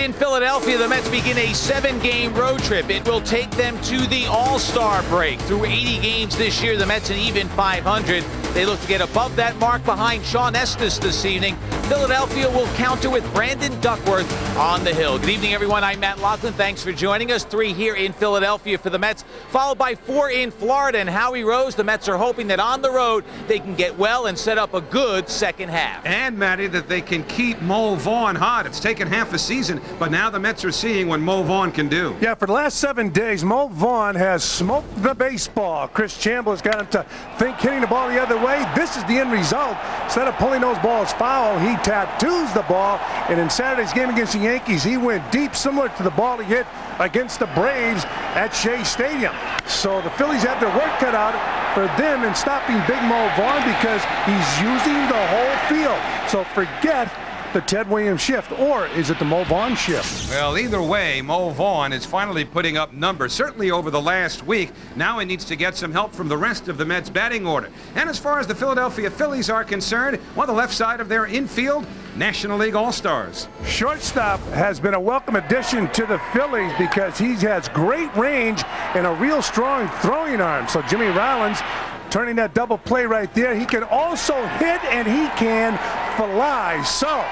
in Philadelphia, the Mets begin a 7-game road trip. It will take them to the All-Star break. Through 80 games this year, the Mets an even 500. They look to get above that mark behind Shawn Estes this evening. Philadelphia will counter with Brandon Duckworth on the hill. Good evening, everyone. I'm Matt Loughlin. Thanks for joining us. 3 here in Philadelphia for the Mets, followed by 4 in Florida. And Howie Rose, the Mets are hoping that on the road they can get well and set up a good second half. And, Matty, that they can keep Mo Vaughn hot. It's taken half a season, but now the Mets are seeing what Mo Vaughn can do. Yeah, for the last 7 days, Mo Vaughn has smoked the baseball. Chris Chambliss got him to think hitting the ball the other way. This is the end result. Instead of pulling those balls foul, he tattoos the ball. And in Saturday's game against the Yankees, he went deep, similar to the ball he hit against the Braves at Shea Stadium. So the Phillies have their work cut out for them in stopping Big Mo Vaughn because he's using the whole field. So forget the Ted Williams shift, or is it the Mo Vaughn shift? Well, either way, Mo Vaughn is finally putting up numbers, certainly over the last week. Now he needs to get some help from the rest of the Mets batting order. And as far as the Philadelphia Phillies are concerned, on the left side of their infield, National League All-Stars. Shortstop has been a welcome addition to the Phillies because he has great range and a real strong throwing arm. So Jimmy Rollins turning that double play right there. He can also hit and he can fly. So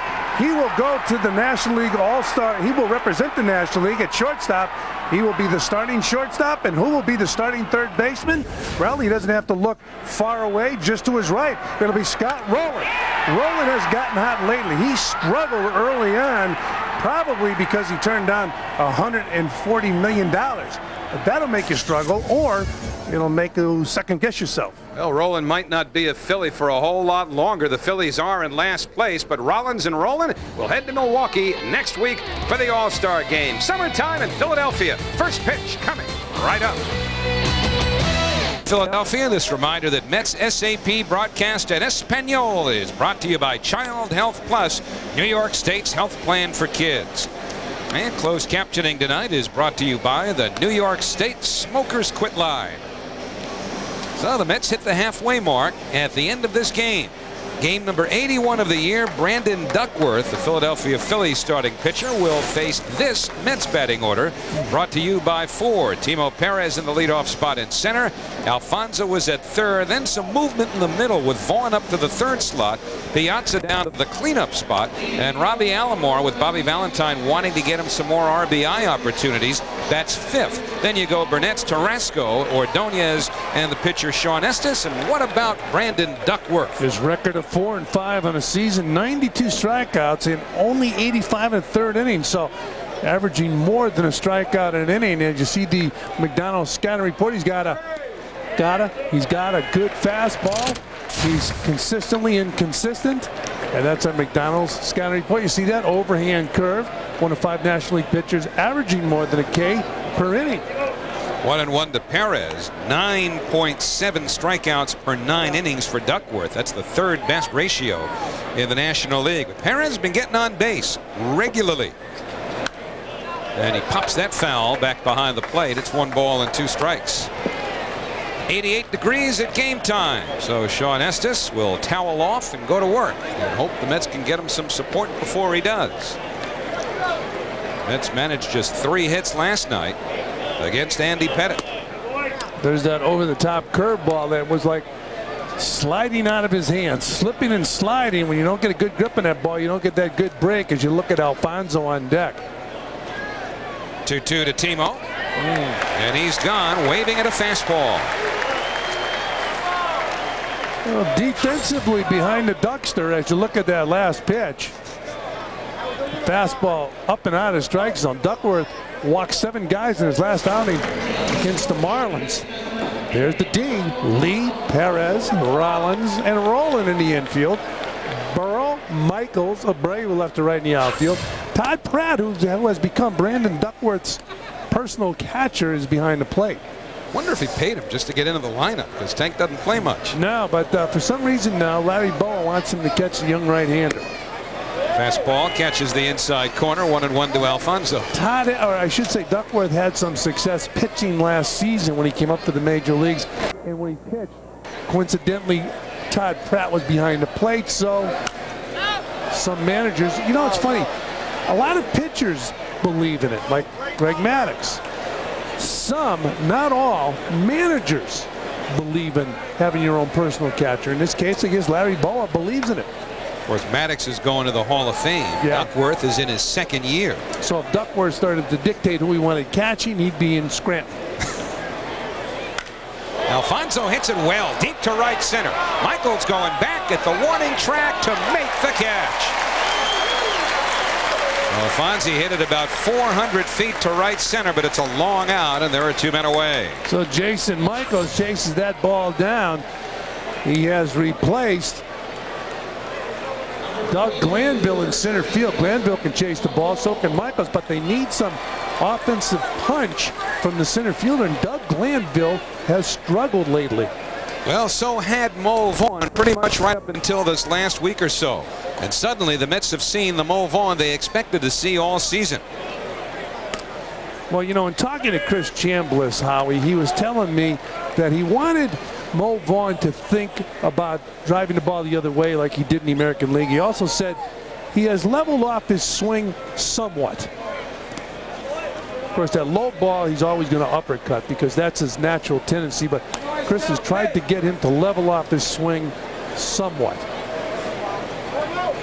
he will go to the National League All-Star. He will represent the National League at shortstop. He will be the starting shortstop. And who will be the starting third baseman? Well, he doesn't have to look far away, just to his right. It'll be Scott Rowland. Rowland has gotten hot lately. He struggled early on, probably because he turned down $140 million. But that'll make you struggle, or it'll make you second guess yourself. Well, Rowland might not be a Philly for a whole lot longer. The Phillies are in last place, but Rollins and Rowland will head to Milwaukee next week for the All-Star game. Summertime in Philadelphia. First pitch coming right up. Philadelphia, this reminder that METS SAP broadcast at Espanol is brought to you by Child Health Plus, New York State's health plan for kids. And closed captioning tonight is brought to you by the New York State Smokers Quit line. So the Mets hit the halfway mark at the end of this game. Game number 81 of the year. Brandon Duckworth, the Philadelphia Phillies starting pitcher, will face this Mets batting order. Brought to you by Ford. Timo Perez in the leadoff spot in center. Alfonso was at third. Then some movement in the middle with Vaughn up to the third slot. Piazza down to the cleanup spot. And Robbie Alomar with Bobby Valentine wanting to get him some more RBI opportunities. That's fifth. Then you go Burnett's, Tarasco, Ordonez, and the pitcher Shawn Estes. And what about Brandon Duckworth? His record of 4-5 on a season, 92 strikeouts in only 85 and third innings. So averaging more than a strikeout in an inning. And you see the McDonald's scouting report. He's got a good fastball. He's consistently inconsistent. And that's a McDonald's scouting report. You see that overhand curve. 1 of 5 National League pitchers averaging more than a K per inning. 1-1 to Perez. 9.7 strikeouts per 9 innings for Duckworth. That's the third best ratio in the National League. But Perez has been getting on base regularly. And he pops that foul back behind the plate. It's 1 ball and 2 strikes. 88 degrees at game time. So Shawn Estes will towel off and go to work and hope the Mets can get him some support before he does. Mets managed just 3 hits last night against Andy Pettitte. There's that over-the-top curveball that was like sliding out of his hands, slipping and sliding. When you don't get a good grip on that ball, you don't get that good break as you look at Alfonso on deck. 2-2 to Timo. And he's gone, waving at a fastball. Well, defensively behind the Duckster as you look at that last pitch. Fastball up and out of strike zone. Duckworth walked 7 guys in his last outing against the Marlins. There's the D. Lee, Perez, Rollins, and Rowland in the infield. Burrow, Michaels, Abreu left to right in the outfield. Todd Pratt, who has become Brandon Duckworth's personal catcher, is behind the plate. Wonder if he paid him just to get into the lineup, because Tank doesn't play much. No, but for some reason now, Larry Bowa wants him to catch the young right-hander. Fastball catches the inside corner. 1-1 to Alfonso. Todd, or I should say, Duckworth had some success pitching last season when he came up to the major leagues, and when he pitched, coincidentally, Todd Pratt was behind the plate. So some managers, you know, it's funny. A lot of pitchers believe in it, like Greg Maddux. Some, not all, managers believe in having your own personal catcher. In this case, I guess Larry Bowa believes in it. Of course, Maddux is going to the Hall of Fame. Yeah. Duckworth is in his second year. So if Duckworth started to dictate who he wanted catching, he'd be in Scranton. Alfonso hits it well, deep to right center. Michaels going back at the warning track to make the catch. Alfonso hit it about 400 feet to right center, but it's a long out, and there are 2 men away. So Jason Michaels chases that ball down. He has replaced Doug Glanville in center field. Glanville can chase the ball, so can Michaels, but they need some offensive punch from the center fielder, and Doug Glanville has struggled lately. Well, so had Mo Vaughn pretty much right up until this last week or so. And suddenly the Mets have seen the Mo Vaughn they expected to see all season. Well, you know, in talking to Chris Chambliss, Howie, he was telling me that he wanted Mo Vaughn to think about driving the ball the other way like he did in the American League. He also said he has leveled off his swing somewhat. Of course, that low ball, he's always going to uppercut because that's his natural tendency. But Chris has tried to get him to level off his swing somewhat.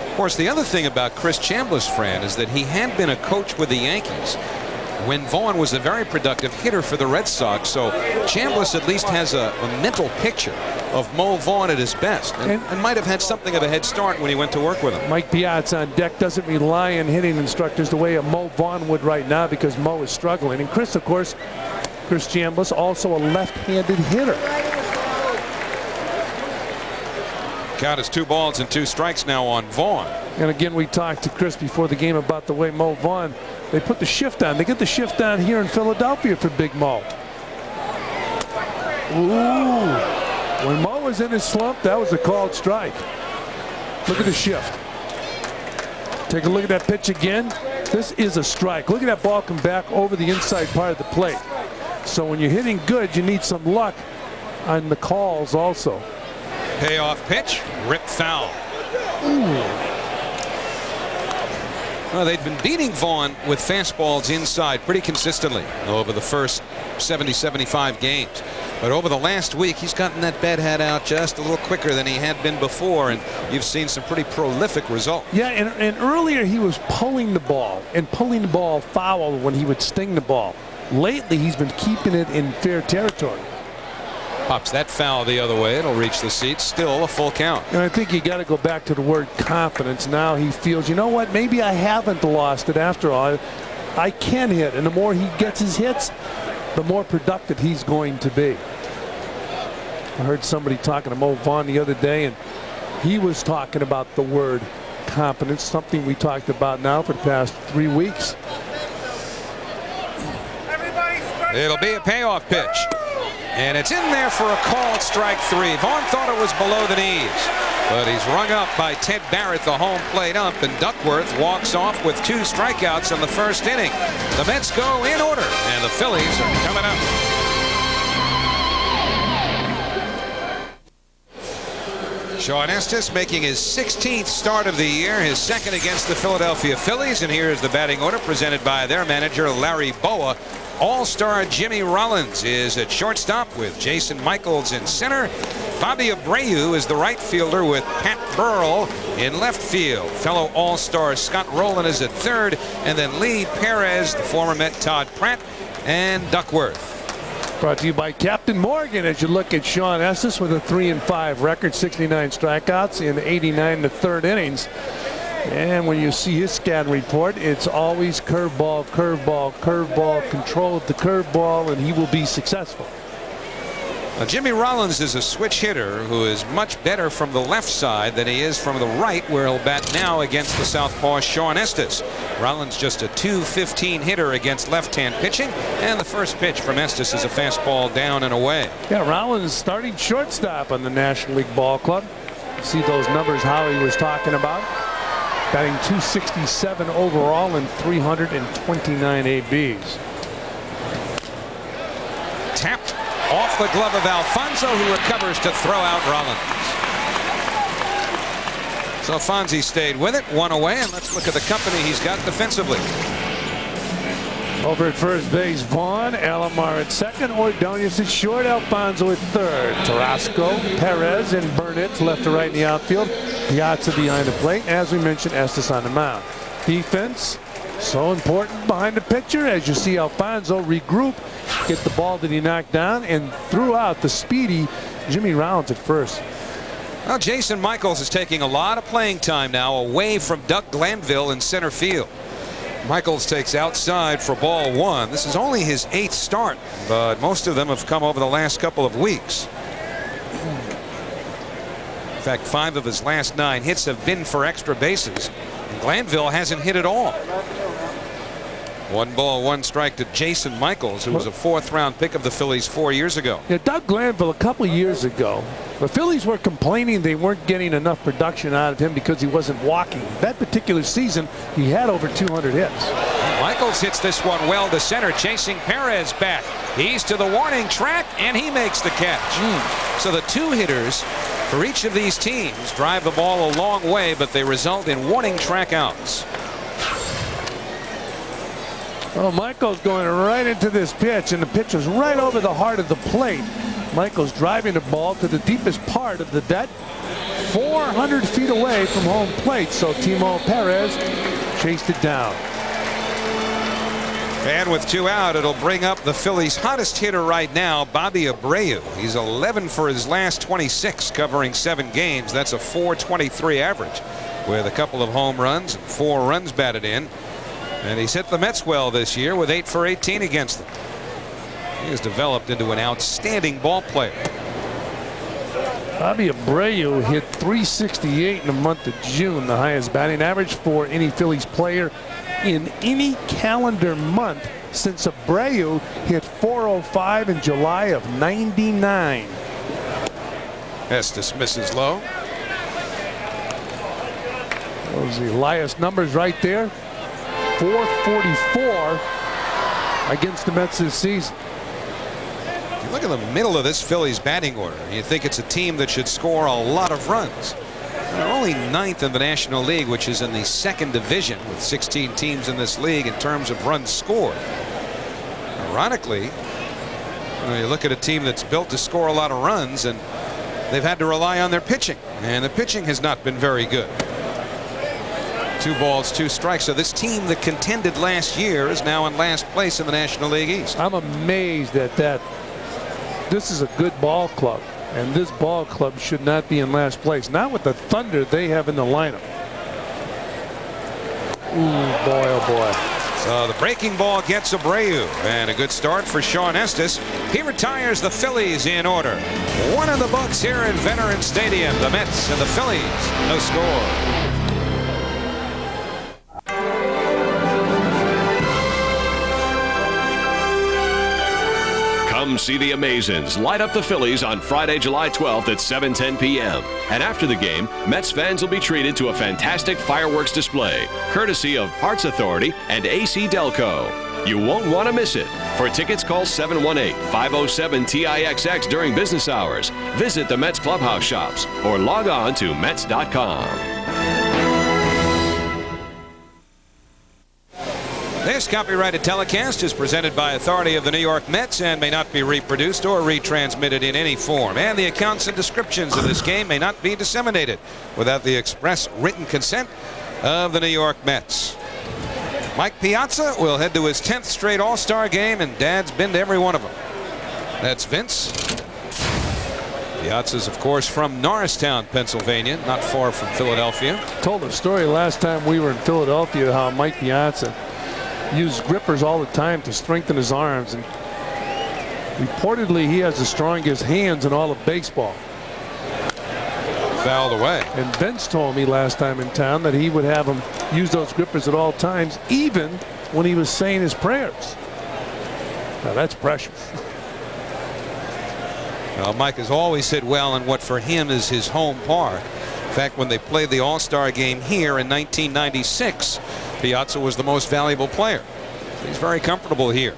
Of course, the other thing about Chris Chambliss, Fran, is that he had been a coach with the Yankees when Vaughn was a very productive hitter for the Red Sox. So Chambliss at least has a mental picture of Mo Vaughn at his best, and might have had something of a head start when he went to work with him. Mike Piazza on deck doesn't rely on hitting instructors the way a Mo Vaughn would right now because Mo is struggling. And Chris, of course, Chris Chambliss, also a left-handed hitter. Count is 2 balls and 2 strikes now on Vaughn. And again, we talked to Chris before the game about the way Mo Vaughn, they put the shift on. They get the shift on here in Philadelphia for Big Mo. Ooh. When Mo was in his slump, that was a called strike. Look at the shift. Take a look at that pitch again. This is a strike. Look at that ball come back over the inside part of the plate. So when you're hitting good, you need some luck on the calls also. Payoff pitch, ripped foul. Ooh. Well, they'd been beating Vaughn with fastballs inside pretty consistently over the first 70-75 games. But over the last week, he's gotten that bat head out just a little quicker than he had been before, and you've seen some pretty prolific results. Yeah, and earlier he was pulling the ball and pulling the ball foul when he would sting the ball. Lately, he's been keeping it in fair territory. Pops that foul the other way. It'll reach the seats. Still a full count. And I think you got to go back to the word confidence. Now he feels, you know what, maybe I haven't lost it after all. I can hit, and the more he gets his hits, the more productive he's going to be. I heard somebody talking to Mo Vaughn the other day, and he was talking about the word confidence, something we talked about now for the past 3 weeks. It'll be a payoff pitch. And it's in there for a called strike 3. Vaughn thought it was below the knees, but he's rung up by Ted Barrett, the home plate ump, and Duckworth walks off with 2 strikeouts in the first inning. The Mets go in order, and the Phillies are coming up. Shawn Estes making his 16th start of the year, his second against the Philadelphia Phillies, and here's the batting order presented by their manager, Larry Bowa. All-star Jimmy Rollins is at shortstop with Jason Michaels in center. Bobby Abreu is the right fielder with Pat Burrell in left field. Fellow All-star Scott Rowland is at third, and then Lee Perez, the former Met Todd Pratt, and Duckworth. Brought to you by Captain Morgan as you look at Shawn Estes with a 3-5 record, 69 strikeouts in 89 1/3 innings. And when you see his scat report, it's always curveball, curveball, curveball, control the curveball, and he will be successful. Now, Jimmy Rollins is a switch hitter who is much better from the left side than he is from the right, where he'll bat now against the southpaw Shawn Estes. Rollins just a .215 hitter against left-hand pitching, and the first pitch from Estes is a fastball down and away. Yeah, Rollins starting shortstop on the National League Ball Club. See those numbers Howie was talking about. Batting .267 overall and 329 ABs. Tapped off the glove of Alfonso, who recovers to throw out Rollins. So Fonzie stayed with it, one away, and let's look at the company he's got defensively. Over at first base, Vaughn, Alomar at second, Ordonez at short, Alfonso at third. Tarasco, Perez, and Burnett left to right in the outfield. Piazza behind the plate. As we mentioned, Estes on the mound. Defense, so important behind the pitcher. As you see Alfonso regroup, get the ball that he knocked down, and threw out the speedy Jimmy Rollins at first. Well, Jason Michaels is taking a lot of playing time now away from Doug Glanville in center field. Michaels takes outside for ball one. This is only his 8th start, but most of them have come over the last couple of weeks. In fact, 5 of his last 9 hits have been for extra bases. And Glanville hasn't hit at all. 1 ball, 1 strike to Jason Michaels, who was a 4th-round pick of the Phillies 4 years ago. Yeah, Doug Glanville a couple of years ago, the Phillies were complaining they weren't getting enough production out of him because he wasn't walking. That particular season, he had over 200 hits. Michaels hits this one well to center, chasing Perez back. He's to the warning track, and he makes the catch. So the 2 hitters for each of these teams drive the ball a long way, but they result in warning track outs. Well, Michaels going right into this pitch, and the pitch was right over the heart of the plate. Michaels driving the ball to the deepest part of the deck, 400 feet away from home plate. So Timo Perez chased it down. And with 2 out, it'll bring up the Phillies' hottest hitter right now, Bobby Abreu. He's 11 for his last 26, covering 7 games. That's a .423 average, with a couple of home runs and 4 runs batted in. And he's hit the Mets well this year with 8 for 18 against them. He has developed into an outstanding ball player. Bobby Abreu hit .368 in the month of June, the highest batting average for any Phillies player in any calendar month since Abreu hit .405 in July of '99. Estes misses low. Those are the Elias numbers right there. 444 against the Mets this season. You look at the middle of this Phillies batting order, you think it's a team that should score a lot of runs. They're only 9th in the National League, which is in the 2nd division with 16 teams in this league in terms of runs scored. Ironically, you look at a team that's built to score a lot of runs, and they've had to rely on their pitching, and the pitching has not been very good. 2 balls, 2 strikes. So this team that contended last year is now in last place in the National League East. I'm amazed at that. This is a good ball club, and this ball club should not be in last place. Not with the thunder they have in the lineup. Ooh, boy, oh boy. So the breaking ball gets Abreu, and a good start for Shawn Estes. He retires the Phillies in order. 1 in the books here in Veterans Stadium. The Mets and the Phillies, no score. Come see the Amazons light up the Phillies on Friday, July 12th at 7:10 p.m. And after the game, Mets fans will be treated to a fantastic fireworks display, courtesy of Parts Authority and AC Delco. You won't want to miss it. For tickets, call 718-507-TIXX during business hours. Visit the Mets clubhouse shops or log on to Mets.com. This copyrighted telecast is presented by authority of the New York Mets and may not be reproduced or retransmitted in any form. And the accounts and descriptions of this game may not be disseminated without the express written consent of the New York Mets. Mike Piazza will head to his 10th straight All-Star game, and Dad's been to every one of them. That's Vince. Piazza's, of course, from Norristown, Pennsylvania, not far from Philadelphia. Told a story last time we were in Philadelphia how Mike Piazza used grippers all the time to strengthen his arms, and reportedly he has the strongest hands in all of baseball. Fouled away. And Vince told me last time in town that he would have him use those grippers at all times, even when he was saying his prayers. Now that's pressure. Well, Mike has always hit well in what for him is his home park. In fact, when they played the All-Star game here in 1996, Piazza was the most valuable player. He's very comfortable here.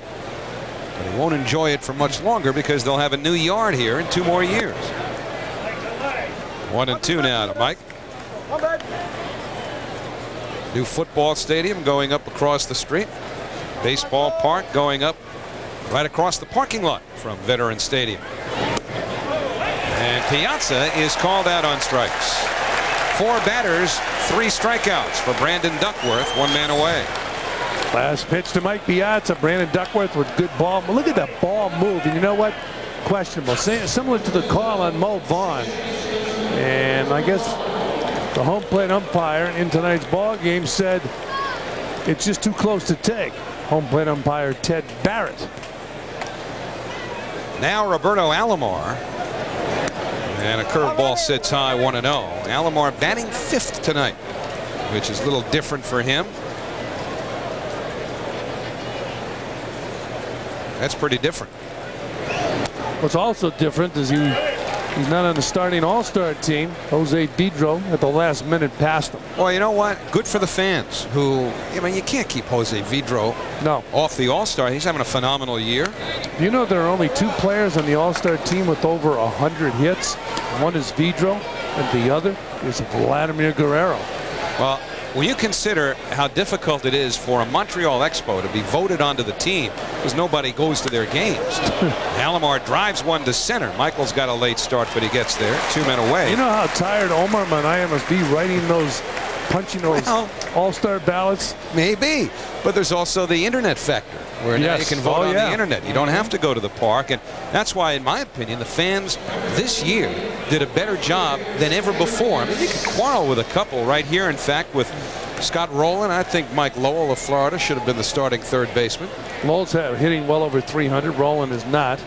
But he won't enjoy it for much longer because they'll have a new yard here in 2 more years. 1-2 now to Mike. New football stadium going up across the street. Baseball park going up right across the parking lot from Veteran Stadium. And Piazza is called out on strikes. 4 batters, 3 strikeouts for Brandon Duckworth, 1 man away. Last pitch to Mike Piazza. Brandon Duckworth with good ball. Look at that ball move. And you know what? Questionable. Similar to the call on Mo Vaughn. And I guess the home plate umpire in tonight's ball game said it's just too close to take. Home plate umpire Ted Barrett. Now Roberto Alomar. And a curveball sits high, 1-0. Alomar batting 5th tonight, which is a little different for him. That's pretty different. What's also different is he's not on the starting all-star team. Jose Vidro at the last minute passed him. Well, you know what? Good for the fans who, I mean, you can't keep Jose Vidro off the all-star. He's having a phenomenal year. Do you know there are only 2 players on the all-star team with over 100 hits? One is Vidro, and the other is Vladimir Guerrero. Well, when you consider how difficult it is for a Montreal Expo to be voted onto the team because nobody goes to their games. Alomar drives one to center. Michael's got a late start, but he gets there. 2 men away. You know how tired Homerun I must be writing those, punching those all-star ballots? Maybe, but there's also the internet factor where now you can vote on the internet. You don't have to go to the park, and that's why, in my opinion, the fans this year did a better job than ever before. I mean, you could quarrel with a couple right here, in fact, with Scott Rowland. I think Mike Lowell of Florida should have been the starting third baseman. Lowell's hitting well over 300. Rowland is not.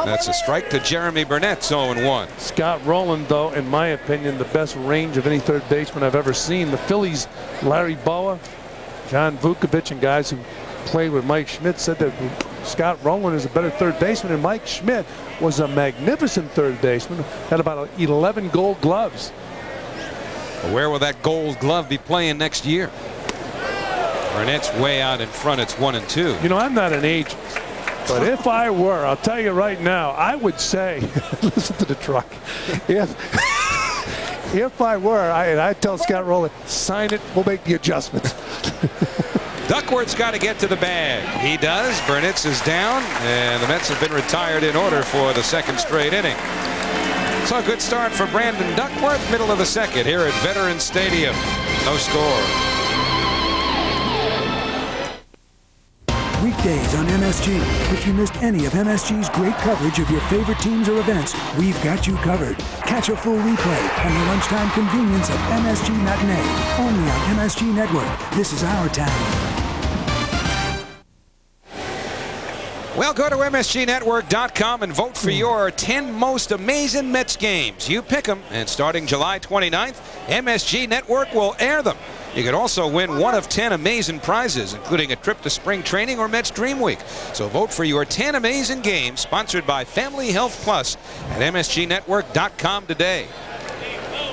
That's a strike to Jeremy Burnett. 0-1. Scott Rowland, though, in my opinion, the best range of any third baseman I've ever seen. The Phillies, Larry Boa, John Vukovich, and guys who played with Mike Schmidt said that Scott Rowland is a better third baseman, and Mike Schmidt was a magnificent third baseman, had about 11 gold gloves. Where will that gold glove be playing next year? Burnett's way out in front. It's 1-2. You know, I'm not an agent, but if I were, I'll tell you right now, I would say, listen to the truck. If I were, I'd tell Scott Rowland, sign it, we'll make the adjustment. Duckworth's got to get to the bag. He does. Burnett's is down, and the Mets have been retired in order for the 2nd straight inning. So a good start for Brandon Duckworth, middle of the 2nd here at Veterans Stadium. No score. Weekdays on MSG. If you missed any of MSG's great coverage of your favorite teams or events, we've got you covered. Catch a full replay on the lunchtime convenience of MSG Matinee. Only on MSG Network. This is our town. Well, go to MSGNetwork.com and vote for your 10 most amazing Mets games. You pick them, and starting July 29th, MSG Network will air them. You could also win 1 of 10 amazing prizes, including a trip to spring training or Mets Dream Week. So vote for your 10 amazing games, sponsored by Family Health Plus at MSGNetwork.com today.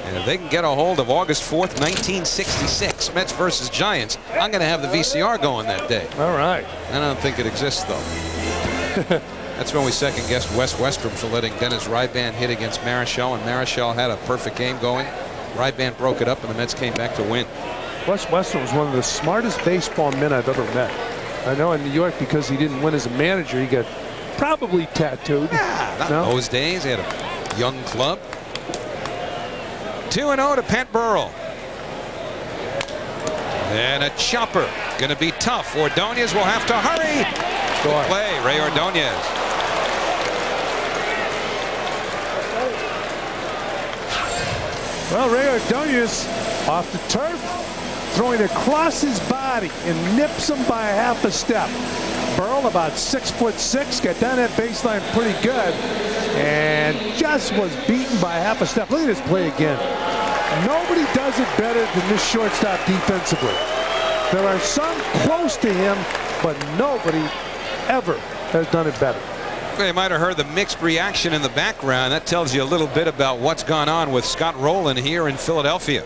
And if they can get a hold of August 4th, 1966, Mets versus Giants, I'm going to have the VCR going that day. All right. I don't think it exists, though. That's when we second-guessed Wes Westrom for letting Dennis Ryban hit against Marichal, and Marichal had a perfect game going. Ryban broke it up, and the Mets came back to win. Wes Westrom was one of the smartest baseball men I've ever met. I know in New York, because he didn't win as a manager, he got probably tattooed. Not in those days. He had a young club. 2-0 to Pat Burrell. And a chopper. Going to be tough. Ordonez will have to hurry. Good play, Ray Ordonez. Well, Ray Ordonez off the turf, throwing across his body and nips him by a half a step. Burrell, about 6'6", got down that baseline pretty good and just was beaten by half a step. Look at this play again. Nobody does it better than this shortstop defensively. There are some close to him, but nobody ever has done it better. You might have heard the mixed reaction in the background. That tells you a little bit about what's gone on with Scott Rowland here in Philadelphia.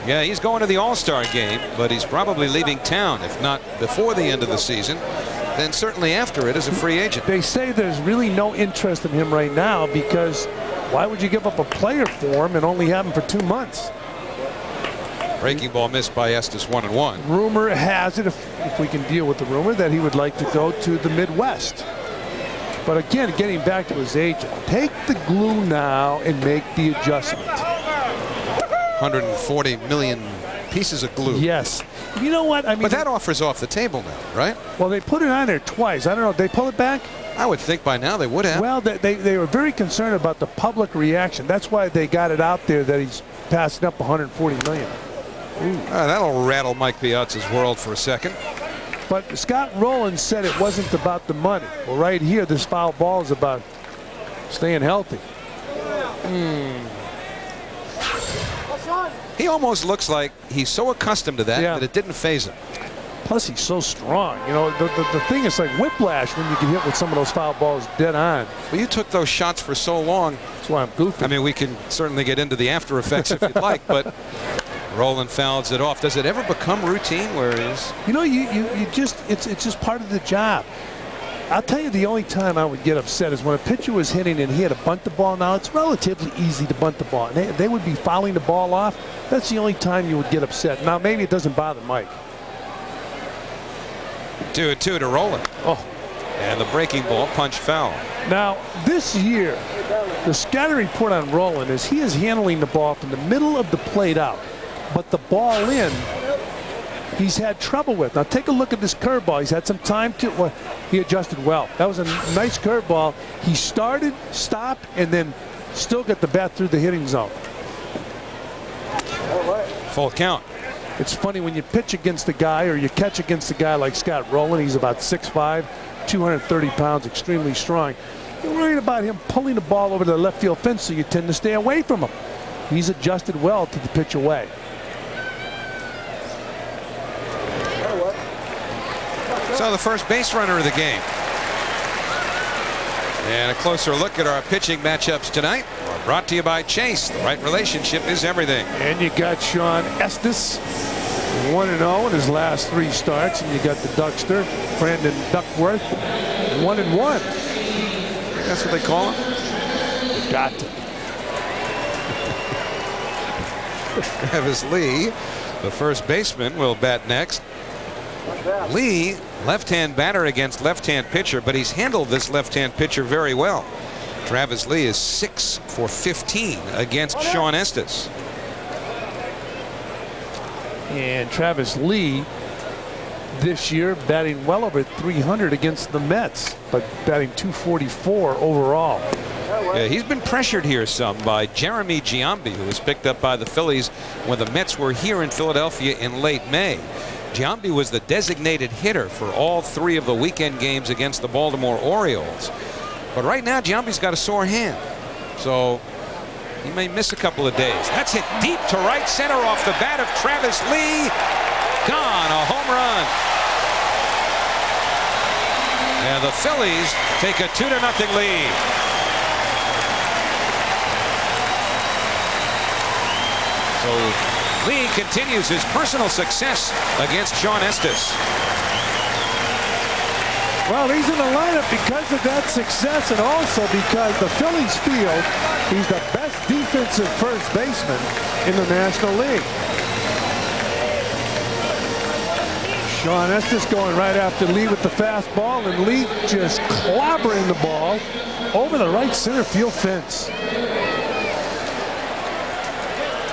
Yeah, he's going to the All-Star game, but he's probably leaving town, if not before the end of the season, then certainly after it as a free agent. They say there's really no interest in him right now because Why would you give up a player for him and only have him for 2 months? Breaking ball missed by Estes, 1-1. Rumor has it, if we can deal with the rumor, that he would like to go to the Midwest. But again, getting back to his agent, take the glue now and make the adjustment. 140 million pieces of glue. Yes. You know what? I mean, but that offer's off the table now, right? Well, they put it on there twice. I don't know. Did they pull it back? I would think by now they would have. Well, they were very concerned about the public reaction. That's why they got it out there that he's passing up 140 million. That'll rattle Mike Piazza's world for a second. But Scott Rowland said it wasn't about the money. Well, right here, this foul ball is about staying healthy. He almost looks like he's so accustomed to that that it didn't faze him. Plus, he's so strong. You know, the thing is like whiplash when you get hit with some of those foul balls dead on. Well, you took those shots for so long. That's why I'm goofy. I mean, we can certainly get into the after effects if you'd like, but Rowland fouls it off. Does it ever become routine where he's... You know, you just, it's just part of the job. I'll tell you, the only time I would get upset is when a pitcher was hitting and he had to bunt the ball. Now, it's relatively easy to bunt the ball. And they would be fouling the ball off. That's the only time you would get upset. Now, maybe it doesn't bother Mike. 2-2 to Rowland. Oh. And the breaking ball punch foul. Now, this year, the scouting report on Rowland is he is handling the ball from the middle of the plate out. But the ball in, he's had trouble with. Now take a look at this curveball. He's had some time to, well, he adjusted well. That was a nice curveball. He started, stopped, and then still got the bat through the hitting zone. Full count. It's funny when you pitch against a guy or you catch against a guy like Scott Rowland. He's about 6'5", 230 pounds, extremely strong. You're worried about him pulling the ball over the left field fence, so you tend to stay away from him. He's adjusted well to the pitch away. So the first base runner of the game. And a closer look at our pitching matchups tonight. Brought to you by Chase. The right relationship is everything. And you got Shawn Estes, 1-0 in his last 3 starts. And you got the Duckster, Brandon Duckworth, 1-1. That's what they call him? Got to. Tavis Lee, the first baseman, will bat next. Lee, left-hand batter against left-hand pitcher, but he's handled this left-hand pitcher very well. Tavis Lee is 6 for 15 against Shawn Estes. And Tavis Lee this year batting well over 300 against the Mets, but batting 244 overall. Yeah, he's been pressured here some by Jeremy Giambi, who was picked up by the Phillies when the Mets were here in Philadelphia in late May. Giambi was the designated hitter for all 3 of the weekend games against the Baltimore Orioles. But right now, Giambi's got a sore hand, so he may miss a couple of days. That's hit deep to right center off the bat of Tavis Lee. Gone, a home run. And the Phillies take a 2-0 lead. So Lee continues his personal success against Shawn Estes. Well, he's in the lineup because of that success and also because the Phillies feel he's the best defensive first baseman in the National League. Shawn Estes going right after Lee with the fastball, and Lee just clobbering the ball over the right center field fence.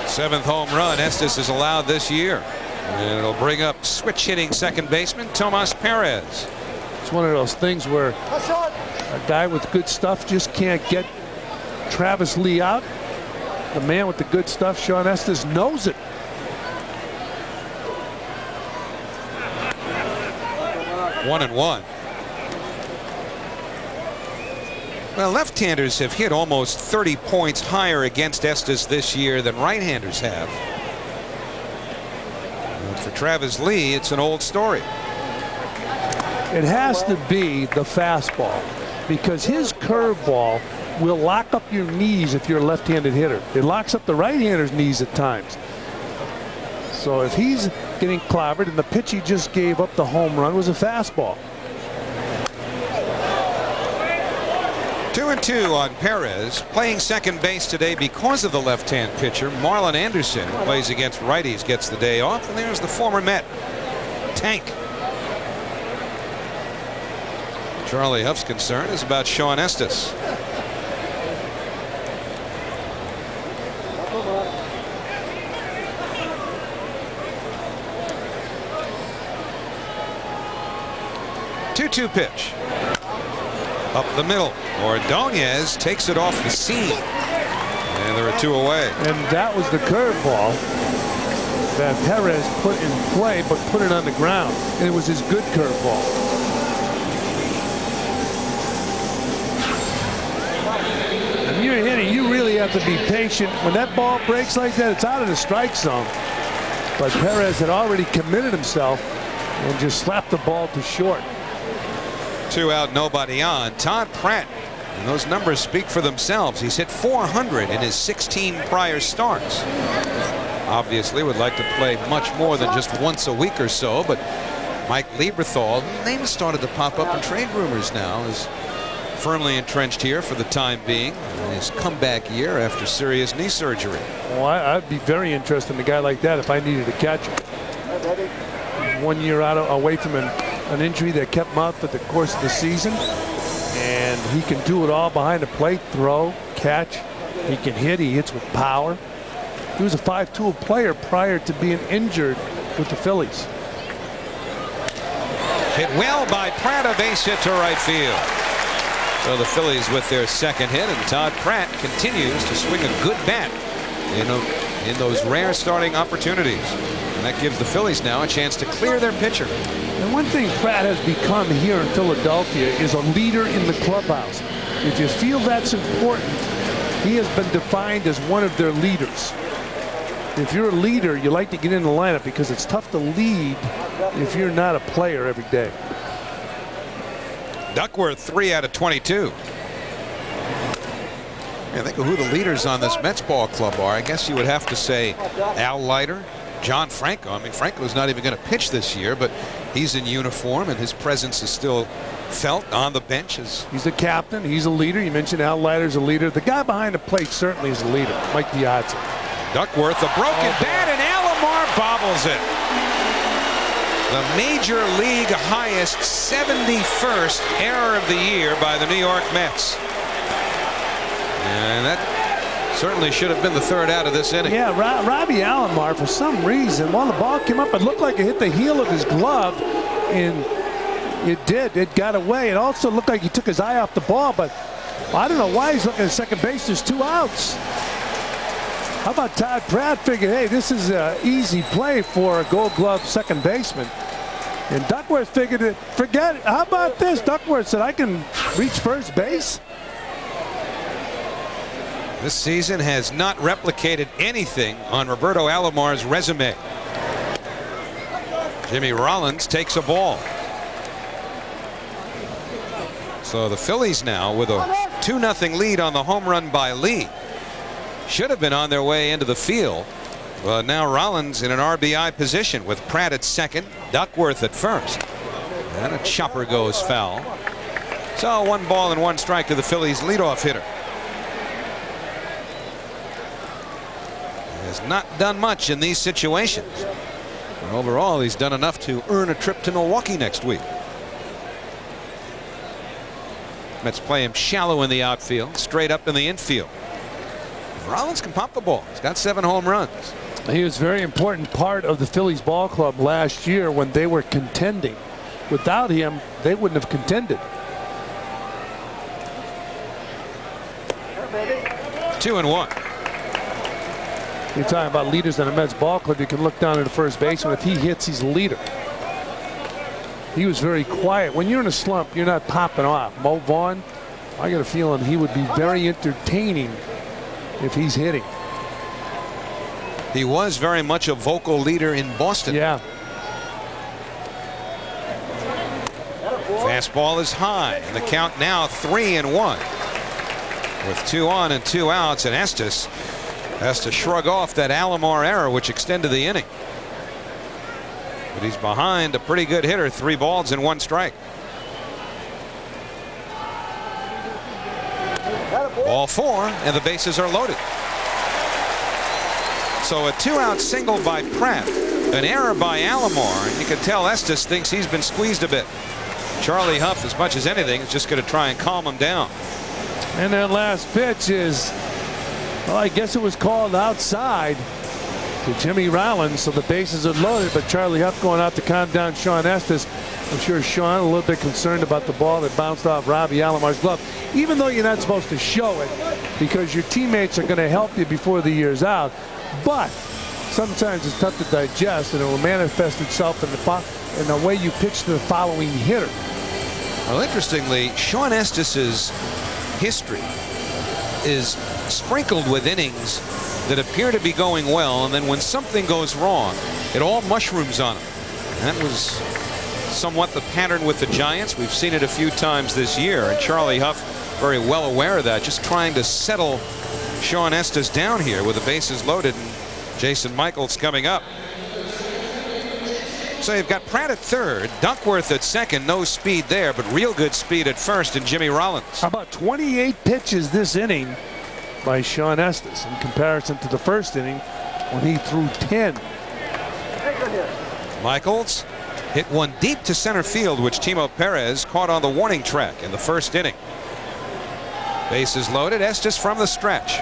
7th home run Estes is allowed this year. And it'll bring up switch hitting second baseman Tomas Perez. It's one of those things where a guy with good stuff just can't get Tavis Lee out. The man with the good stuff, Shawn Estes, knows it. One and one. Well, left-handers have hit almost 30 points higher against Estes this year than right-handers have. And for Tavis Lee, it's an old story. It has to be the fastball, because his curveball will lock up your knees if you're a left-handed hitter. It locks up the right-hander's knees at times. So if he's getting clobbered, and the pitch he just gave up the home run was a fastball. 2-2 on Perez. Playing second base today because of the left-hand pitcher. Marlon Anderson, who plays against righties, gets the day off. And there's the former Met, Tank. Charlie Huff's concern is about Shawn Estes. Two-two pitch. Up the middle. Ordonez takes it off the seam. And there are two away. And that was the curveball that Perez put in play, but put it on the ground. And it was his good curveball. When you're hitting, you really have to be patient. When that ball breaks like that, it's out of the strike zone. But Perez had already committed himself and just slapped the ball to short. 2 out, nobody on. Todd Pratt, and those numbers speak for themselves. He's hit 400 in his 16 prior starts. Obviously would like to play much more than just once a week or so, but Mike Lieberthal, names started to pop up in trade rumors now, is firmly entrenched here for the time being in his comeback year after serious knee surgery. Well, I'd be very interested in a guy like that if I needed to catch him. 1 year out away from an injury that kept him out for the course of the season, and he can do it all behind the plate. Throw, catch, he can hit, he hits with power. He was a 5-tool player prior to being injured with the Phillies. Hit well by Pratt, a base hit to right field. So the Phillies with their second hit, and Todd Pratt continues to swing a good bat in those rare starting opportunities. And that gives the Phillies now a chance to clear their pitcher. And one thing Pratt has become here in Philadelphia is a leader in the clubhouse. If you feel that's important, he has been defined as one of their leaders. If you're a leader, you like to get in the lineup because it's tough to lead if you're not a player every day. Duckworth 3 out of 22. Yeah, think of who the leaders on this Mets ball club are. I guess you would have to say Al Leiter, John Franco. I mean, Franco's not even going to pitch this year, but he's in uniform and his presence is still felt on the bench. He's a captain. He's a leader. You mentioned Al Leiter's a leader. The guy behind the plate certainly is a leader. Mike Piazza. Duckworth, a broken bat, and Alomar bobbles it. The major league highest 71st error of the year by the New York Mets. And that certainly should have been the third out of this inning. Yeah, Robbie Alomar, for some reason, while the ball came up, it looked like it hit the heel of his glove, and it did. It got away. It also looked like he took his eye off the ball, but I don't know why he's looking at second base. There's 2 outs. How about Todd Pratt figured, hey, this is an easy play for a Gold Glove second baseman. And Duckworth figured it. Forget it. How about this? Duckworth said, I can reach first base. This season has not replicated anything on Roberto Alomar's resume. Jimmy Rollins takes a ball. So the Phillies now with a 2-0 lead on the home run by Lee. Should have been on their way into the field. But now Rollins in an RBI position with Pratt at second, Duckworth at first. And a chopper goes foul. So 1 ball and 1 strike to the Phillies leadoff hitter. Has not done much in these situations. But overall, he's done enough to earn a trip to Milwaukee next week. Mets play him shallow in the outfield, straight up in the infield. Rollins can pop the ball. He's got 7 home runs. He was a very important part of the Phillies ball club last year when they were contending. Without him, they wouldn't have contended. 2-1. You're talking about leaders on the Mets ball club. You can look down at the first baseman. If he hits, he's a leader. He was very quiet. When you're in a slump, you're not popping off. Mo Vaughn, I got a feeling he would be very entertaining if he's hitting. He was very much a vocal leader in Boston. Yeah. Fastball is high, and the count now 3-1. With 2 on and 2 outs, and Estes has to shrug off that Alomar error, which extended the inning. But he's behind a pretty good hitter, 3 balls and 1 strike. Ball 4, and the bases are loaded. So a 2-out single by Pratt, an error by Alomar, and you can tell Estes thinks he's been squeezed a bit. Charlie Huff, as much as anything, is just going to try and calm him down. And that last pitch is, well, I guess it was called outside to Jimmy Rollins, so the bases are loaded, but Charlie Huff going out to calm down Shawn Estes. I'm sure Shawn a little bit concerned about the ball that bounced off Robbie Alomar's glove, even though you're not supposed to show it because your teammates are going to help you before the year's out. But sometimes it's tough to digest, and it will manifest itself in the way you pitch to the following hitter. Well, interestingly, Shawn Estes' history is sprinkled with innings that appear to be going well, and then when something goes wrong, it all mushrooms on him. And that was somewhat the pattern with the Giants. We've seen it a few times this year, and Charlie Huff very well aware of that, just trying to settle Shawn Estes down here with the bases loaded, and Jason Michaels coming up. So you've got Pratt at third, Duckworth at second, no speed there, but real good speed at first, and Jimmy Rollins. How about 28 pitches this inning by Shawn Estes in comparison to the first inning when he threw 10. Michaels hit one deep to center field, which Timo Perez caught on the warning track in the first inning. Bases loaded, Estes from the stretch.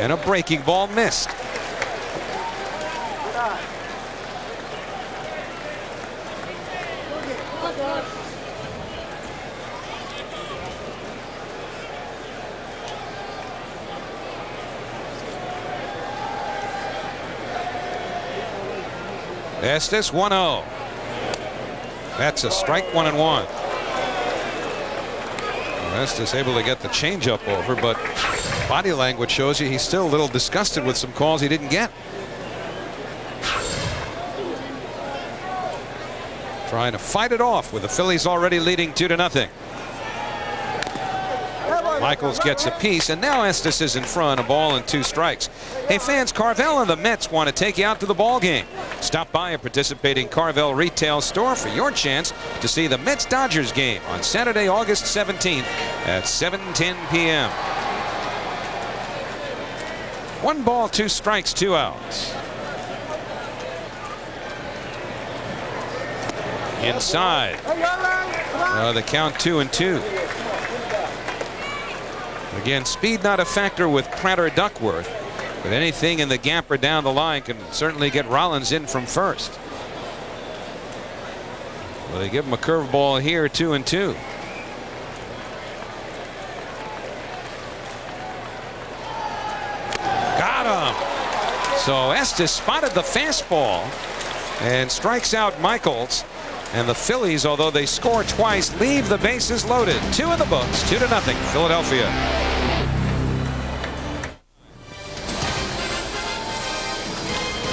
And a breaking ball missed. Estes 1-0. That's a strike, 1-1. Estes able to get the changeup over, but body language shows you he's still a little disgusted with some calls he didn't get. Trying to fight it off with the Phillies already leading 2-0. Michaels gets a piece, and now Estes is in front, a ball and 2 strikes. Hey fans, Carvel and the Mets want to take you out to the ball game. Stop by a participating Carvel retail store for your chance to see the Mets-Dodgers game on Saturday, August 17th at 7:10 p.m. 1 ball, 2 strikes, 2 outs. Inside. The count 2-2. Again, speed not a factor with Pratt or Duckworth, but anything in the gap or down the line can certainly get Rollins in from first. Well, they give him a curveball here, 2-2. Got him. So Estes spotted the fastball and strikes out Michaels. And the Phillies, although they score twice, leave the bases loaded. 2 in the books, 2-0, Philadelphia.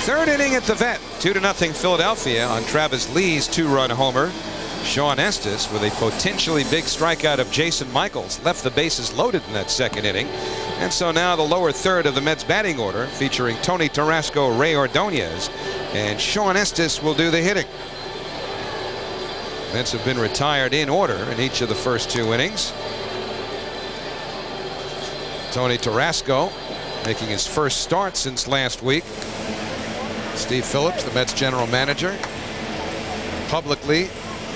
Third inning at the Vet, 2-0 Philadelphia on Tavis Lee's 2-run homer. Shawn Estes, with a potentially big strikeout of Jason Michaels, left the bases loaded in that second inning. And so now the lower third of the Mets batting order, featuring Tony Tarasco, Ray Ordonez, and Shawn Estes will do the hitting. Mets have been retired in order in each of the first 2 innings. Tony Tarasco making his first start since last week. Steve Phillips, the Mets general manager, publicly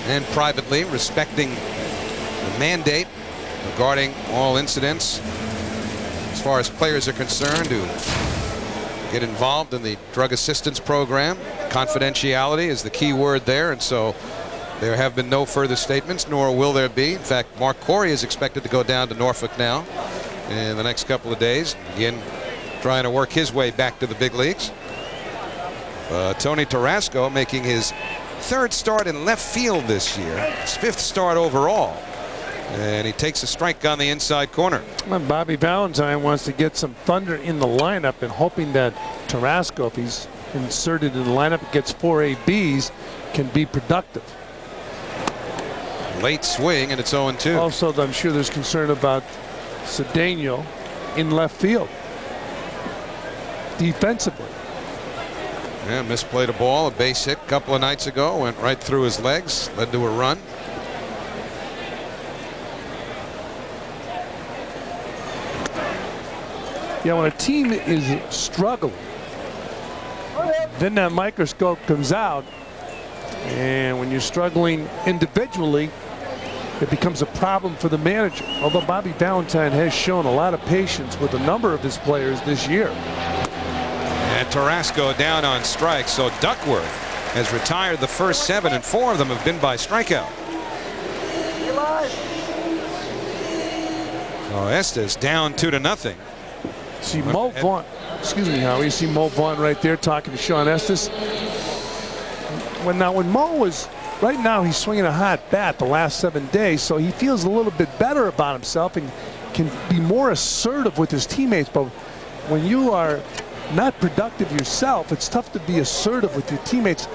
and privately respecting the mandate regarding all incidents as far as players are concerned who get involved in the drug assistance program. Confidentiality is the key word there, and so there have been no further statements, nor will there be. In fact, Mark Corey is expected to go down to Norfolk now in the next couple of days, again trying to work his way back to the big leagues. Tony Tarasco making his 3rd start in left field this year, his 5th start overall, and he takes a strike on the inside corner. Well, Bobby Valentine wants to get some thunder in the lineup and hoping that Tarasco, if he's inserted in the lineup, gets 4 ABs, can be productive. Late swing, and it's 0-2. Also, I'm sure there's concern about Cedeno in left field defensively. Yeah, misplayed a ball, a base hit a couple of nights ago, went right through his legs, led to a run. Yeah, when a team is struggling, then that microscope comes out, and when you're struggling individually, it becomes a problem for the manager. Although Bobby Valentine has shown a lot of patience with a number of his players this year. And Tarasco down on strikes, so Duckworth has retired the first 7, and 4 of them have been by strikeout. So Estes down 2-0. See Mo Vaughn, excuse me, Howie. You see Mo Vaughn right there talking to Shawn Estes. When Mo was, right now he's swinging a hot bat the last 7 days, so he feels a little bit better about himself and can be more assertive with his teammates. But when you are not productive yourself, it's tough to be assertive with your teammates.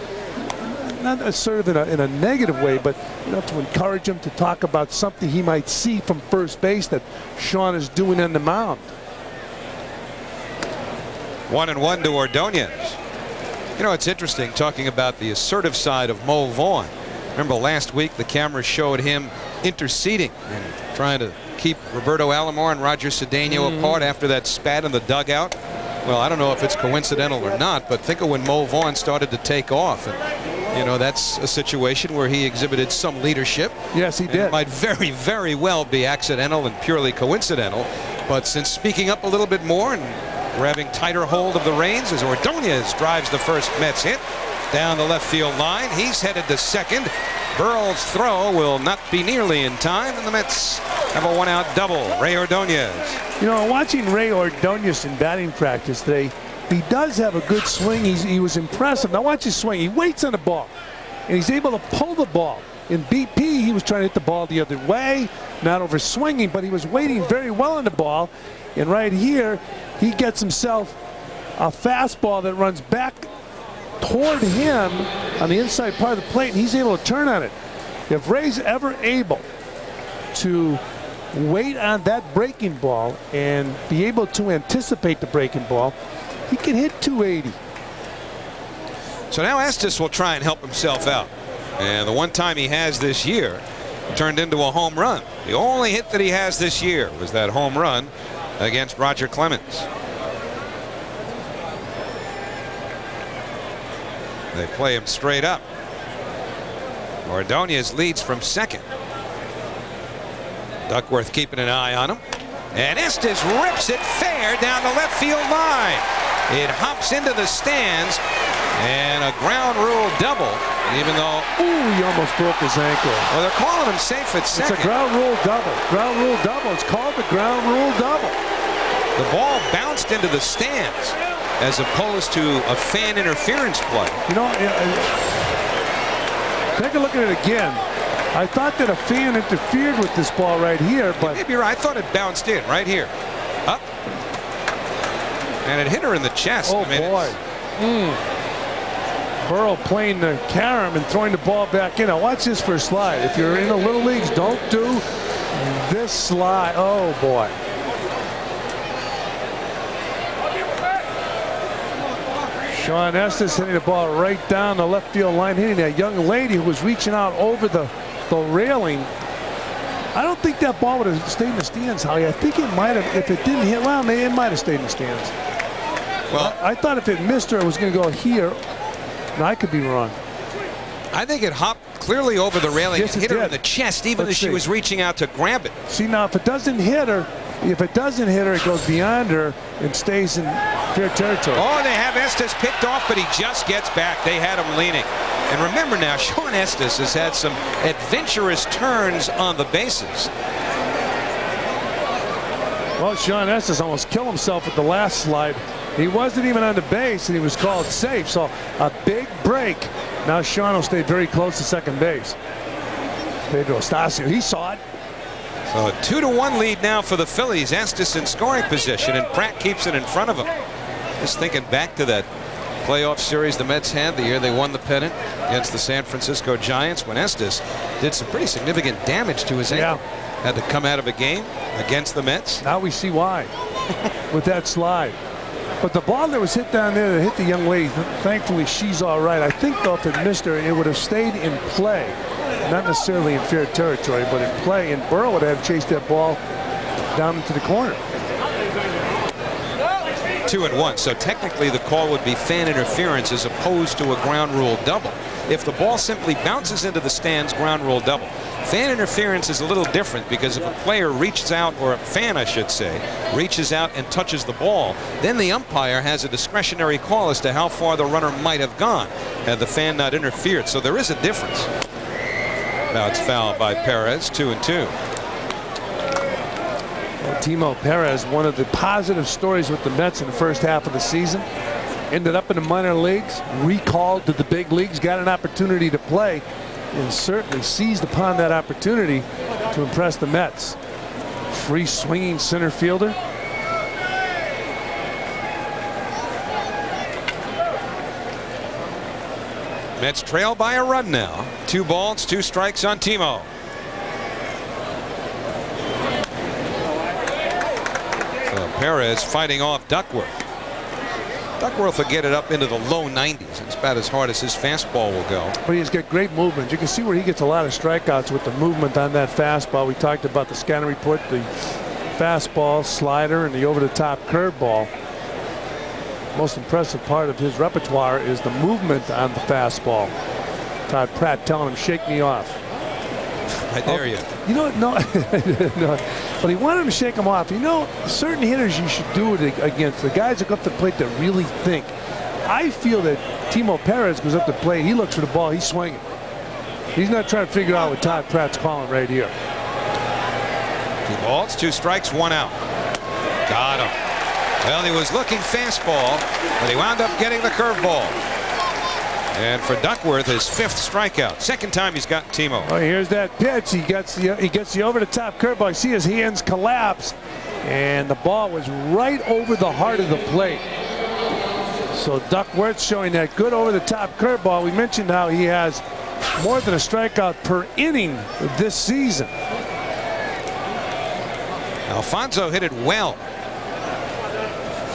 Not assertive in a negative way, but you know, to encourage him to talk about something he might see from first base that Shawn is doing on the mound. 1-1 to Ordonez. You know, it's interesting talking about the assertive side of Mo Vaughn. Remember last week the camera showed him interceding and trying to keep Roberto Alomar and Roger Cedeno apart after that spat in the dugout. Well, I don't know if it's coincidental or not, but think of when Mo Vaughn started to take off. And, you know, that's a situation where he exhibited some leadership. Yes, he did. It might very, very well be accidental and purely coincidental. But since speaking up a little bit more and grabbing tighter hold of the reins as Ordonez drives the first Mets hit down the left field line. He's headed to second. Burrell's throw will not be nearly in time, and the Mets have a 1-out double. Ray Ordonez. You know, watching Ray Ordonez in batting practice today, he does have a good swing. He was impressive. Now watch his swing. He waits on the ball, and he's able to pull the ball. In BP, he was trying to hit the ball the other way, not over swinging, but he was waiting very well on the ball. And right here, he gets himself a fastball that runs back toward him on the inside part of the plate, and he's able to turn on it. If Ray's ever able to wait on that breaking ball and be able to anticipate the breaking ball, he can hit 280. So now Estes will try and help himself out. And the one time he has this year turned into a home run. The only hit that he has this year was that home run against Roger Clemens. They play him straight up. Ordonez leads from second. Duckworth keeping an eye on him. And Estes rips it fair down the left field line. It hops into the stands, and a ground rule double, even though... Ooh, he almost broke his ankle. Well, they're calling him safe at second. It's a ground rule double. Ground rule double. It's called the ground rule double. The ball bounced into the stands as opposed to a fan interference play. You know, take a look at it again. I thought that a fan interfered with this ball right here, but... Maybe you're right. I thought it bounced in right here. Up. And it hit her in the chest. Oh, boy. Burrow playing the carom and throwing the ball back in. Now watch this for a slide. If you're in the little leagues, don't do this slide. Oh, boy. Shawn Estes hitting the ball right down the left field line, hitting that young lady who was reaching out over the railing. I don't think that ball would have stayed in the stands, Howie. I think it might have, if it didn't hit, well, maybe it might have stayed in the stands. Well, I thought if it missed her, it was going to go here. No, I could be wrong. I think it hopped clearly over the railing and hit her in the chest, even as she was reaching out to grab it. See, now if it doesn't hit her, it goes beyond her and stays in fair territory. Oh, they have Estes picked off, but he just gets back. They had him leaning. And remember now, Shawn Estes has had some adventurous turns on the bases. Well, Shawn Estes almost killed himself with the last slide. He wasn't even on the base, and he was called safe. So a big break. Now Shawn will stay very close to second base. Pedro Estacio, he saw it. So a 2-1 lead now for the Phillies. Estes in scoring position, and Pratt keeps it in front of him. Just thinking back to that playoff series the Mets had the year they won the pennant against the San Francisco Giants, when Estes did some pretty significant damage to his ankle. Had to come out of a game against the Mets. Now we see why with that slide. But the ball that was hit down there that hit the young lady, thankfully she's all right. I think though if it missed her, it would have stayed in play. Not necessarily in fair territory, but in play. And Burrow would have chased that ball down into the corner. 2-1. So technically the call would be fan interference as opposed to a ground rule double. If the ball simply bounces into the stands, ground rule double. Fan interference is a little different because if a player reaches out, or a fan I should say, reaches out and touches the ball, then the umpire has a discretionary call as to how far the runner might have gone had the fan not interfered. So there is a difference. Now it's fouled by Perez, 2-2. Well, Timo Perez, one of the positive stories with the Mets in the first half of the season. Ended up in the minor leagues, recalled to the big leagues, got an opportunity to play, and certainly seized upon that opportunity to impress the Mets. Free swinging center fielder. Mets trail by a run now. 2 balls, 2 strikes on Timo. So Perez fighting off Duckworth. Duckworth will get it up into the low 90s. It's about as hard as his fastball will go. But he's got great movement. You can see where he gets a lot of strikeouts with the movement on that fastball. We talked about the scouting report, the fastball, slider, and the over-the-top curveball. Most impressive part of his repertoire is the movement on the fastball. Todd Pratt telling him, shake me off. I dare you. You know what? No, no. But he wanted him to shake him off. You know, certain hitters you should do it against. The guys that go up the plate that really think. I feel that Timo Perez goes up the plate. He looks for the ball. He's swinging. He's not trying to figure out what Todd Pratt's calling right here. 2 balls, 2 strikes, 1 out. Got him. Well, he was looking fastball, but he wound up getting the curveball. And for Duckworth, his 5th strikeout. Second time he's got Timo. Oh, here's that pitch. He gets the over-the-top curveball. You see his hands collapse, and the ball was right over the heart of the plate. So Duckworth showing that good over-the-top curveball. We mentioned how he has more than a strikeout per inning this season. Alfonso hit it well.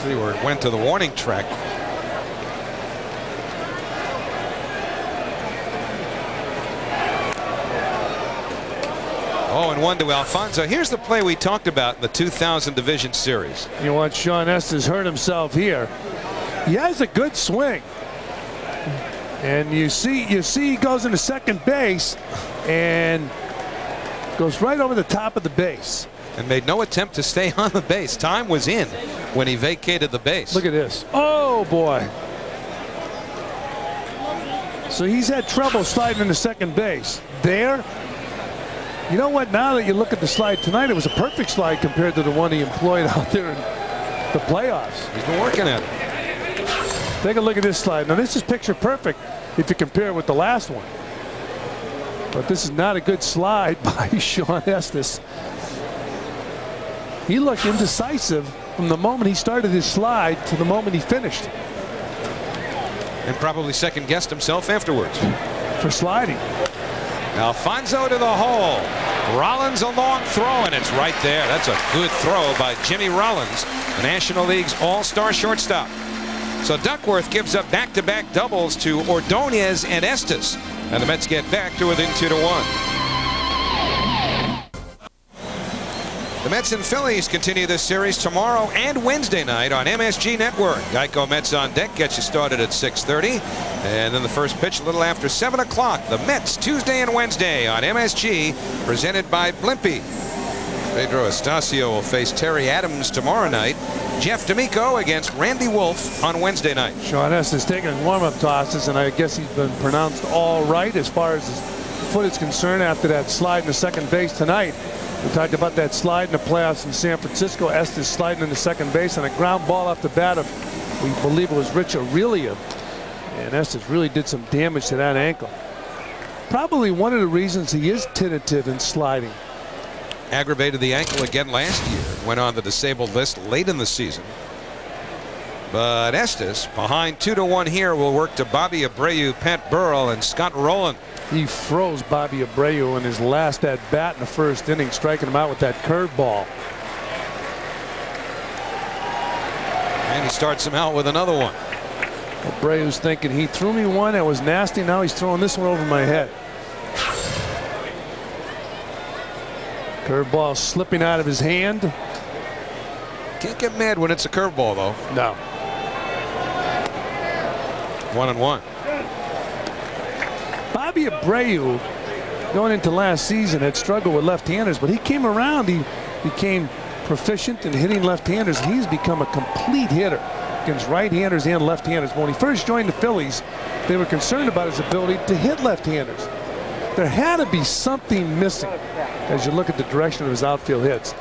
See where it went to the warning track. 0-1 to Alfonso. Here's the play we talked about in the 2000 Division Series. You want Shawn Estes hurt himself here. He has a good swing. And you see he goes into second base and goes right over the top of the base. And made no attempt to stay on the base. Time was in when he vacated the base. Look at this. Oh, boy. So he's had trouble sliding into second base. There. You know what? Now that you look at the slide tonight, it was a perfect slide compared to the one he employed out there in the playoffs. He's been working at it. Take a look at this slide. Now, this is picture perfect if you compare it with the last one. But this is not a good slide by Shawn Estes. He looked indecisive from the moment he started his slide to the moment he finished. And probably second-guessed himself afterwards. For sliding. Alfonso to the hole. Rollins a long throw, and it's right there. That's a good throw by Jimmy Rollins, the National League's all-star shortstop. So Duckworth gives up back-to-back doubles to Ordonez and Estes. And the Mets get back to within 2-1. The Mets and Phillies continue this series tomorrow and Wednesday night on MSG Network. Geico Mets on Deck gets you started at 6:30. And then the first pitch a little after 7 o'clock. The Mets Tuesday and Wednesday on MSG, presented by Blimpie. Pedro Estacio will face Terry Adams tomorrow night. Jeff D'Amico against Randy Wolf on Wednesday night. Shawn Estes taking warm-up tosses, and I guess he's been pronounced all right as far as his foot is concerned after that slide in the second base tonight. We talked about that slide in the playoffs in San Francisco. Estes sliding into second base on a ground ball off the bat of, we believe it was Rich Aurelia. And Estes really did some damage to that ankle. Probably one of the reasons he is tentative in sliding. Aggravated the ankle again last year. Went on the disabled list late in the season. But Estes, behind 2-1 here, will work to Bobby Abreu, Pat Burrell, and Scott Rowland. He froze Bobby Abreu in his last at bat in the first inning, striking him out with that curveball. And he starts him out with another one. Abreu's thinking, he threw me one that was nasty. Now he's throwing this one over my head. Curveball slipping out of his hand. Can't get mad when it's a curveball, though. No. 1-1. Bobby Abreu, going into last season, had struggled with left-handers, but he came around. He became proficient in hitting left-handers. He's become a complete hitter against right-handers and left-handers. When he first joined the Phillies, they were concerned about his ability to hit left-handers. There had to be something missing as you look at the direction of his outfield hits.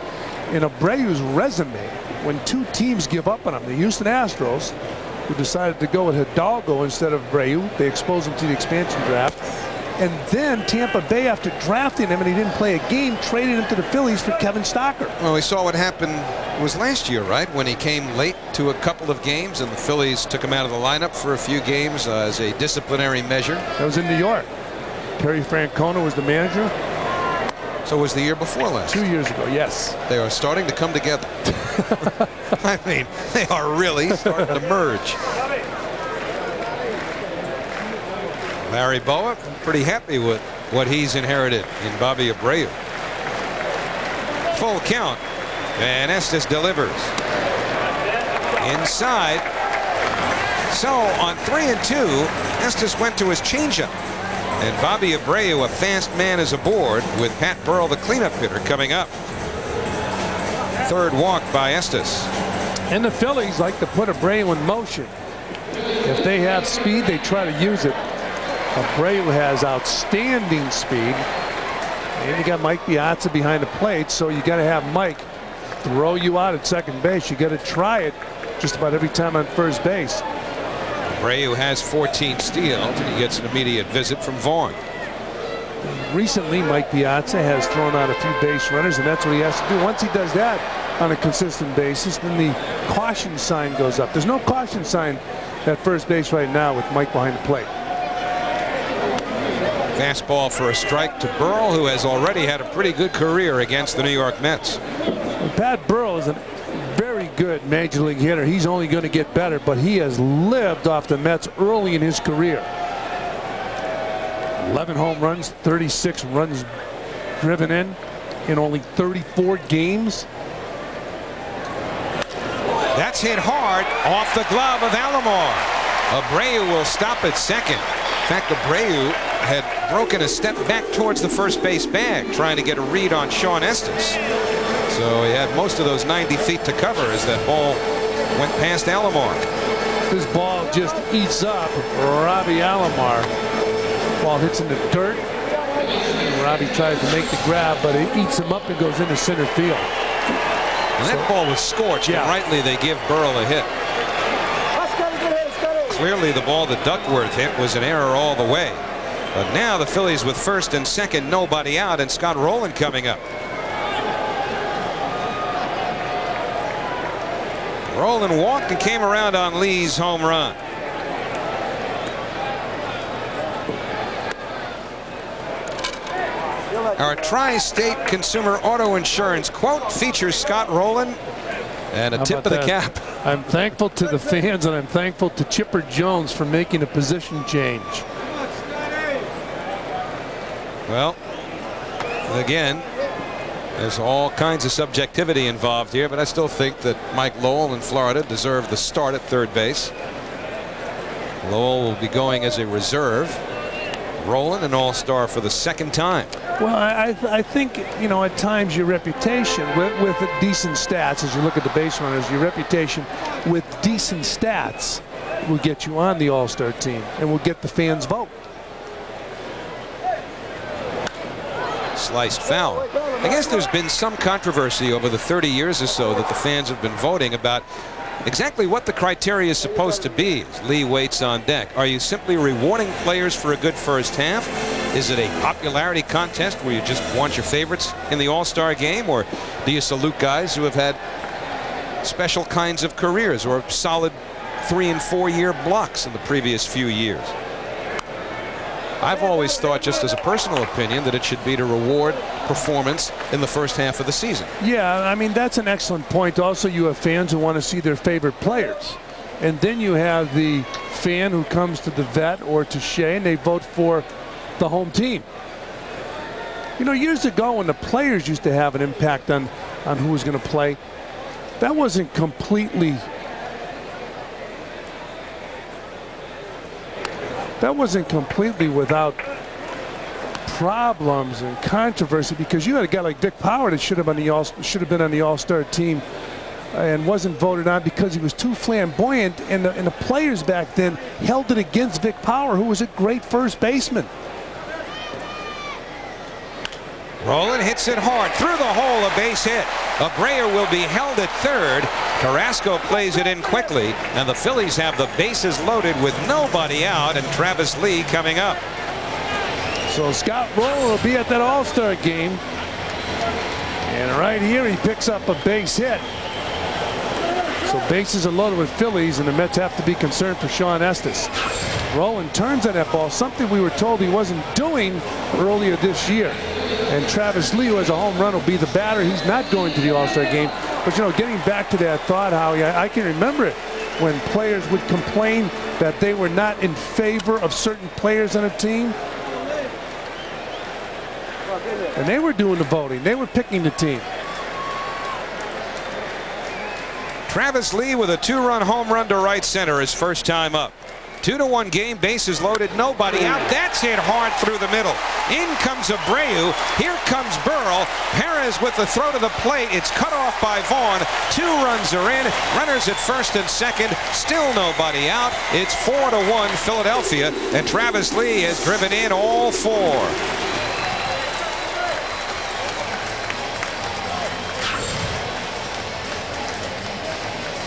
In Abreu's resume, when two teams give up on him, the Houston Astros, who decided to go with Hidalgo instead of Abreu, they exposed him to the expansion draft. And then Tampa Bay, after drafting him and he didn't play a game, traded him to the Phillies for Kevin Stocker. Well, we saw what happened was last year, right? When he came late to a couple of games and the Phillies took him out of the lineup for a few games as a disciplinary measure. That was in New York. Terry Francona was the manager. So it was the year before last. 2 years ago, yes. They are starting to come together. I mean, they are really starting to merge. Larry Boa, pretty happy with what he's inherited in Bobby Abreu. Full count, and Estes delivers. Inside. So on 3-2, Estes went to his changeup. And Bobby Abreu, a fast man, is aboard with Pat Burrell, the cleanup hitter, coming up. Third walk by Estes. And the Phillies like to put Abreu in motion. If they have speed, they try to use it. Abreu has outstanding speed. And you got Mike Piazza behind the plate, so you got to have Mike throw you out at second base. You got to try it just about every time on first base. Abreu has 14 steals, and he gets an immediate visit from Vaughn. Recently, Mike Piazza has thrown out a few base runners, and that's what he has to do. Once he does that on a consistent basis, then the caution sign goes up. There's no caution sign at first base right now with Mike behind the plate. Fastball for a strike to Burrell, who has already had a pretty good career against the New York Mets. Well, Pat Burrell is a very good major league hitter. He's only going to get better, but he has lived off the Mets early in his career. 11 home runs, 36 runs driven in only 34 games. That's hit hard off the glove of Alomar. Abreu will stop at second. In fact, Abreu had broken a step back towards the first base bag, trying to get a read on Shawn Estes. So he had most of those 90 feet to cover as that ball went past Alomar. This ball just eats up Robbie Alomar. Ball hits in the dirt. Robbie tries to make the grab, but it eats him up and goes into center field. And that ball was scorched, and rightly they give Burrell a hit. Clearly the ball that Duckworth hit was an error all the way. But now the Phillies with first and second, nobody out, and Scott Rowland coming up. Rowland walked and came around on Lee's home run. Our Tri-State Consumer Auto Insurance quote features Scott Rowland, and a tip of the cap. I'm thankful to the fans, and I'm thankful to Chipper Jones for making a position change. Well, again, there's all kinds of subjectivity involved here, but I still think that Mike Lowell in Florida deserved the start at third base. Lowell will be going as a reserve. Rowland, an all-star for the second time. Well, I think, you know, at times your reputation with decent stats, as you look at the base runners, your reputation with decent stats will get you on the all-star team and will get the fans' vote. Sliced foul. I guess there's been some controversy over the 30 years or so that the fans have been voting about exactly what the criteria is supposed to be as Lee waits on deck. Are you simply rewarding players for a good first half? Is it a popularity contest where you just want your favorites in the all-star game? Or do you salute guys who have had special kinds of careers or solid 3- and 4-year blocks in the previous few years? I've always thought, just as a personal opinion, that it should be to reward performance in the first half of the season. Yeah, I mean, that's an excellent point. Also, you have fans who want to see their favorite players. And then you have the fan who comes to the vet or to Shea and they vote for the home team. You know, years ago when the players used to have an impact on who was going to play, That wasn't completely. That wasn't completely without problems and controversy, because you had a guy like Vic Power that should have been on the All-Star team and wasn't voted on because he was too flamboyant, and the players back then held it against Vic Power, who was a great first baseman. Roland hits it hard through the hole, a base hit. Abreu will be held at third. Tarasco plays it in quickly, and the Phillies have the bases loaded with nobody out, and Tavis Lee coming up. So Scott Rolen will be at that All-Star game, and right here he picks up a base hit. So bases are loaded with Phillies, and the Mets have to be concerned for Shawn Estes. Rolen turns on that ball, something we were told he wasn't doing earlier this year. And Tavis Lee, who has a home run, will be the batter. He's not going to the All-Star game. But, you know, getting back to that thought, Howie, I can remember it when players would complain that they were not in favor of certain players on a team. And they were doing the voting. They were picking the team. Tavis Lee with a 2-run home run to right center, his first time up. 2-1 game, bases loaded, nobody out. That's hit hard through the middle. In comes Abreu. Here comes Burrell. Perez with the throw to the plate. It's cut off by Vaughn. 2 runs are in. Runners at first and second. Still nobody out. It's 4-1 Philadelphia, and Tavis Lee has driven in all 4.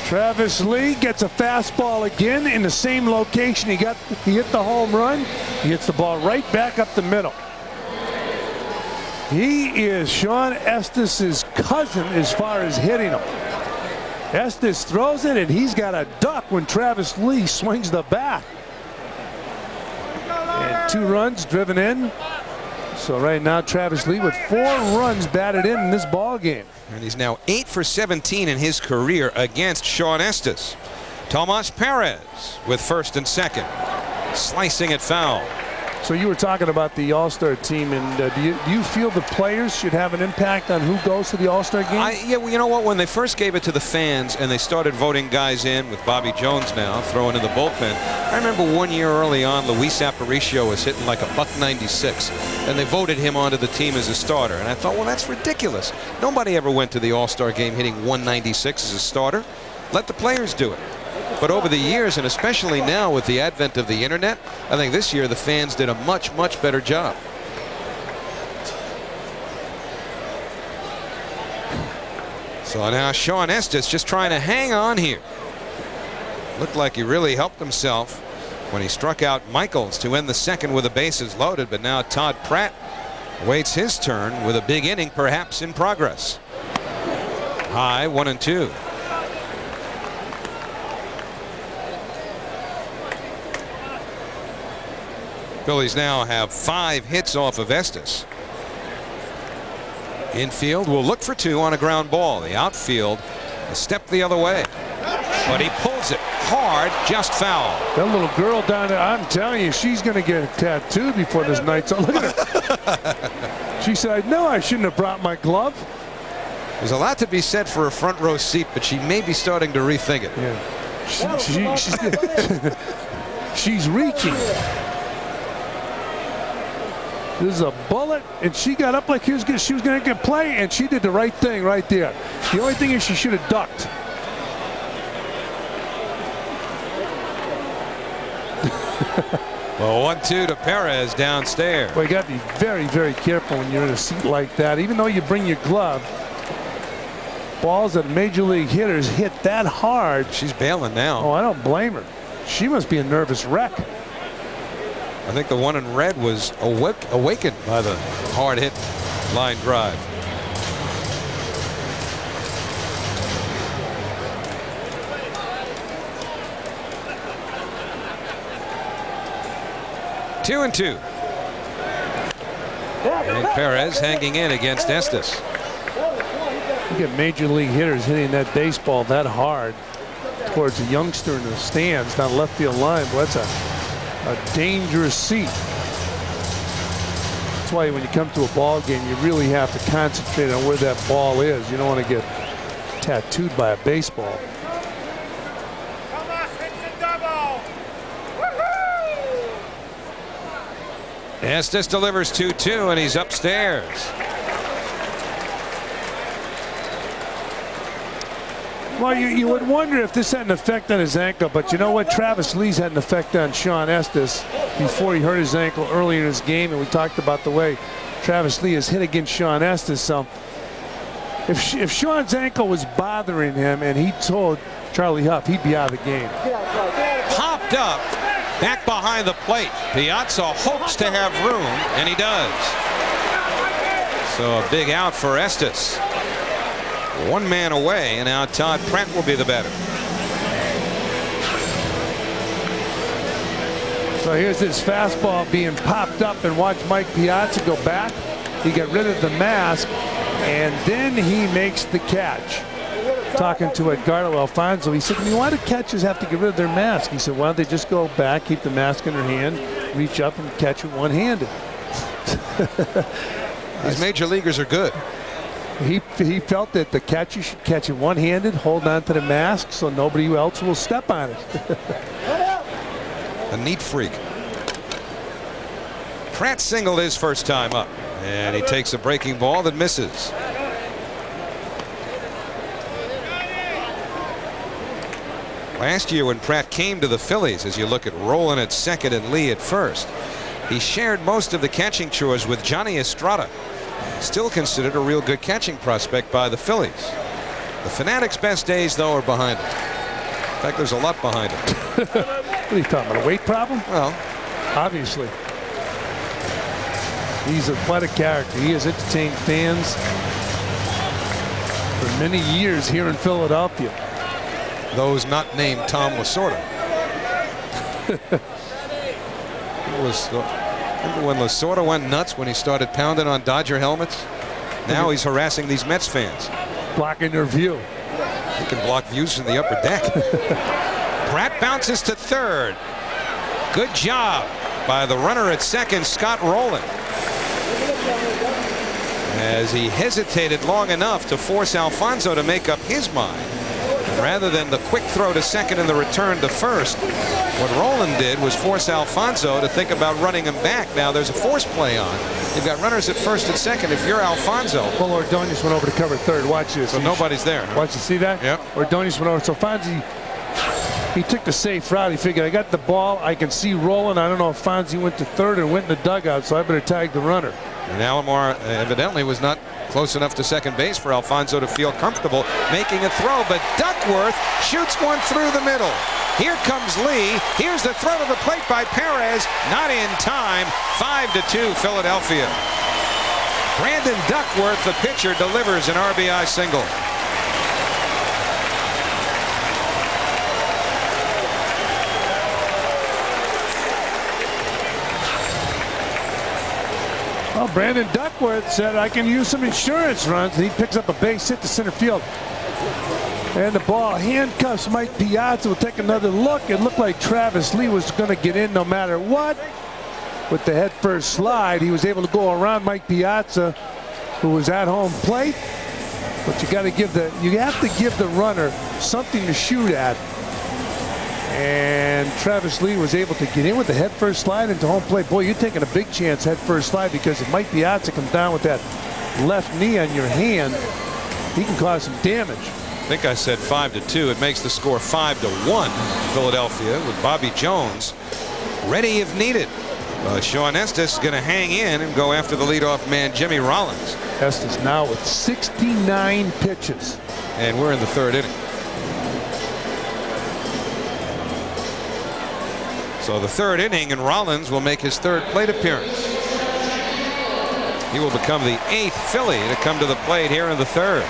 Tavis Lee gets a fastball again in the same location. He hit the home run. He hits the ball right back up the middle. He is Shawn Estes' cousin as far as hitting him. Estes throws it, and he's got a duck when Tavis Lee swings the bat. And 2 runs driven in. So right now Tavis Lee with 4 runs batted in this ball game. And he's now 8 for 17 in his career against Shawn Estes. Tomas Perez with first and second. Slicing it foul. So you were talking about the All-Star team, and do you feel the players should have an impact on who goes to the All-Star game? Yeah, well, you know what? When they first gave it to the fans and they started voting guys in, with Bobby Jones now throwing in the bullpen, I remember one year early on, Luis Aparicio was hitting like a $196, and they voted him onto the team as a starter. And I thought, well, that's ridiculous. Nobody ever went to the All-Star game hitting 196 as a starter. Let the players do it. But over the years, and especially now with the advent of the internet, I think this year the fans did a much, much better job. So now Shawn Estes just trying to hang on here. Looked like he really helped himself when he struck out Michaels to end the second with the bases loaded, but now Todd Pratt waits his turn with a big inning perhaps in progress. High 1-2. Phillies now have 5 hits off of Estes. Infield will look for 2 on a ground ball. The outfield a step the other way, but he pulls it hard, just foul. That little girl down there, I'm telling you, she's going to get tattooed before this night's over. Look at her. She said, "No, I shouldn't have brought my glove." There's a lot to be said for a front row seat, but she may be starting to rethink it. Yeah. She's reaching. This is a bullet, and she got up like she was going to get play, and she did the right thing right there. The only thing is she should have ducked. Well, 1-2 to Perez downstairs. Well, you got to be very, very careful when you're in a seat like that. Even though you bring your glove, balls that major league hitters hit that hard. She's bailing now. Oh, I don't blame her. She must be a nervous wreck. I think the one in red was awakened by the hard hit line drive. Two and 2. And Perez hanging in against Estes. You get major league hitters hitting that baseball that hard towards a youngster in the stands down left field line. Well, that's a dangerous seat. That's why when you come to a ball game, you really have to concentrate on where that ball is. You don't want to get tattooed by a baseball. Estes delivers 2-2, and he's upstairs. Well, you would wonder if this had an effect on his ankle, but you know what? Tavis Lee's had an effect on Shawn Estes before he hurt his ankle earlier in his game, and we talked about the way Tavis Lee has hit against Shawn Estes. So if Shawn's ankle was bothering him and he told Charlie Huff, he'd be out of the game. Popped up, back behind the plate. Piazza hopes to have room, and he does. So a big out for Estes. One man away, and now Todd Pratt will be the batter. So here's this fastball being popped up, and watch Mike Piazza go back. He got rid of the mask, and then he makes the catch. Talking to Edgardo Alfonso, he said, why do catchers have to get rid of their mask? He said, why don't they just go back, keep the mask in their hand, reach up and catch it one-handed? These major leaguers are good. He felt that the catcher should catch it one-handed, hold on to the mask so nobody else will step on it. A neat freak. Pratt singled his first time up, and he takes a breaking ball that misses. Last year when Pratt came to the Phillies, as you look at Rowland at second and Lee at first, he shared most of the catching chores with Johnny Estrada. Still considered a real good catching prospect by the Phillies. The Phanatic's best days, though, are behind him. In fact, there's a lot behind him. What are you talking about, a weight problem? Well, obviously. He's quite a character. He has entertained fans for many years here in Philadelphia. Those not named Tom Lasorda. Remember when Lasorda went nuts when he started pounding on Dodger helmets? Now he's harassing these Mets fans. Blocking their view. He can block views from the upper deck. Pratt bounces to third. Good job by the runner at second, Scott Rowland. As he hesitated long enough to force Alfonso to make up his mind. Rather than the quick throw to second and the return to first, what Rowland did was force Alfonso to think about running him back. Now there's a force play on. You've got runners at first and second. If you're Alfonso. Well, Ordonez went over to cover third. Watch this. So nobody's there. Huh? Watch, you see that? Yep. Ordonez went over. So Fonzie, he took the safe route. He figured, I got the ball. I can see Rowland. I don't know if Fonzie went to third or went in the dugout, so I better tag the runner. And Alomar evidently was not close enough to second base for Alfonso to feel comfortable making a throw, but Duckworth shoots one through the middle. Here comes Lee. Here's the throw to the plate by Perez. Not in time. 5-2 Philadelphia. Brandon Duckworth, the pitcher, delivers an RBI single. Well, Brandon Duckworth said, I can use some insurance runs. And he picks up a base hit to center field. And the ball handcuffs Mike Piazza. Will take another look. It looked like Tavis Lee was going to get in no matter what. With the head first slide, he was able to go around Mike Piazza, who was at home plate. But you have to give the runner something to shoot at. And Tavis Lee was able to get in with the head first slide into home plate. Boy, you're taking a big chance head first slide, because if Mike Piazza comes down with that left knee on your hand, he can cause some damage. I think I said 5-2. It makes the score 5-1 Philadelphia, with Bobby Jones ready if needed. Shawn Estes is going to hang in and go after the leadoff man, Jimmy Rollins. Estes now with 69 pitches. And we're in the third inning. So the third inning, and Rollins will make his third plate appearance. He will become the 8th Philly to come to the plate here in the third.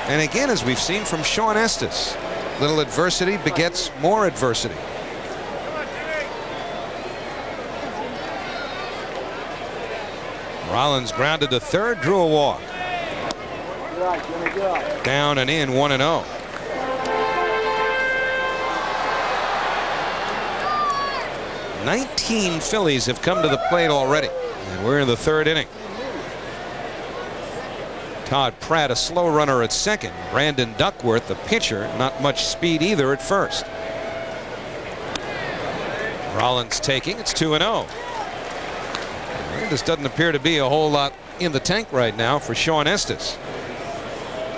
And again, as we've seen from Shawn Estes, little adversity begets more adversity. Rollins grounded to third, drew a walk. Down and in, 1-0. Nineteen Phillies have come to the plate already, and we're in the third inning. Todd Pratt, a slow runner at second. Brandon Duckworth, the pitcher, not much speed either at first. Rollins taking. It's 2-0. This doesn't appear to be a whole lot in the tank right now for Shawn Estes.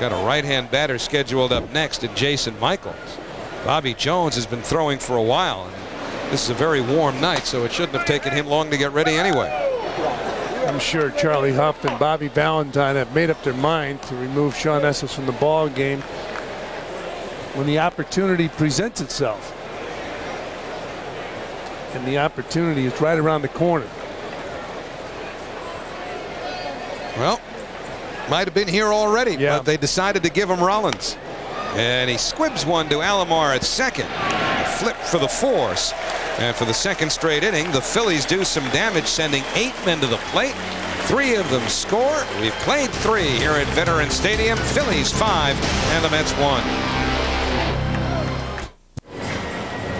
Got a right-hand batter scheduled up next at Jason Michaels. Bobby Jones has been throwing for a while. And this is a very warm night, so it shouldn't have taken him long to get ready anyway. I'm sure Charlie Huff and Bobby Valentine have made up their mind to remove Shawn Estes from the ball game when the opportunity presents itself. And the opportunity is right around the corner. Well, might have been here already, yeah. But they decided to give him Rollins. And he squibs one to Alomar at second. A flip for the force. And for the second straight inning, the Phillies do some damage, sending 8 men to the plate. 3 of them score. We've played 3 here at Veterans Stadium. Phillies 5 and the Mets 1.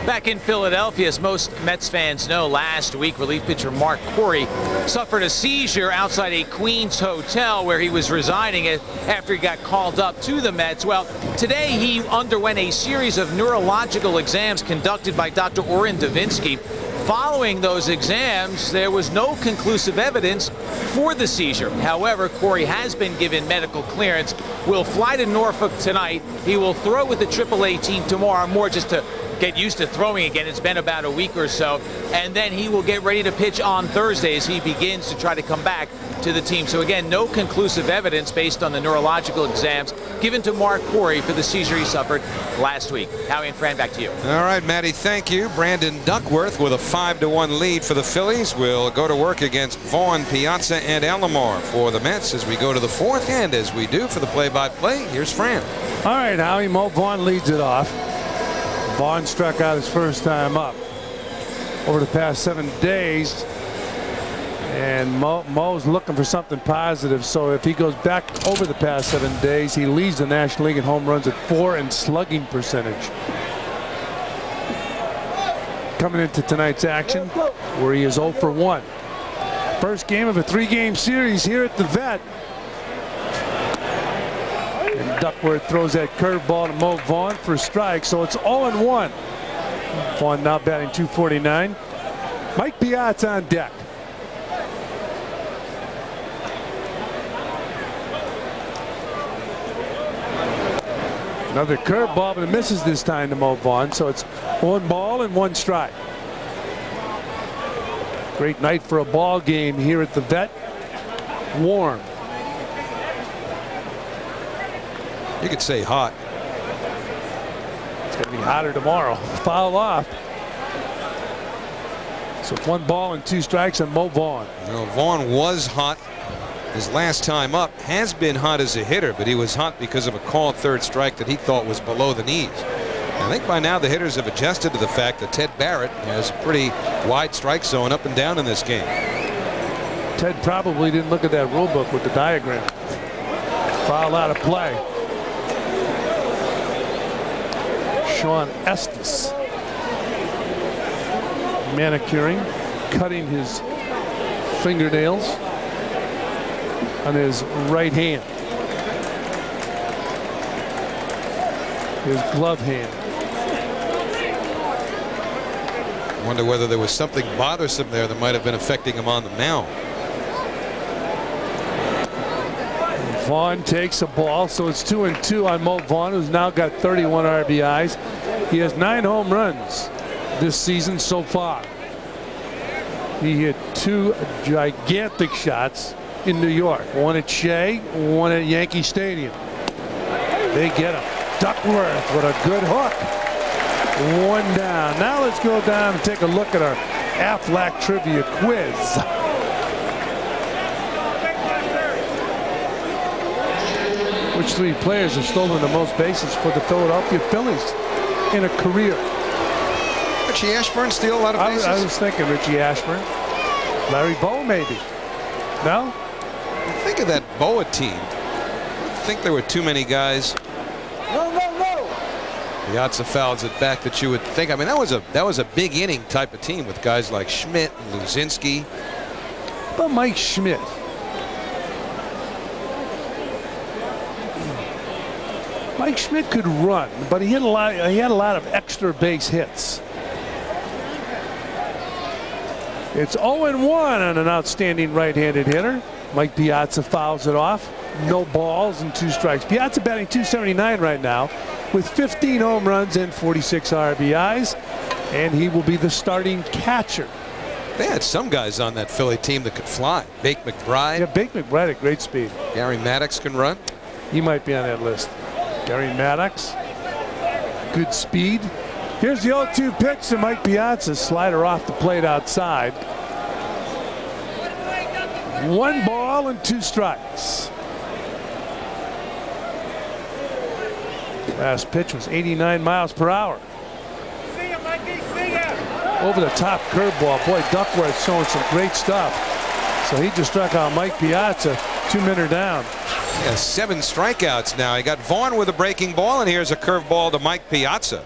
Back in Philadelphia, as most Mets fans know, last week relief pitcher Mark Corey suffered a seizure outside a Queens hotel where he was residing after he got called up to the Mets. Well, today he underwent a series of neurological exams conducted by Dr. Orrin Davinsky. Following those exams, there was no conclusive evidence for the seizure. However, Corey has been given medical clearance, will fly to Norfolk tonight. He will throw with the AAA team tomorrow, more just to get used to throwing again. It's been about a week or so. And then he will get ready to pitch on Thursday as he begins to try to come back to the team. So again, no conclusive evidence based on the neurological exams given to Mark Corey for the seizure he suffered last week. Howie and Fran, back to you. All right, Matty, thank you. Brandon Duckworth with a 5-1 lead for the Phillies will go to work against Vaughn, Piazza, and Alomar for the Mets as we go to the 4th. And as we do for the play-by-play, here's Fran. All right, Howie, Mo Vaughn leads it off. Vaughn struck out his first time up over the past 7 days. And Mo's looking for something positive. So if he goes back over the past 7 days, he leads the National League in home runs at 4 and slugging percentage. Coming into tonight's action, where he is 0 for 1. First game of a 3-game series here at the Vet. And Duckworth throws that curveball to Mo Vaughn for a strike, so it's 0-1. Vaughn now batting .249. Mike Piazza on deck. Another curveball, but it misses this time to Mo Vaughn, so it's 1 ball and 1 strike. Great night for a ball game here at the Vet. Warm. You could say hot. It's going to be hotter tomorrow. Foul off. So 1 ball and 2 strikes on Mo Vaughn. You know, Vaughn was hot his last time up, has been hot as a hitter, but he was hot because of a called 3rd strike that he thought was below the knees. I think by now the hitters have adjusted to the fact that Ted Barrett has a pretty wide strike zone up and down in this game. Ted probably didn't look at that rule book with the diagram. Foul out of play. Shawn Estes manicuring, cutting his fingernails on his right hand. His glove hand. Wonder whether there was something bothersome there that might have been affecting him on the mound. Vaughn takes a ball, so it's 2-2 on Mo Vaughn, who's now got 31 RBIs. He has 9 home runs this season so far. He hit 2 gigantic shots in New York. 1 at Shea, 1 at Yankee Stadium. They get him. Duckworth with a good hook. 1 down. Now let's go down and take a look at our Aflac trivia quiz. Which 3 players have stolen the most bases for the Philadelphia Phillies in a career? Richie Ashburn steal a lot of bases? I was thinking Richie Ashburn. Larry Bowa maybe. No? Think of that Bowa team. I think there were too many guys. No. Piazza fouls it back that you would think. I mean, that was a big inning type of team with guys like Schmidt and Luzinski. But Mike Schmidt. Mike Schmidt could run, but he had a lot of extra base hits. It's 0-1 on an outstanding right-handed hitter. Mike Piazza fouls it off. No balls and 2 strikes. Piazza batting .279 right now with 15 home runs and 46 RBIs, and he will be the starting catcher. They had some guys on that Philly team that could fly. Bake McBride. Yeah, Bake McBride at great speed. Gary Maddox can run. He might be on that list. Gary Maddox, good speed. Here's the 0-2 pitch to Mike Piazza. Slider off the plate outside. 1 ball and 2 strikes. Last pitch was 89 miles per hour. Over the top curveball. Boy, Duckworth showing some great stuff. So he just struck out Mike Piazza. 2-minute down. Yeah, 7 strikeouts now. He got Vaughn with a breaking ball, and here's a curveball to Mike Piazza.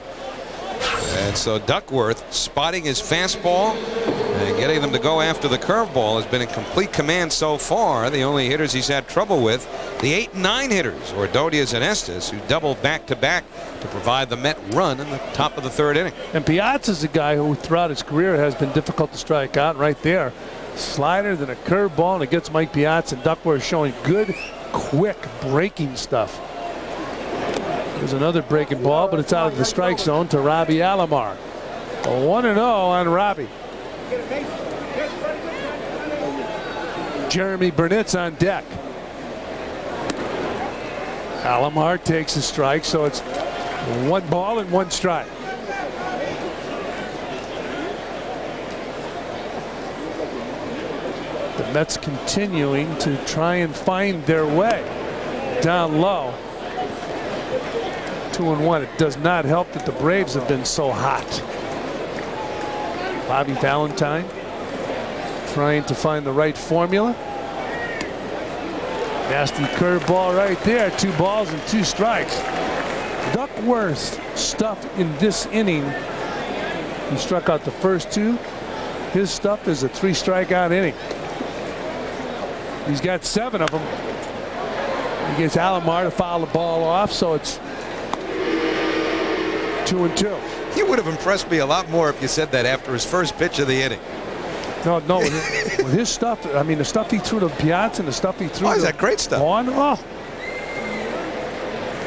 And so Duckworth spotting his fastball and getting them to go after the curveball has been in complete command so far. The only hitters he's had trouble with, the 8 and 9 hitters, Ordonez and Estes, who doubled back-to-back to provide the Met run in the top of the 3rd inning. And Piazza's a guy who throughout his career has been difficult to strike out. Right there, slider, then a curveball, and it gets Mike Piazza. And Duckworth showing good, quick breaking stuff. There's another breaking ball, but it's out of the strike zone to Robbie Alomar. 1-0 on Robbie. Jeremy Burnett's on deck. Alomar takes a strike, so it's 1 ball and 1 strike. The Mets continuing to try and find their way down low. 2-1. It does not help that the Braves have been so hot. Bobby Valentine trying to find the right formula. Nasty curveball right there. 2 balls and 2 strikes. Duckworth's stuff in this inning. He struck out the first 2. His stuff is a 3 strikeout inning. He's got 7 of them. He gets Alomar to foul the ball off, so it's 2-2. You would have impressed me a lot more if you said that after his first pitch of the inning. No, with his stuff, I mean, the stuff he threw to Piazza and the stuff he threw is to that great stuff? Vaughn. Oh.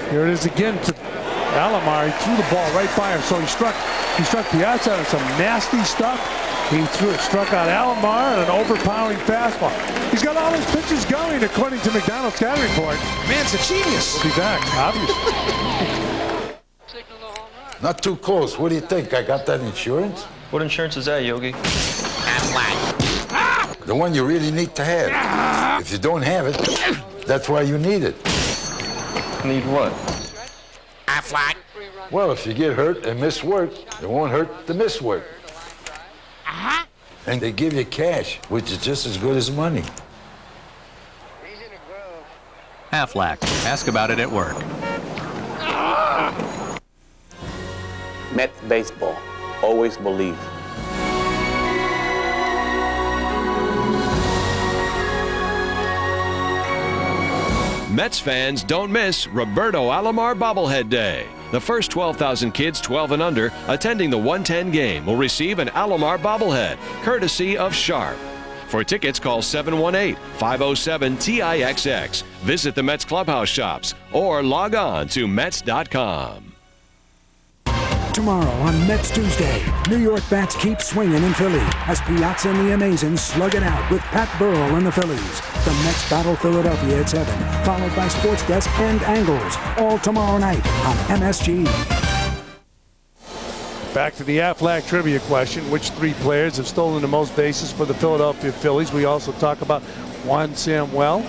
Here it is again to Alomar. He threw the ball right by him, so he struck Piazza on some nasty stuff. He struck out Alomar on an overpowering fastball. He's got all his pitches going, according to McDonald's scouting report. Man's a genius. We'll be back, obviously. Not too close. What do you think? I got that insurance? What insurance is that, Yogi? The one you really need to have. If you don't have it, that's why you need it. Need what? Well, if you get hurt and miss work, it won't hurt to miss work. And they give you cash, which is just as good as money. Aflac. Ask about it at work. Mets baseball. Always believe. Mets fans don't miss Roberto Alomar Bobblehead Day. The first 12,000 kids 12 and under attending the 110 game will receive an Alomar bobblehead, courtesy of Sharp. For tickets, call 718-507-TIXX. Visit the Mets clubhouse shops or log on to Mets.com. Tomorrow on Mets Tuesday, New York bats keep swinging in Philly as Piazza and the Amazing slug it out with Pat Burrell and the Phillies. The Mets battle Philadelphia at 7, followed by Sports Desk and Angles, all tomorrow night on MSG. Back to the Aflac trivia question. Which 3 players have stolen the most bases for the Philadelphia Phillies? We also talk about Juan Samuel.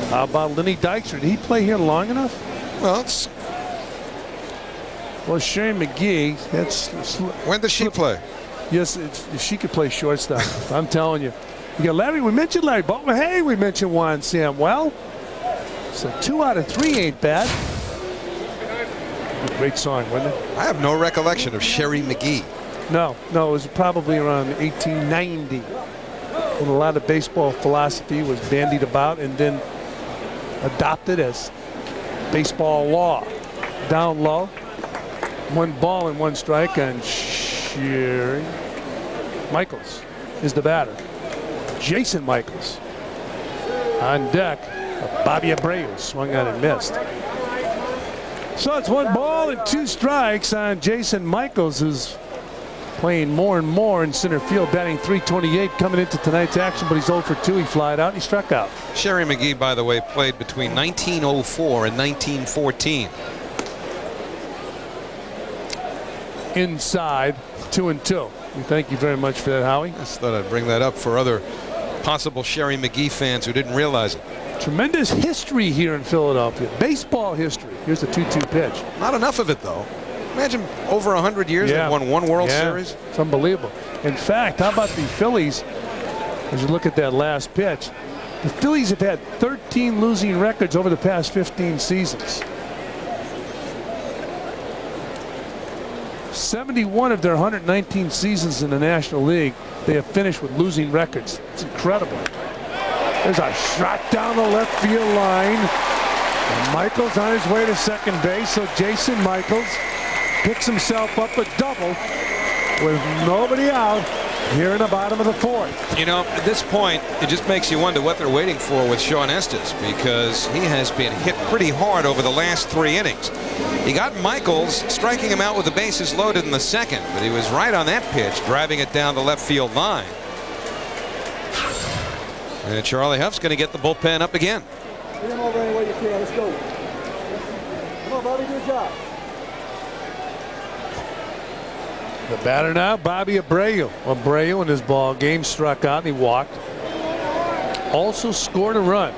How about Lenny Dykstra? Did he play here long enough? Well, Shane McGee. When does she play? Yes, she could play shortstop. I'm telling you. You got Larry. We mentioned Larry Butler. Hey, we mentioned Juan Samuel. So 2 out of 3 ain't bad. Great song, wasn't it? I have no recollection of Sherry McGee. No, it was probably around 1890 when a lot of baseball philosophy was bandied about and then adopted as baseball law. down low. 1 ball and 1 strike on Sherry. Michaels is the batter. Jason Michaels on deck. Bobby Abreu swung on and missed. So it's 1 ball and 2 strikes on Jason Michaels, who's playing more and more in center field, batting .328 coming into tonight's action, but he's 0 for 2. He flied out and he struck out. Sherry McGee, by the way, played between 1904 and 1914. Inside, 2-2. Thank you very much for that, Howie. I just thought I'd bring that up for other possible Sherry McGee fans who didn't realize it. Tremendous history here in Philadelphia. Baseball history. Here's the 2-2 pitch. Not enough of it, though. Imagine over 100 years they've won 1 World Series. It's unbelievable. In fact, how about the Phillies? As you look at that last pitch, the Phillies have had 13 losing records over the past 15 seasons. 71 of their 119 seasons in the National League, they have finished with losing records. It's incredible. There's a shot down the left field line. And Michaels on his way to second base, so Jason Michaels picks himself up a double with nobody out here in the bottom of the 4th. You know, at this point, it just makes you wonder what they're waiting for with Shawn Estes, because he has been hit pretty hard over the last 3 innings. He got Michaels striking him out with the bases loaded in the 2nd, but he was right on that pitch, driving it down the left field line. And Charlie Huff's going to get the bullpen up again. Get him over any way you can. Let's go. Come on, Bobby, good job. The batter now, Bobby Abreu. Abreu in his ball game struck out and he walked. Also scored a run.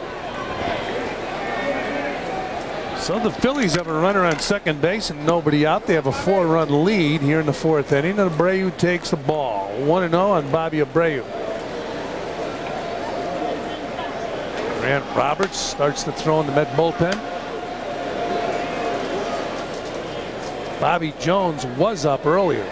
So the Phillies have a runner on second base and nobody out. They have a 4-run lead here in the 4th inning. And Abreu takes the ball. 1-0 on Bobby Abreu. Grant Roberts starts to throw in the Met bullpen. Bobby Jones was up earlier.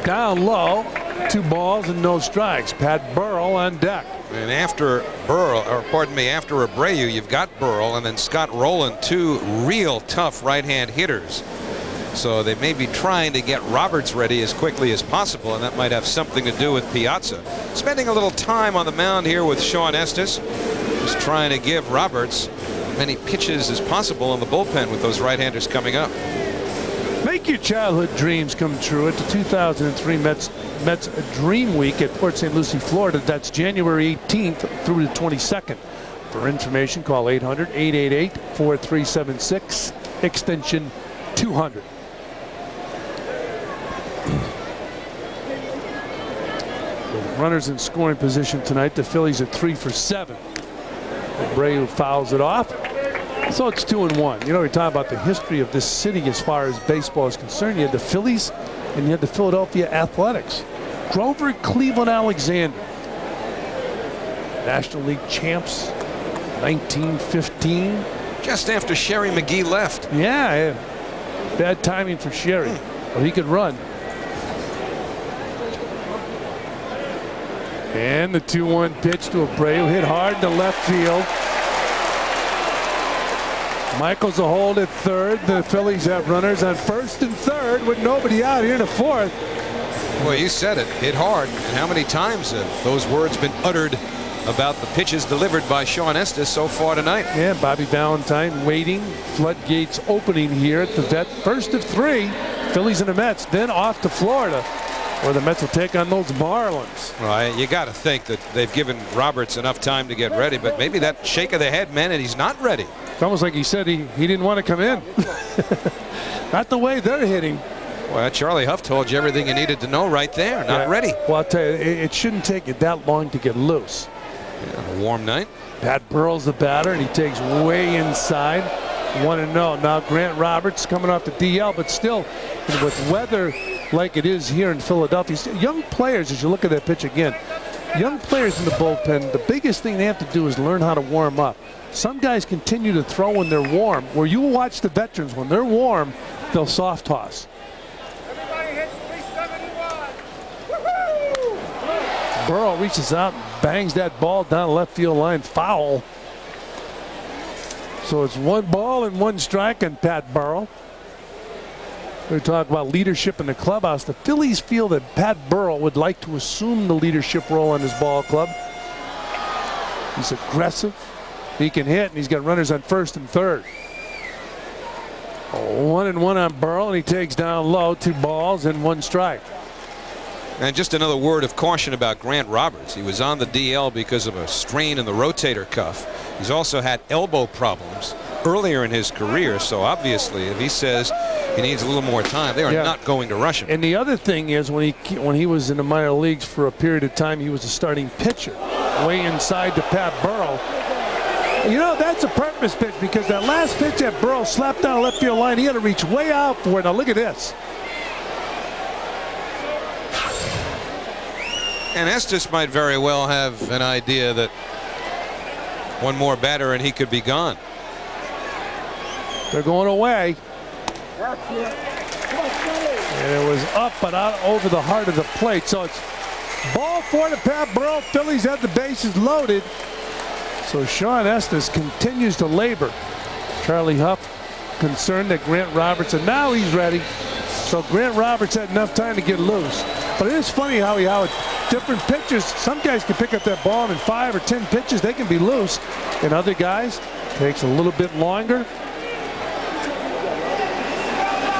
Down low, 2 balls and no strikes. Pat Burrell on deck. And after Burrell, or pardon me, after Abreu, you've got Burrell and then Scott Rowland, 2 real tough right-hand hitters. So they may be trying to get Roberts ready as quickly as possible, and that might have something to do with Piazza. Spending a little time on the mound here with Shawn Estes, just trying to give Roberts as many pitches as possible in the bullpen with those right-handers coming up. Make your childhood dreams come true at the 2003 Mets Dream Week at Port St. Lucie, Florida. That's January 18th through the 22nd. For information, call 800-888-4376, extension 200. With runners in scoring position tonight, the Phillies are 3 for 7. Abreu fouls it off. So it's 2-1. You know, we talk about the history of this city as far as baseball is concerned. You had the Phillies and you had the Philadelphia Athletics. Grover Cleveland Alexander, National League champs, 1915. Just after Sherry McGee left. Yeah, bad timing for Sherry, but he could run. And the 2-1 pitch to Abreu, hit hard to left field. Michaels will hold at third. The Phillies have runners on first and third with nobody out here in the 4th. Well, you said it. Hit hard. And how many times have those words been uttered about the pitches delivered by Shawn Estes so far tonight? Yeah, Bobby Valentine waiting. Floodgates opening here at the vet. First of 3. Phillies and the Mets. Then off to Florida, where the Mets will take on those Marlins. Right, you got to think that they've given Roberts enough time to get ready, but maybe that shake of the head meant that he's not ready. It's almost like he said he didn't want to come in. Not the way they're hitting. Well, Charlie Huff told you everything you needed to know right there. Not ready. Well, I'll tell you, it shouldn't take you that long to get loose. Yeah, a warm night. Pat Burrell's the batter, and he takes way inside. 1-0. Now Grant Roberts coming off the DL, but still, with weather like it is here in Philadelphia, young players, as you look at that pitch again, young players in the bullpen, the biggest thing they have to do is learn how to warm up. Some guys continue to throw when they're warm, where you watch the veterans, when they're warm, they'll soft toss. Burrell reaches out and bangs that ball down the left field line, foul. So it's 1 ball and 1 strike on Pat Burrell. We talk about leadership in the clubhouse. The Phillies feel that Pat Burrell would like to assume the leadership role in his ball club. He's aggressive. He can hit, and he's got runners on first and third. 1-1 on Burrell, and he takes down low, 2 balls and 1 strike. And just another word of caution about Grant Roberts. He was on the DL because of a strain in the rotator cuff. He's also had elbow problems earlier in his career, so obviously if he says he needs a little more time, they are not going to rush him. And the other thing is, when he was in the minor leagues for a period of time, he was a starting pitcher way inside to Pat Burrell. You know, that's a purpose pitch, because that last pitch that Burrell slapped down the left field line, he had to reach way out for it. Now look at this. And Estes might very well have an idea that one more batter and he could be gone. They're going away. And it was up but out over the heart of the plate. So it's ball 4 to Pat Burrell. Phillies have the bases loaded. So Shawn Estes continues to labor. Charlie Huff concerned that Grant Roberts, and now he's ready. So Grant Roberts had enough time to get loose. But it is funny how different pitchers, some guys can pick up that ball in 5 or 10 pitches, they can be loose. And other guys, takes a little bit longer.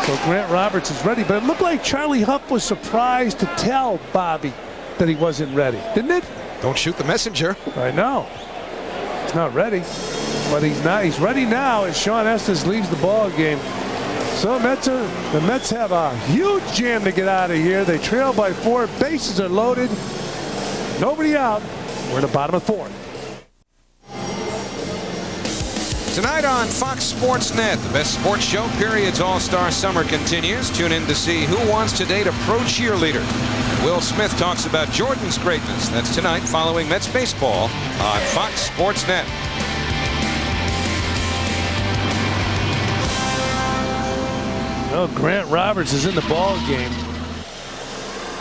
So Grant Roberts is ready, but it looked like Charlie Huff was surprised to tell Bobby that he wasn't ready, didn't it? Don't shoot the messenger. I know. He's not ready, but he's not. He's ready now as Shawn Estes leaves the ball game. So the Mets have a huge jam to get out of here. They trail by 4. Bases are loaded. Nobody out. We're in the bottom of 4th. Tonight on Fox Sports Net, the best sports show period's All-Star Summer continues. Tune in to see who wants to date a pro cheerleader. Will Smith talks about Jordan's greatness. That's tonight following Mets baseball on Fox Sports Net. Well, Grant Roberts is in the ball game,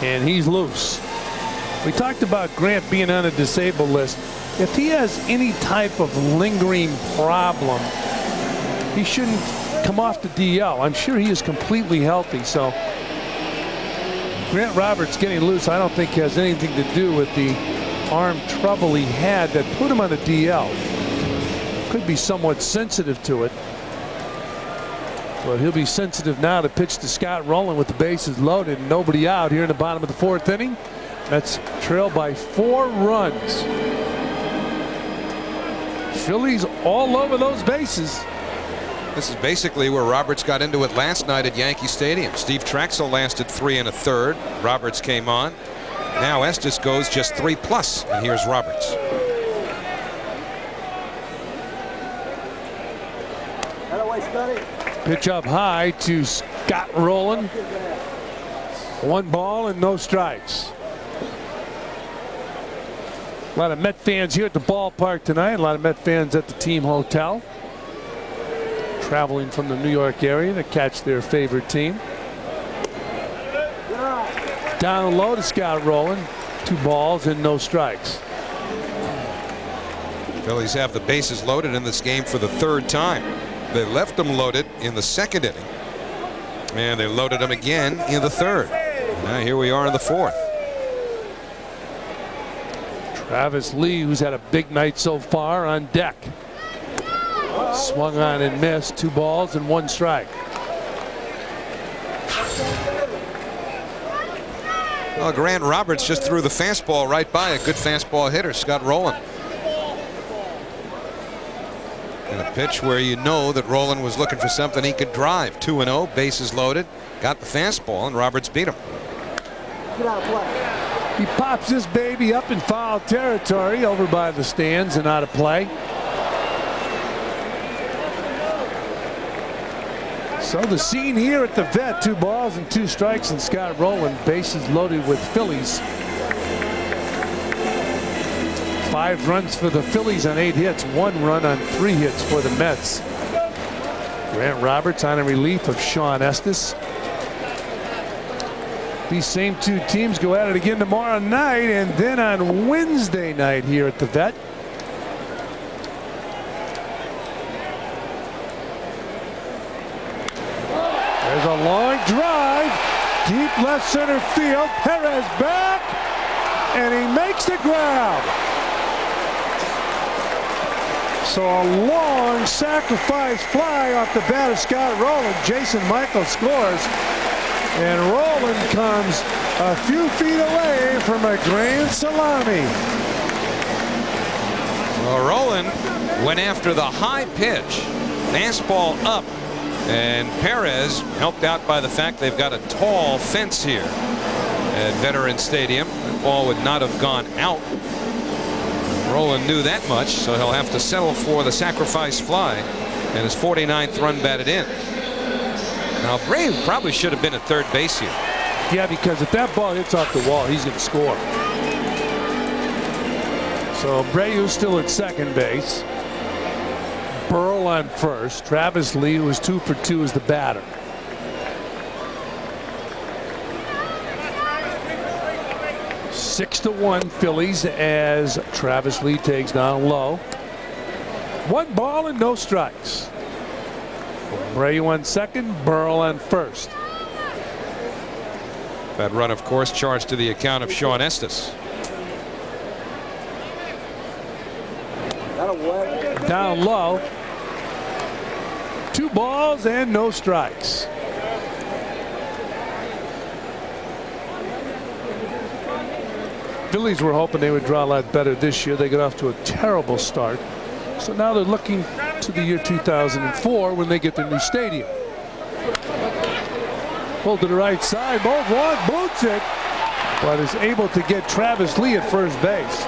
and he's loose. We talked about Grant being on a disabled list. If he has any type of lingering problem, he shouldn't come off the DL. I'm sure he is completely healthy. So Grant Roberts getting loose, I don't think has anything to do with the arm trouble he had that put him on the DL. Could be somewhat sensitive to it. But he'll be sensitive now to pitch to Scott Rowland with the bases loaded and nobody out here in the bottom of the 4th inning. That's trailed by 4 runs. Phillies all over those bases. This is basically where Roberts got into it last night at Yankee Stadium. Steve Traxel lasted 3 1/3. Roberts came on. Now Estes goes just 3+, and here's Roberts. Pitch up high to Scott Rowland. 1 ball and no strikes. A lot of Met fans here at the ballpark tonight. A lot of Met fans at the team hotel, traveling from the New York area to catch their favorite team. Down low to Scott Rowland. 2 balls and no strikes. Phillies have the bases loaded in this game for the 3rd time. They left them loaded in the 2nd inning, and they loaded them again in the 3rd. Now here we are in the 4th. Tavis Lee, who's had a big night so far, on deck. Swung on and missed. 2 balls and 1 strike. Well, Grant Roberts just threw the fastball right by a good fastball hitter, Scott Rowland. And a pitch where you know that Rowland was looking for something he could drive. 2-0, bases loaded, got the fastball, and Roberts beat him. He pops this baby up in foul territory over by the stands and out of play. So the scene here at the vet, 2 balls and 2 strikes, and Scott Rowland, bases loaded with Phillies. 5 runs for the Phillies on 8 hits, 1 run on 3 hits for the Mets. Grant Roberts on a relief of Shawn Estes. These same two teams go at it again tomorrow night and then on Wednesday night here at the Vet. There's a long drive, deep left center field. Perez back, and he makes the grab. So a long sacrifice fly off the bat of Scott Rowland. Jason Michael scores, and Rowland comes a few feet away from a grand salami. Well, Rowland went after the high pitch, fastball up. And Perez, helped out by the fact they've got a tall fence here at Veterans Stadium. That ball would not have gone out. Rowland knew that much, so he'll have to settle for the sacrifice fly and his 49th run batted in. Now, Bray probably should have been at third base here. Yeah, because if that ball hits off the wall, he's going to score. So Brayu's still at second base. Burl on first. Tavis Lee, who was 2 for 2, is the batter. Six to 1 Phillies as Tavis Lee takes down low. 1 ball and no strikes. Brayu on second, Burl on first. That run, of course, charged to the account of Shawn Estes. Down low. 2 balls and no strikes. Phillies were hoping they would draw a lot better this year. They got off to a terrible start. So now they're looking to the year 2004 when they get their new stadium. Pulled to the right side. Vaughn boots it, but is able to get Tavis Lee at first base.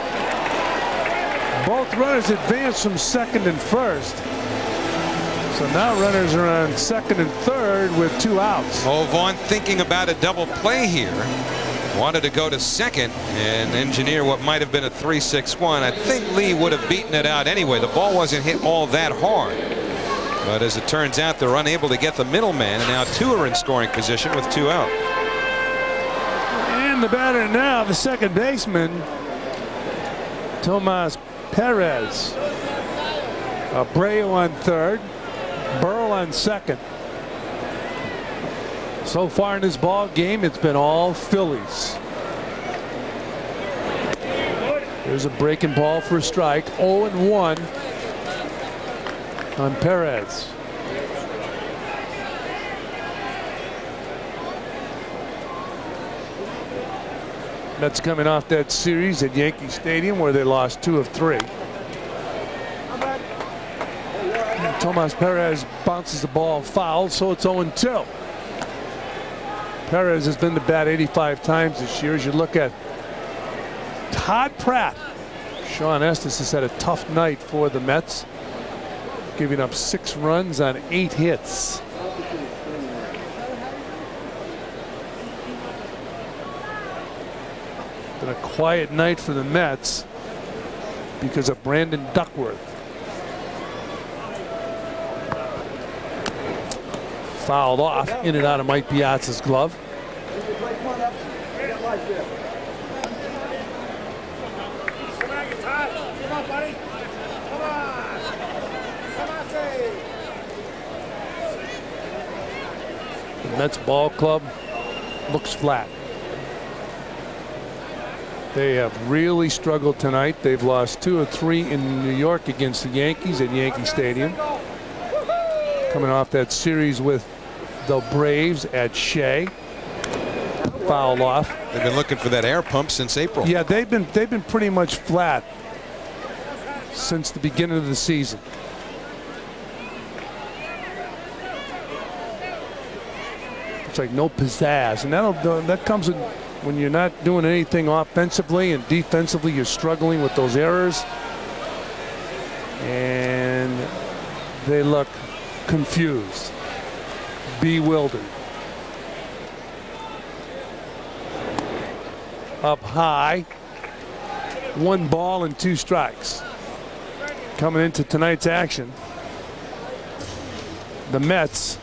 Both runners advance from second and first. So now runners are on second and third with 2 outs. Oh, Vaughn thinking about a double play here. Wanted to go to second and engineer what might have been a 3-6-1. I think Lee would have beaten it out anyway. The ball wasn't hit all that hard. But as it turns out, they're unable to get the middleman, and now 2 are in scoring position with 2 out. And the batter now, the second baseman, Tomas Perez. Abreu on third, Burl on second. So far in this ball game, it's been all Phillies. There's a breaking ball for a strike. 0-1 on Perez. Mets coming off that series at Yankee Stadium where they lost 2 of 3. And Tomas Perez bounces the ball foul, so it's 0-2. Perez has been to bat 85 times this year. As you look at Todd Pratt, Shawn Estes has had a tough night for the Mets, giving up 6 runs on 8 hits. Been a quiet night for the Mets because of Brandon Duckworth. Fouled off, in and out of Mike Piazza's glove. The Mets ball club looks flat. They have really struggled tonight. They've lost 2 of 3 in New York against the Yankees at Yankee Stadium. Coming off that series with the Braves at Shea. Fouled off. They've been looking for that air pump since April. Yeah, they've been pretty much flat since the beginning of the season. It's like no pizzazz, and that comes when you're not doing anything offensively, and defensively you're struggling with those errors, and they look confused, bewildered. Up high, 1 ball and 2 strikes. Coming into tonight's action, the Mets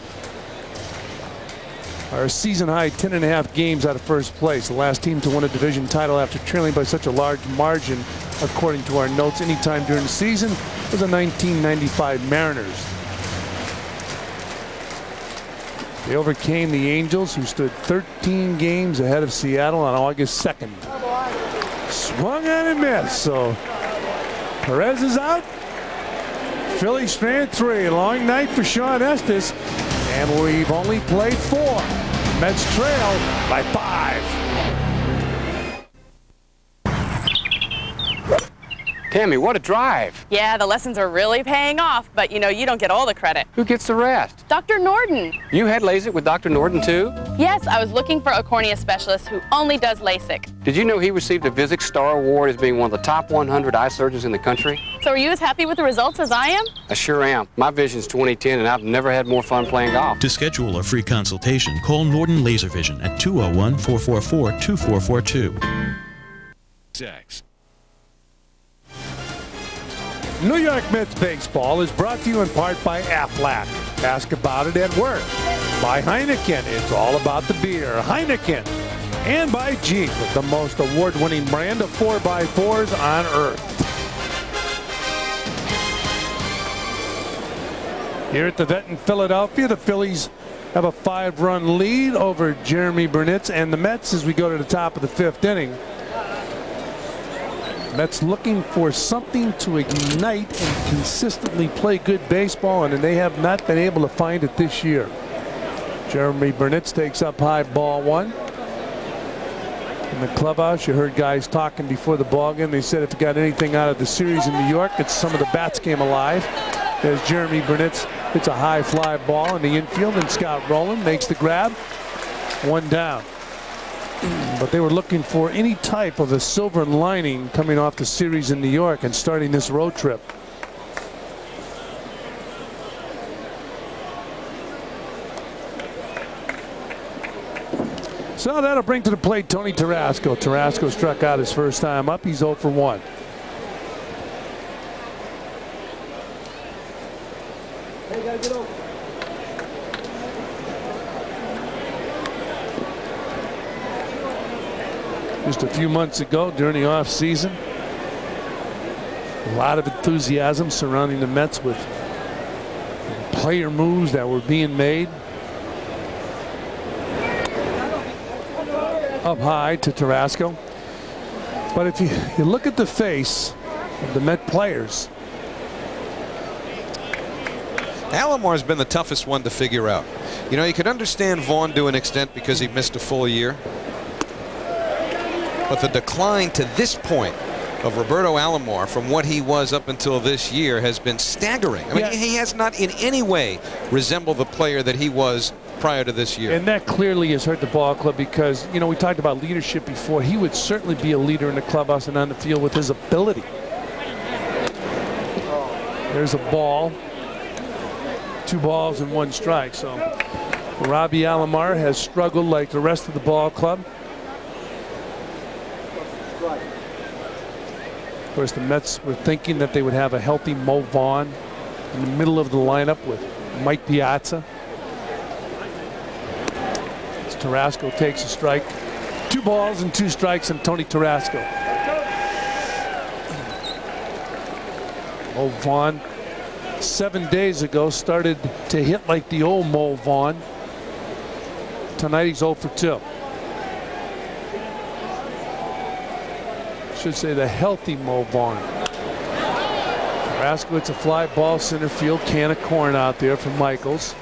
are a season-high 10.5 games out of first place. The last team to win a division title after trailing by such a large margin, according to our notes, anytime during the season, was the 1995 Mariners. They overcame the Angels, who stood 13 games ahead of Seattle on August 2nd. Swung on and missed, so Perez is out. Philly strand 3. Long night for Shawn Estes, and we've only played 4. Mets trail by 5. Tammy, what a drive. Yeah, the lessons are really paying off, but you know, you don't get all the credit. Who gets the rest? Dr. Norden. You had LASIK with Dr. Norden, too? Yes, I was looking for a cornea specialist who only does LASIK. Did you know he received a Vizix Star Award as being one of the top 100 eye surgeons in the country? So are you as happy with the results as I am? I sure am. My vision's 20/10, and I've never had more fun playing golf. To schedule a free consultation, call Norden Laser Vision at 201-444-2442. New York Mets baseball is brought to you in part by Aflac. Ask about it at work. By Heineken, it's all about the beer. Heineken. And by Jeep, the most award-winning brand of 4x4s on earth. Here at the Vet in Philadelphia, the Phillies have a 5-run lead over Jeremy Burnitz and the Mets as we go to the top of the 5th inning. Mets looking for something to ignite and consistently play good baseball, and they have not been able to find it this year. Jeremy Burnitz takes up high, ball 1. In the clubhouse, you heard guys talking before the ball game. They said if you got anything out of the series in New York, it's some of the bats came alive. As Jeremy Burnitz hits a high fly ball in the infield, and Scott Rowland makes the grab. 1 down. But they were looking for any type of a silver lining coming off the series in New York and starting this road trip. So that'll bring to the plate Tony Tarasco. Tarasco struck out his first time up. He's 0 for 1. Hey, gotta get over. Just a few months ago during the off season, a lot of enthusiasm surrounding the Mets with player moves that were being made. Up high to Tarasco. But if you look at the face of the Met players, Alomar's been the toughest one to figure out. You know, you could understand Vaughn to an extent because he missed a full year. But the decline to this point of Roberto Alomar from what he was up until this year has been staggering. I mean, he has not in any way resembled the player that he was prior to this year. And that clearly has hurt the ball club because, you know, we talked about leadership before. He would certainly be a leader in the clubhouse and on the field with his ability. There's a ball. 2 balls and 1 strike. So Robbie Alomar has struggled like the rest of the ball club. Of course, the Mets were thinking that they would have a healthy Mo Vaughn in the middle of the lineup with Mike Piazza. As Tarasco takes a strike. 2 balls and 2 strikes on Tony Tarasco. Mo Vaughn 7 days ago started to hit like the old Mo Vaughn. Tonight he's 0 for 2. Should say the healthy Mo Vaughn. Tarasco hits a fly ball center field. Can of corn out there from Michaels.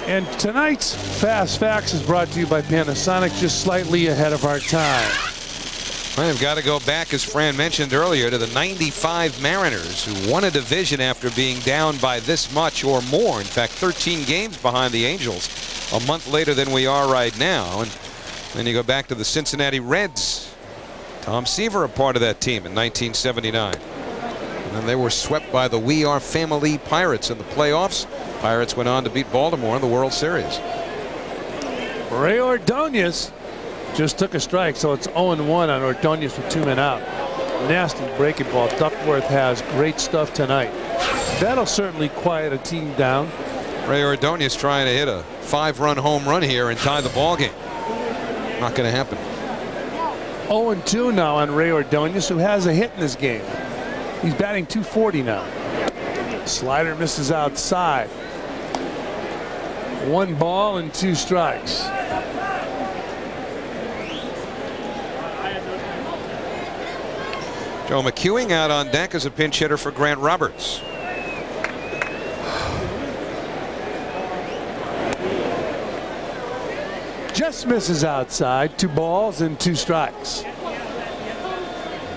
And tonight's Fast Facts is brought to you by Panasonic, just slightly ahead of our time. I've got to go back, as Fran mentioned earlier, to the 95 Mariners, who won a division after being down by this much or more. In fact, 13 games behind the Angels a month later than we are right now. And then you go back to the Cincinnati Reds. Tom Seaver, a part of that team in 1979. And then they were swept by the We Are Family Pirates in the playoffs. Pirates went on to beat Baltimore in the World Series. Ray Ordonez just took a strike, so it's 0-1 on Ordonez with 2 men out. Nasty breaking ball. Duckworth has great stuff tonight. That'll certainly quiet a team down. Ray Ordonez trying to hit a 5-run home run here and tie the ball game. Not going to happen. 0-2 now on Ray Ordonez, who has a hit in this game. He's batting .240 now. Slider misses outside. 1 ball and 2 strikes. Joe McEwing out on deck as a pinch hitter for Grant Roberts. Just misses outside. 2 balls and 2 strikes.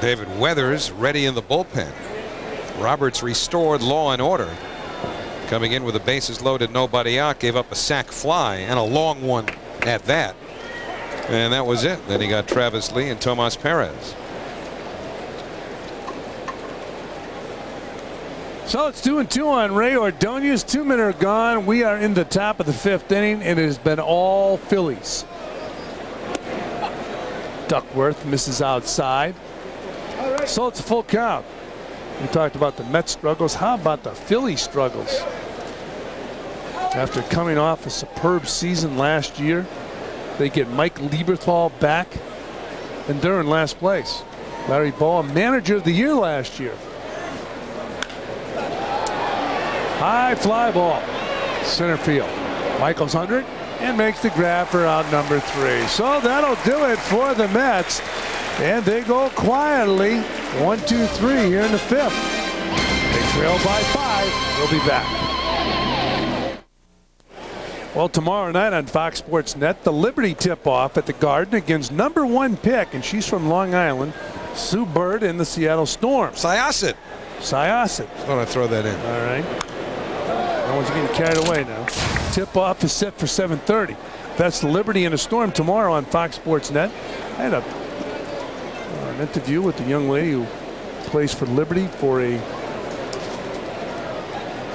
David Weathers ready in the bullpen. Roberts restored law and order. Coming in with the bases loaded, nobody out, gave up a sac fly and a long one at that. And that was it. Then he got Tavis Lee and Tomas Perez. So it's 2-2 on Ray Ordonez. 2 men are gone. We are in the top of the 5th inning, and it has been all Phillies. Duckworth misses outside. So it's a full count. We talked about the Mets struggles. How about the Phillies struggles? After coming off a superb season last year, they get Mike Lieberthal back, and they're in last place. Larry Bowa, manager of the year last year. High fly ball, center field. Michaels under it and makes the grab for out number 3. So that'll do it for the Mets. And they go quietly 1-2-3 here in the 5th. They trail by 5. We'll be back. Well, tomorrow night on Fox Sports Net, the Liberty tip-off at the Garden against number 1 pick, and she's from Long Island, Sue Bird in the Seattle Storm. Syosset. Syosset. I'm going to throw that in. All right. No one's getting carried away now. Tip-off is set for 7:30. That's the Liberty and a Storm tomorrow on Fox Sports Net. I had an interview with the young lady who plays for Liberty for a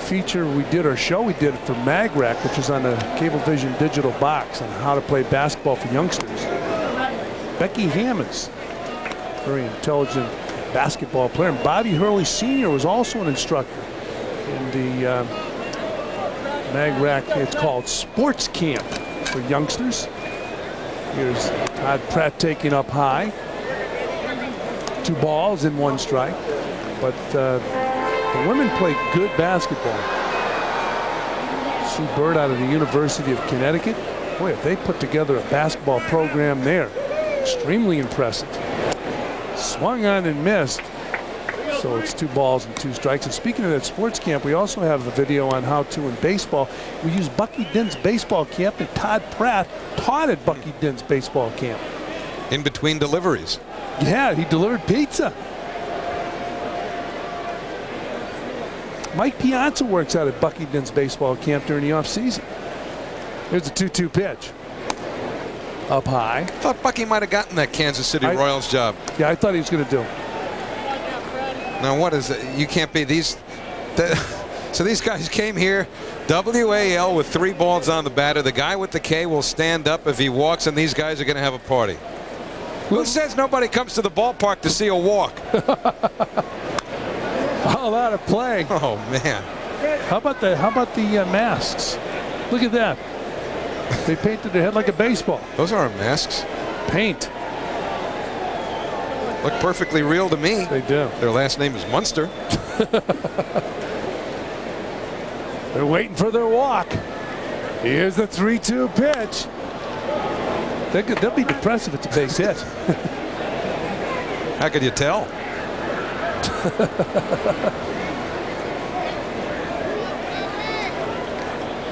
feature we did, or show we did for MagRack, which is on the Cablevision digital box on how to play basketball for youngsters. Becky Hammonds, very intelligent basketball player, and Bobby Hurley Sr. was also an instructor in the MagRack. It's called Sports Camp for youngsters. Here's Todd Pratt taking up high. 2 balls and 1 strike. But the women play good basketball. Sue Bird out of the University of Connecticut. Boy, if they put together a basketball program there, extremely impressive. Swung on and missed. So it's 2 balls and 2 strikes. And speaking of that sports camp, we also have a video on how to in baseball. We use Bucky Dinn's baseball camp, and Todd Pratt taught at Bucky Dinn's baseball camp. In between deliveries. Yeah, he delivered pizza. Mike Piazza works out at Bucky Dinn's baseball camp during the offseason. Here's a 2-2 pitch. Up high. I thought Bucky might have gotten that Kansas City Royals job. Yeah, I thought he was going to do. Now what is it? You can't be these. So these guys came here, WAL with 3 balls on the batter. The guy with the K will stand up if he walks, and these guys are going to have a party. Who says nobody comes to the ballpark to see a walk? Foul out of play. Oh man! How about the masks? Look at that. They painted their head like a baseball. Those aren't masks. Paint. Look perfectly real to me. They do. Their last name is Munster. They're waiting for their walk. Here's the 3-2 pitch. They'll be depressed if it's a base hit. How could you tell?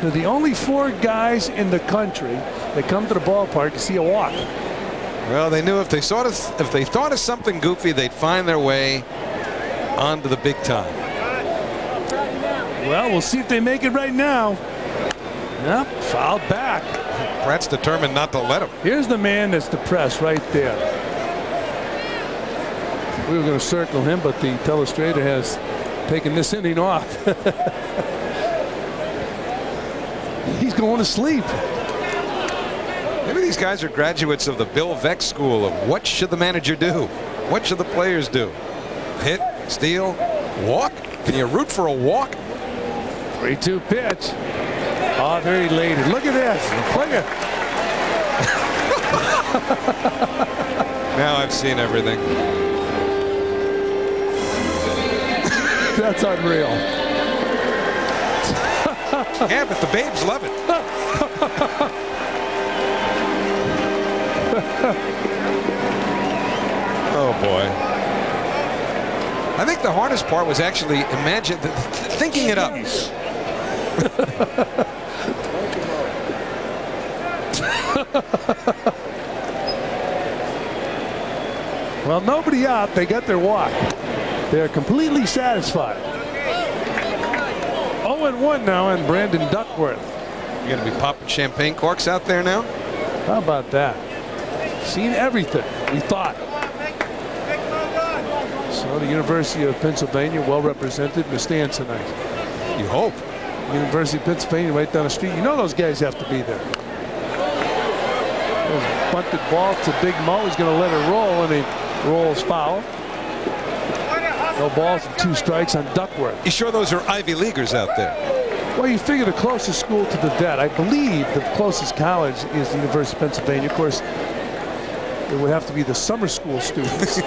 They're the only 4 guys in the country that come to the ballpark to see a walk. Well, they knew if they thought of something goofy, they'd find their way onto the big time. Well, we'll see if they make it right now. Yep, fouled back. Pratt's determined not to let him. Here's the man that's depressed right there. We were going to circle him, but the telestrator has taken this inning off. He's going to sleep. Maybe these guys are graduates of the Bill Veeck school of what should the manager do? What should the players do? Hit, steal, walk? Can you root for a walk? 3-2 pitch. Oh, they're elated. Look at this. Look at. Now I've seen everything. That's unreal. Yeah, but the babes love it. Oh boy. I think the hardest part was actually thinking it up. Well, nobody out. They got their walk. They're completely satisfied. 0-1 now on Brandon Duckworth. You're going to be popping champagne corks out there now? How about that? Seen everything, we thought. So the University of Pennsylvania well represented in the stands tonight. You hope. University of Pennsylvania right down the street. You know those guys have to be there. Those bunted ball to Big Mo. He's going to let it roll, and he rolls foul. No balls and 2 strikes on Duckworth. You sure those are Ivy Leaguers out there? Well, you figure the closest school to the vet, I believe the closest college is the University of Pennsylvania. Of course, it would have to be the summer school students.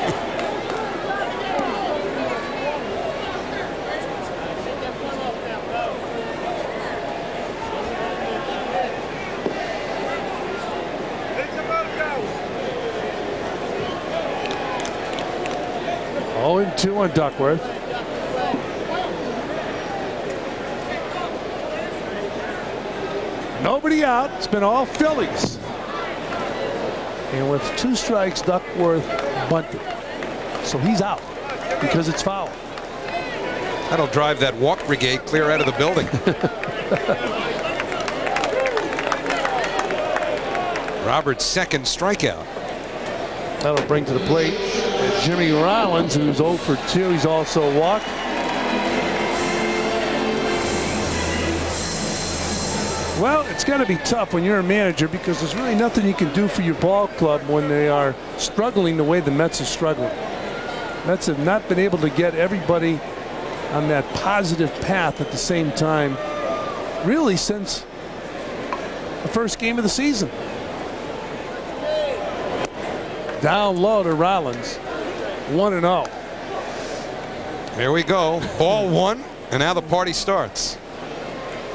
And 2 on Duckworth. Nobody out. It's been all Phillies. And with 2 strikes, Duckworth bunted. So he's out because it's foul. That'll drive that walk brigade clear out of the building. Roberts' second strikeout. That'll bring to the plate Jimmy Rollins, who's 0 for 2. He's also walked. Well, it's going to be tough when you're a manager because there's really nothing you can do for your ball club when they are struggling the way the Mets are struggling. Mets have not been able to get everybody on that positive path at the same time, really, since the first game of the season. Down low to Rollins. 1-0. Here we go. Ball 1, and now the party starts.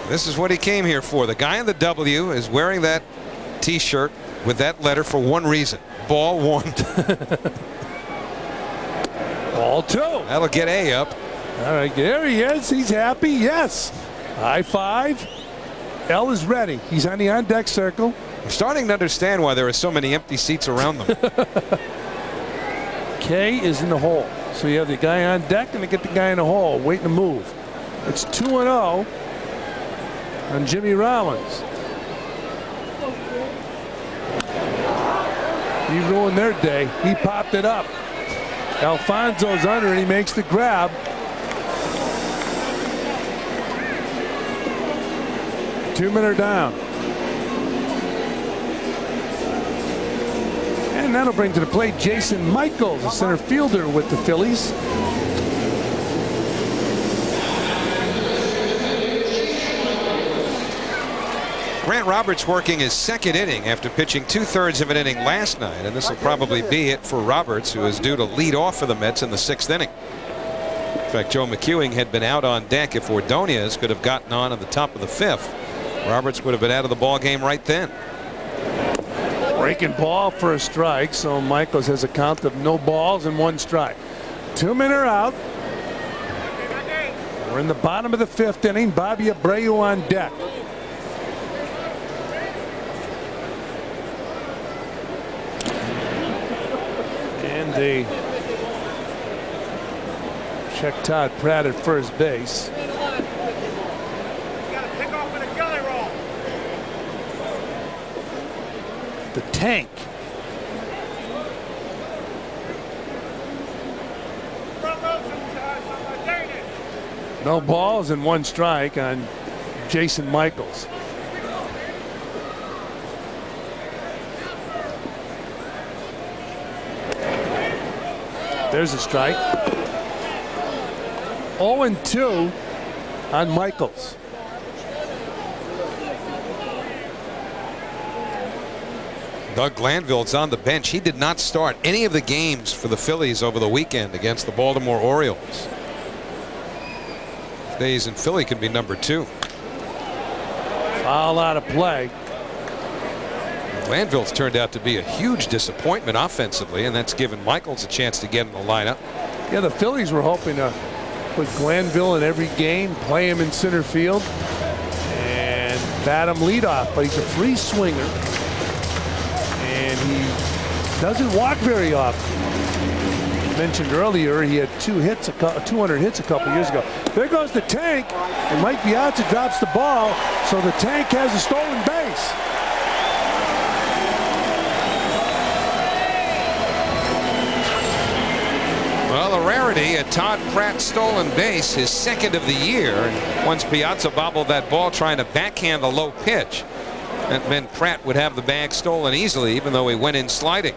This is what he came here for. The guy in the W is wearing that T-shirt with that letter for one reason. Ball 1. Ball 2. That'll get A up. All right, there he is. He's happy. Yes. High five. L is ready. He's on the on-deck circle. I'm starting to understand why there are so many empty seats around them. K is in the hole. So you have the guy on deck and they get the guy in the hole waiting to move. It's 2-0 on Jimmy Rollins. He ruined their day. He popped it up. Alfonso's under and he makes the grab. Two-men are down. And that'll bring to the plate Jason Michaels, a center fielder with the Phillies. Grant Roberts working his second inning after pitching 2/3 of an inning last night, and this will probably be it for Roberts, who is due to lead off for the Mets in the 6th inning. In fact, Joe McEwing had been out on deck. If Ordonez could have gotten on at the top of the 5th, Roberts would have been out of the ball game right then. Breaking ball for a strike, so Michaels has a count of no balls and 1 strike. 2-men are out. We're in the bottom of the 5th inning. Bobby Abreu on deck. And they check Todd Pratt at first base. The tank. No balls and 1 strike on Jason Michaels. There's a strike. 0-2 on Michaels. Doug Glanville's on the bench. He did not start any of the games for the Phillies over the weekend against the Baltimore Orioles. Days in Philly can be number 2. Foul out of play. Glanville's turned out to be a huge disappointment offensively, and that's given Michaels a chance to get in the lineup. Yeah, the Phillies were hoping to put Glanville in every game, play him in center field, and bat him leadoff, but he's a free swinger. And he doesn't walk very often. Mentioned earlier he had 200 hits a couple years ago. There goes the tank, and Mike Piazza drops the ball, so the tank has a stolen base. Well, a rarity, a Todd Pratt stolen base, his second of the year. And once Piazza bobbled that ball trying to backhand the low pitch, that meant Pratt would have the bag stolen easily, even though he went in sliding.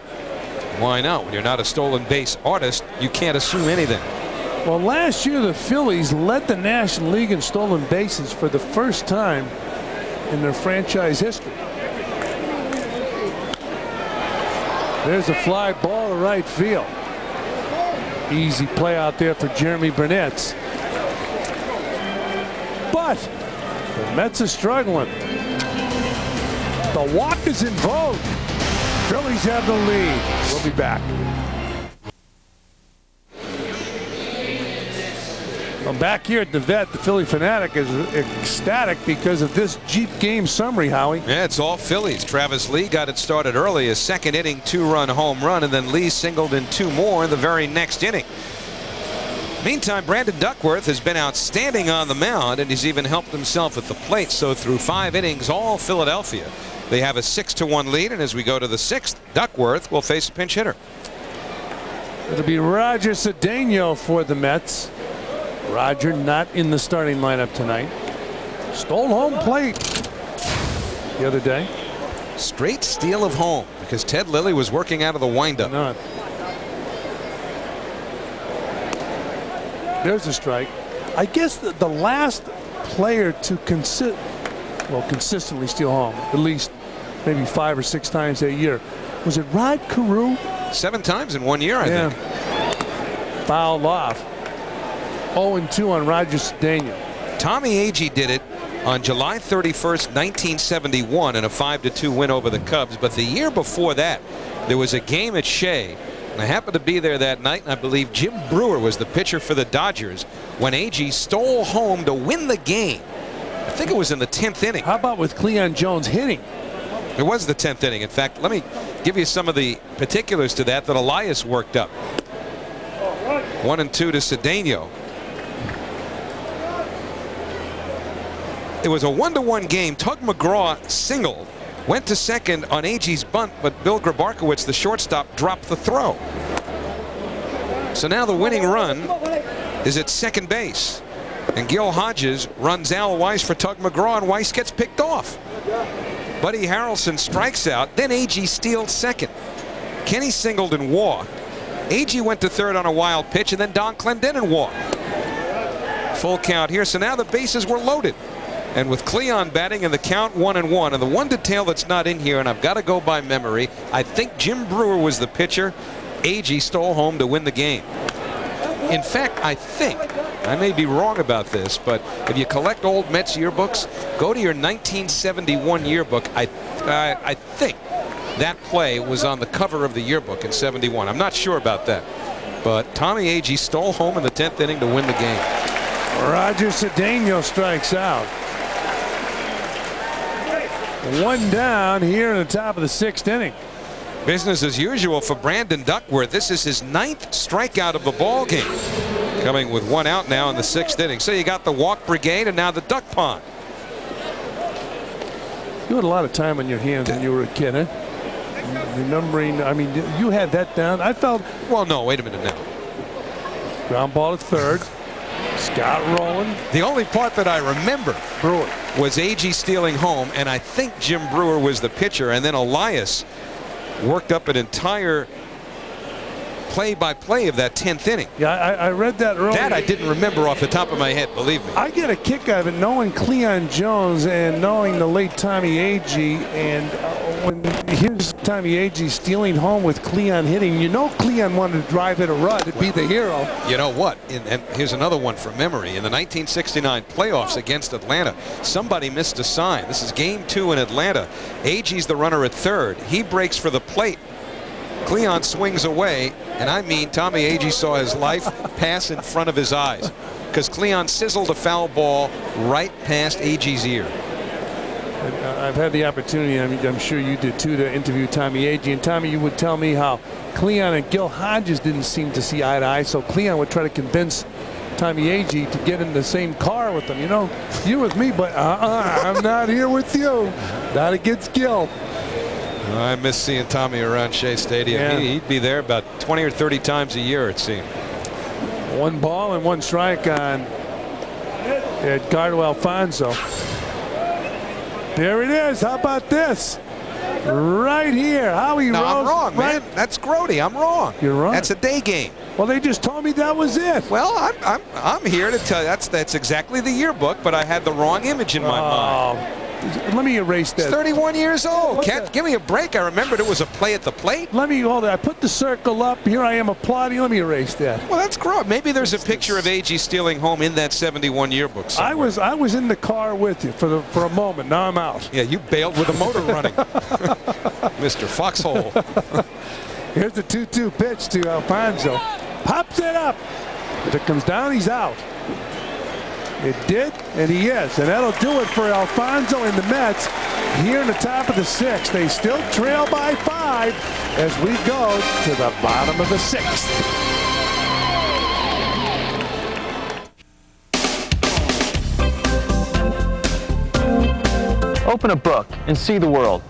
Why not? When you're not a stolen base artist, you can't assume anything. Well, last year the Phillies led the National League in stolen bases for the first time in their franchise history. There's a fly ball to right field. Easy play out there for Jeremy Burnett. But the Mets are struggling. The walk is in vogue. Phillies have the lead. We'll be back. Well, back here at the Vet, the Philly Fanatic is ecstatic because of this Jeep game summary, Howie. Yeah, it's all Phillies. Tavis Lee got it started early, a second inning 2-run home run, and then Lee singled in 2 more in the very next inning. Meantime, Brandon Duckworth has been outstanding on the mound, and he's even helped himself at the plate. So through 5 innings, all Philadelphia. They have a 6-1 lead, and as we go to the 6th, Duckworth will face a pinch hitter. It'll be Roger Cedeno for the Mets. Roger not in the starting lineup tonight. Stole home plate the other day. Straight steal of home because Ted Lilly was working out of the windup. Not. There's a strike. I guess the last player to consistently steal home, at least maybe 5 or 6 times a year, was it Rod Carew? 7 times in 1 year, I think. Fouled off. 0-2 on Roger Cedeno. Tommy Agee did it on July 31st, 1971 in a 5-2 win over the Cubs. But the year before that, there was a game at Shea. And I happened to be there that night, and I believe Jim Brewer was the pitcher for the Dodgers when Agee stole home to win the game. I think it was in the 10th inning. How about with Cleon Jones hitting? It was the 10th inning. In fact, let me give you some of the particulars to that Elias worked up. 1-2 to Cedeno. It was a 1-1 game. Tug McGraw singled, went to second on Agee's bunt, but Bill Grabarkowitz, the shortstop, dropped the throw. So now the winning run is at second base, and Gil Hodges runs Al Weiss for Tug McGraw, and Weiss gets picked off. Buddy Harrelson strikes out, then Agee steals second. Kenny singled and walked. Agee went to third on a wild pitch, and then Don Clendenin walked. Full count here, so now the bases were loaded. And with Cleon batting in the count 1-1, and the one detail that's not in here, and I've got to go by memory, I think Jim Brewer was the pitcher. Agee stole home to win the game. In fact, I think, I may be wrong about this, but if you collect old Mets yearbooks, go to your 1971 yearbook. I think that play was on the cover of the yearbook in '71. I'm not sure about that. But Tommy Agee stole home in the 10th inning to win the game. Roger Cedeno strikes out. 1 down here in the top of the 6th inning. Business as usual for Brandon Duckworth. This is his 9th strikeout of the ball game. Coming with 1 out now in the 6th inning. So you got the walk brigade and now the duck pond. You had a lot of time on your hands when you were a kid, huh? Remembering, I mean, you had that down. I felt. Well, no, wait a minute now. Ground ball at third. Scott rolling. The only part that I remember Brewer was Agee stealing home, and I think Jim Brewer was the pitcher, and then Elias worked up an entire play-by-play of that 10th inning. Yeah, I read that earlier. That I didn't remember off the top of my head, believe me. I get a kick out of it knowing Cleon Jones and knowing the late Tommy Agee and here's Tommy Agee stealing home with Cleon hitting. You know Cleon wanted to drive it a run to be the hero. You know what? And here's another one from memory. In the 1969 playoffs against Atlanta, somebody missed a sign. This is game 2 in Atlanta. Agee's the runner at third. He breaks for the plate. Cleon swings away, and I mean Tommy Agee saw his life pass in front of his eyes because Cleon sizzled a foul ball right past Agee's ear. I've had the opportunity, I'm sure you did too, to interview Tommy Agee. And Tommy, you would tell me how Cleon and Gil Hodges didn't seem to see eye to eye, so Cleon would try to convince Tommy Agee to get in the same car with him. You know, you're with me, but I'm not here with you. Not against Gil. I miss seeing Tommy around Shea Stadium. Yeah. He'd be there about 20 or 30 times a year, it seemed. 1 ball and 1 strike on Edgardo Alfonzo. There it is. How about this? Right here. How he No, rose. I'm wrong, right? man. That's Grody. I'm wrong. You're wrong. That's a day game. Well, they just told me that was it. Well, I'm here to tell you that's exactly the yearbook, but I had the wrong image in my mind. Let me erase that. He's 31 years old. Can't give me a break. I remembered it was a play at the plate. Let me hold it. I put the circle up. Here I am applauding. Let me erase that. Well, that's gross. Maybe there's a picture of Agee stealing home in that 71 yearbook somewhere. I was in the car with you for a moment. Now I'm out. Yeah, you bailed with the motor running. Mr. Foxhole. Here's the 2-2 pitch to Alfonzo. Pops it up. If it comes down, he's out. It did, and he is. And that'll do it for Alfonzo and the Mets here in the top of the 6th. They still trail by 5 as we go to the bottom of the 6th. Open a book and see the world.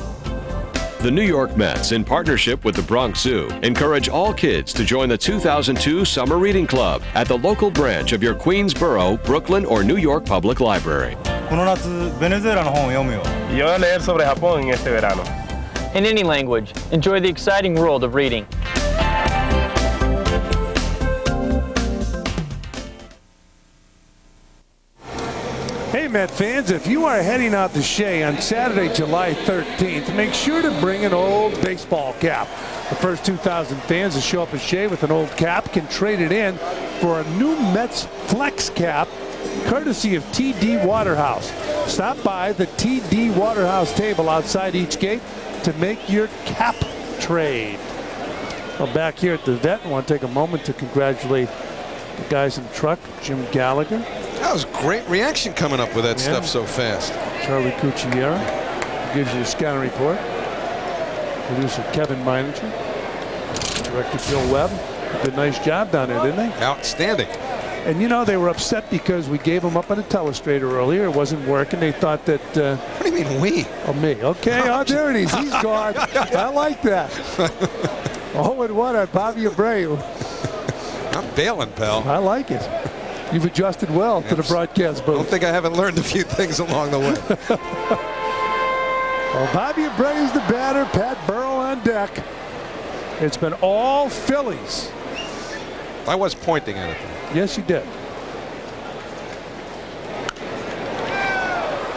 The New York Mets, in partnership with the Bronx Zoo, encourage all kids to join the 2002 Summer Reading Club at the local branch of your Queensboro, Brooklyn, or New York Public Library. この夏、ベネズエラの本を読むよ。Yo voy a leer sobre Japón en este verano. In any language, enjoy the exciting world of reading. Hey, Met fans, if you are heading out to Shea on Saturday, July 13th, make sure to bring an old baseball cap. The first 2,000 fans that show up at Shea with an old cap can trade it in for a new Mets Flex cap, courtesy of TD Waterhouse. Stop by the TD Waterhouse table outside each gate to make your cap trade. Well, back here at the Vet, I want to take a moment to congratulate the guys in the truck, Jim Gallagher. That was great reaction coming up with that stuff so fast. Charlie Cucchiera gives you a scouting report. Producer Kevin Meininger. Director Phil Webb. Did a nice job down there, didn't they? Outstanding. And you know, they were upset because we gave them up on a telestrator earlier. It wasn't working. They thought that. What do you mean we? Oh, me. Okay. Oh, there it is. He's gone. I like that. 0-1 on Bobby Abreu. I'm bailing, pal. I like it. You've adjusted well to the broadcast booth. I don't think I haven't learned a few things along the way. Well, Bobby Abreu's the batter. Pat Burrell on deck. It's been all Phillies. I was pointing at it. Yes, you did.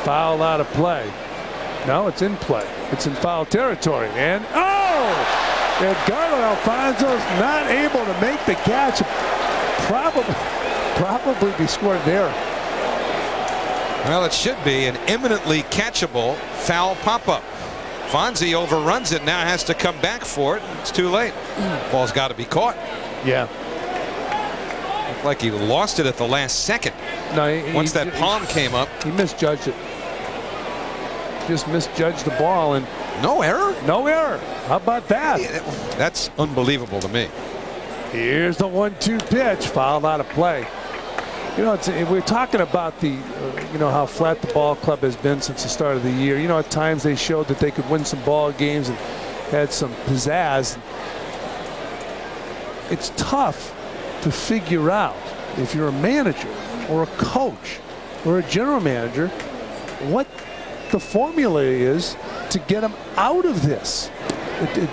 Foul out of play. No, it's in play. It's in foul territory. And Edgardo Alfonzo's not able to make the catch. Probably be scored there. Well, it should be an imminently catchable foul pop-up. Fonzie overruns it, now has to come back for it. It's too late. Ball's got to be caught. Yeah. Looked like he lost it at the last second. No, once that palm came up. He misjudged it. Just misjudged the ball. And no error? No error. How about that? That's unbelievable to me. Here's the 1-2 pitch, fouled out of play. You know, we're talking about the, you know, how flat the ball club has been since the start of the year. You know, at times they showed that they could win some ball games and had some pizzazz. It's tough to figure out, if you're a manager or a coach or a general manager, what the formula is to get them out of this.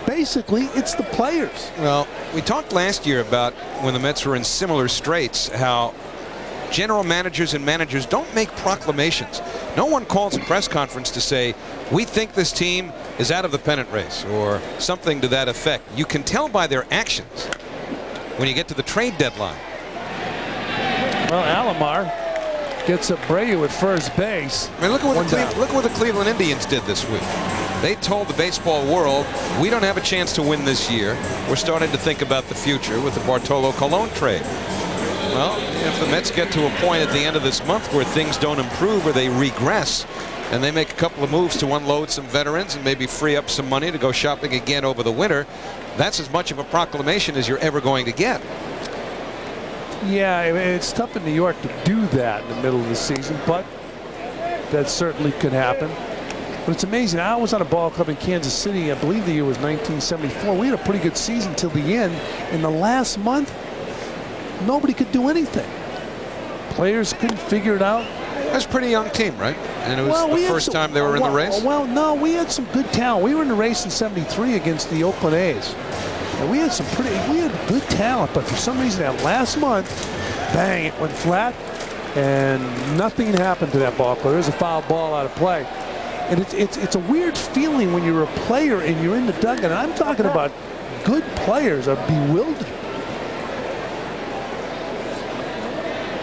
Basically, it's the players. Well, we talked last year about when the Mets were in similar straits, how general managers and managers don't make proclamations. No one calls a press conference to say, we think this team is out of the pennant race, or something to that effect. You can tell by their actions when you get to the trade deadline. Well, Alomar gets Abreu at first base. I mean, look at what the Cleveland Indians did this week. They told the baseball world, we don't have a chance to win this year. We're starting to think about the future with the Bartolo Colon trade. Well, if the Mets get to a point at the end of this month where things don't improve or they regress, and they make a couple of moves to unload some veterans and maybe free up some money to go shopping again over the winter, that's as much of a proclamation as you're ever going to get. Yeah, it's tough in New York to do that in the middle of the season, but that certainly could happen. But it's amazing. I was on a ball club in Kansas City. I believe the year was 1974. We had a pretty good season till the end. In the last month, nobody could do anything. Players couldn't figure it out. That was a pretty young team, right? And it was the first time they were in the race? Well, no, we had some good talent. We were in the race in '73 against the Oakland A's. And we had good talent, but for some reason that last month, bang, it went flat, and nothing happened to that ball club. There's a foul ball out of play. And it's a weird feeling when you're a player and you're in the dugout. And I'm talking about good players are bewildered.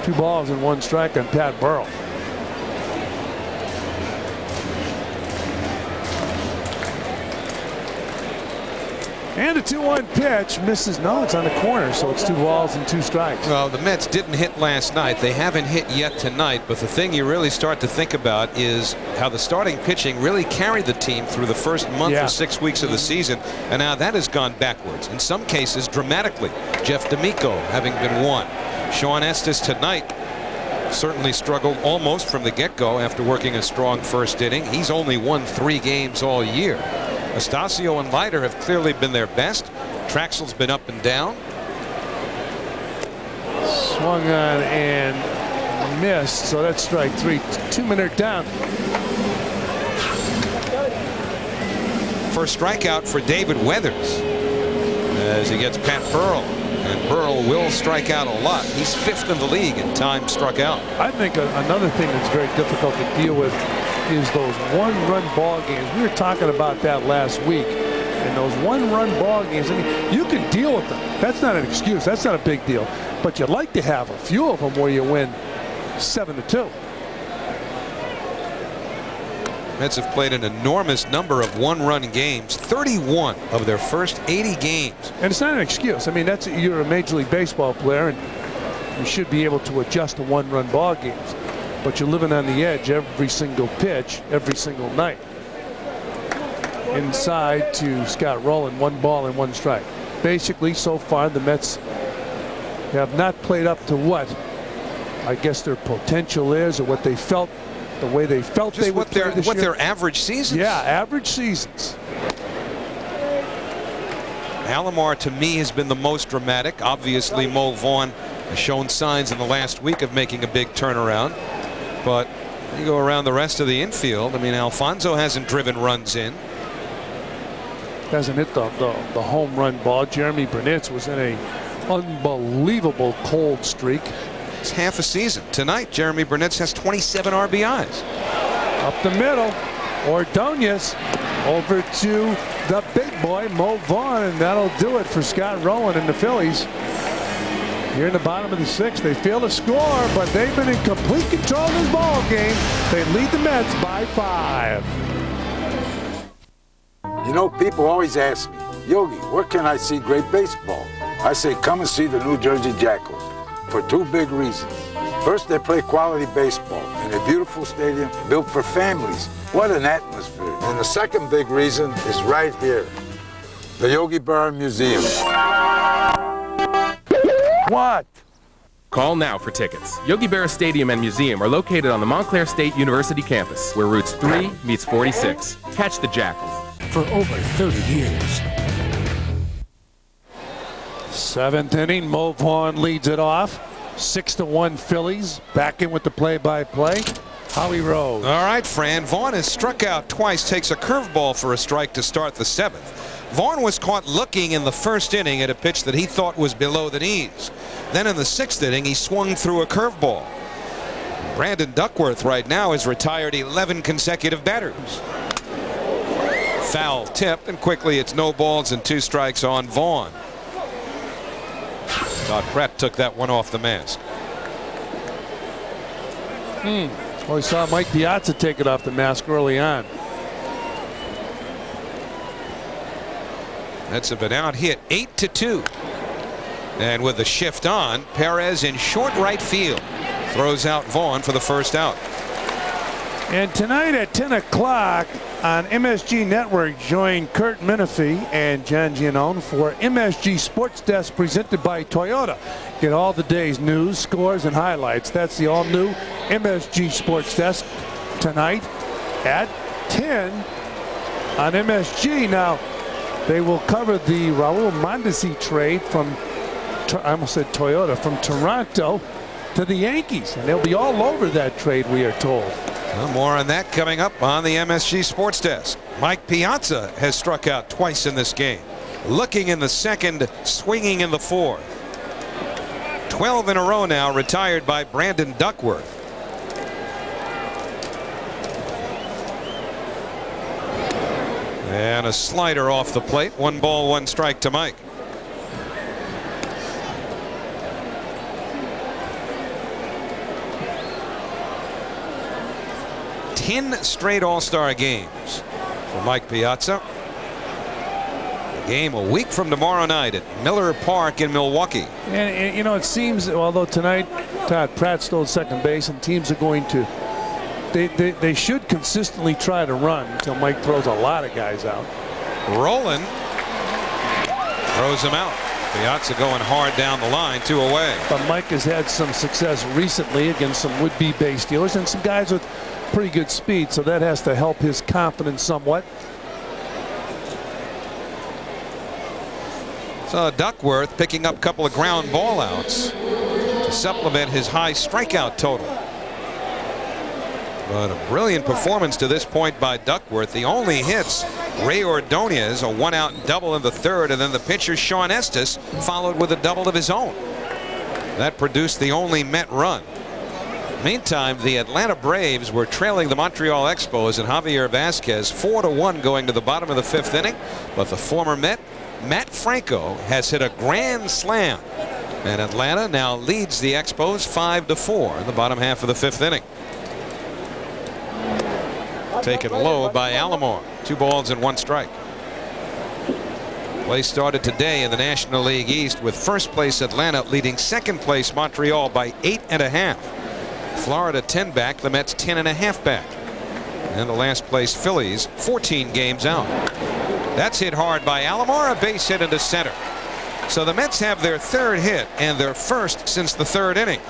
2 balls and 1 strike on Pat Burrell. And a 2-1 pitch misses. No, it's on the corner, so it's 2 balls and 2 strikes. Well, the Mets didn't hit last night. They haven't hit yet tonight. But the thing you really start to think about is how the starting pitching really carried the team through the first month or 6 weeks of the season. And now that has gone backwards, in some cases dramatically. Jeff D'Amico having been one. Shawn Estes tonight certainly struggled almost from the get-go after working a strong first inning. He's only won 3 games all year. Astacio and Leiter have clearly been their best. Traxel's been up and down. Swung on and missed, so that's strike 3. 2-minute down. First strikeout for David Weathers as he gets Pat Burrell. And Burrell will strike out a lot. He's 5th in the league in time struck out. I think another thing that's very difficult to deal with is those 1-run ball games. We were talking about that last week. And those 1-run ball games, I mean, you can deal with them. That's not an excuse. That's not a big deal. But you'd like to have a few of them where you win 7-2. Mets have played an enormous number of 1-run games, 31 of their first 80 games. And it's not an excuse. I mean, you're a Major League Baseball player, and you should be able to adjust to 1-run ball games. But you're living on the edge every single pitch, every single night. Inside to Scott Rowland, 1 ball and 1 strike. Basically, so far, the Mets have not played up to what I guess their potential is, or what they felt. The way they felt just they would play this what year. Their average seasons. Yeah, average seasons. Alomar to me has been the most dramatic. Obviously, Mo Vaughn has shown signs in the last week of making a big turnaround. But you go around the rest of the infield. I mean, Alfonso hasn't driven runs in. Hasn't hit the home run ball. Jeremy Burnitz was in a unbelievable cold streak. It's half a season. Tonight, Jeremy Burnitz has 27 RBIs. Up the middle, Ordonez over to the big boy, Mo Vaughn, and that'll do it for Scott Rowland and the Phillies. Here in the bottom of the 6th, they fail to score, but they've been in complete control of this ball game. They lead the Mets by 5. You know, people always ask me, Yogi, where can I see great baseball? I say, come and see the New Jersey Jackals. For 2 big reasons. First, they play quality baseball in a beautiful stadium built for families. What an atmosphere. And the second big reason is right here, the Yogi Berra Museum. What? Call now for tickets. Yogi Berra Stadium and Museum are located on the Montclair State University campus, where routes 3 meets 46. Catch the Jackals. For over 30 years. 7th inning, Mo Vaughn leads it off. 6-1 Phillies. Back in with the play-by-play. Howie Rose. All right, Fran. Vaughn has struck out twice, takes a curveball for a strike to start the 7th. Vaughn was caught looking in the first inning at a pitch that he thought was below the knees. Then in the 6th inning, he swung through a curveball. Brandon Duckworth right now has retired 11 consecutive batters. Foul tip, and quickly it's no balls and 2 strikes on Vaughn. Thought Pratt took that one off the mask. Well, we saw Mike Piazza take it off the mask early on. Mets have been out hit 8-2. And with the shift on, Perez in short right field throws out Vaughn for the first out. And tonight at 10 o'clock on MSG Network, join Kurt Menefee and John Giannone for MSG Sports Desk presented by Toyota. Get all the day's news, scores, and highlights. That's the all-new MSG Sports Desk tonight at 10 on MSG. Now, they will cover the Raul Mondesi trade from, I almost said Toyota, from Toronto to the Yankees. And they'll be all over that trade, we are told. Well, more on that coming up on the MSG Sports Desk. Mike Piazza has struck out twice in this game. Looking in the 2nd, swinging in the 4th. 12 in a row now retired by Brandon Duckworth. And a slider off the plate. 1 ball, 1 strike to Mike. Ten straight All-Star games for Mike Piazza. A game a week from tomorrow night at Miller Park in Milwaukee. And you know, it seems, although tonight Todd Pratt stole second base, and teams are going to, they should consistently try to run until Mike throws a lot of guys out. Roland throws him out. Piazza going hard down the line, 2 away. But Mike has had some success recently against some would-be base stealers and some guys with pretty good speed, so that has to help his confidence somewhat. So Duckworth picking up a couple of ground ball outs to supplement his high strikeout total. But a brilliant performance to this point by Duckworth. The only hits, Ray Ordonez, a 1-out double in the 3rd, and then the pitcher Shawn Estes followed with a double of his own. That produced the only Met run. Meantime, the Atlanta Braves were trailing the Montreal Expos and Javier Vasquez 4-1 going to the bottom of the 5th inning. But the former Met, Matt Franco, has hit a grand slam. And Atlanta now leads the Expos 5-4 in the bottom half of the 5th inning. Taken low by Alomar. 2 balls and 1 strike. Play started today in the National League East with first place Atlanta leading second place Montreal by 8.5. Florida 10 back, the Mets 10.5 back. And the last place Phillies 14 games out. That's hit hard by Alomar, a base hit into center. So the Mets have their 3rd hit and their 1st since the 3rd inning.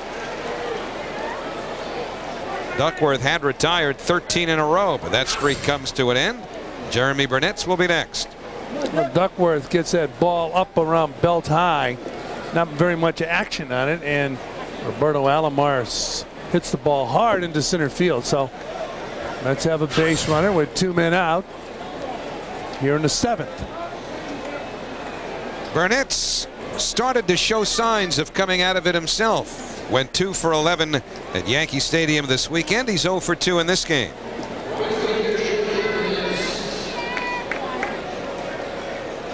Duckworth had retired 13 in a row, but that streak comes to an end. Jeremy Burnett's will be next. Well, Duckworth gets that ball up around belt high. Not very much action on it, and Roberto Alomar hits the ball hard into center field. So let's have a base runner with 2 men out here in the 7th. Burnett's started to show signs of coming out of it himself. Went 2 for 11 at Yankee Stadium this weekend. He's 0 for 2 in this game.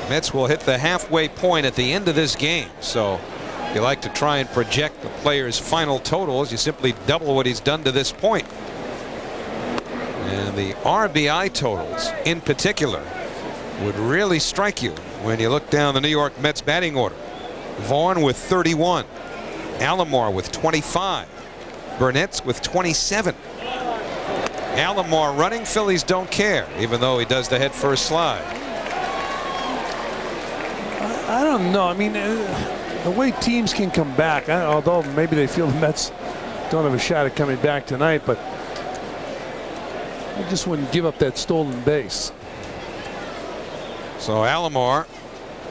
Mets will hit the halfway point at the end of this game. So if you like to try and project the player's final totals, you simply double what he's done to this point. And the RBI totals in particular would really strike you when you look down the New York Mets batting order. Vaughn with 31. Alomar with 25. Burnett's with 27. Alomar running. Phillies don't care, even though he does the head first slide. I don't know. I mean, the way teams can come back, although maybe they feel the Mets don't have a shot at coming back tonight, but I just wouldn't give up that stolen base. So Alomar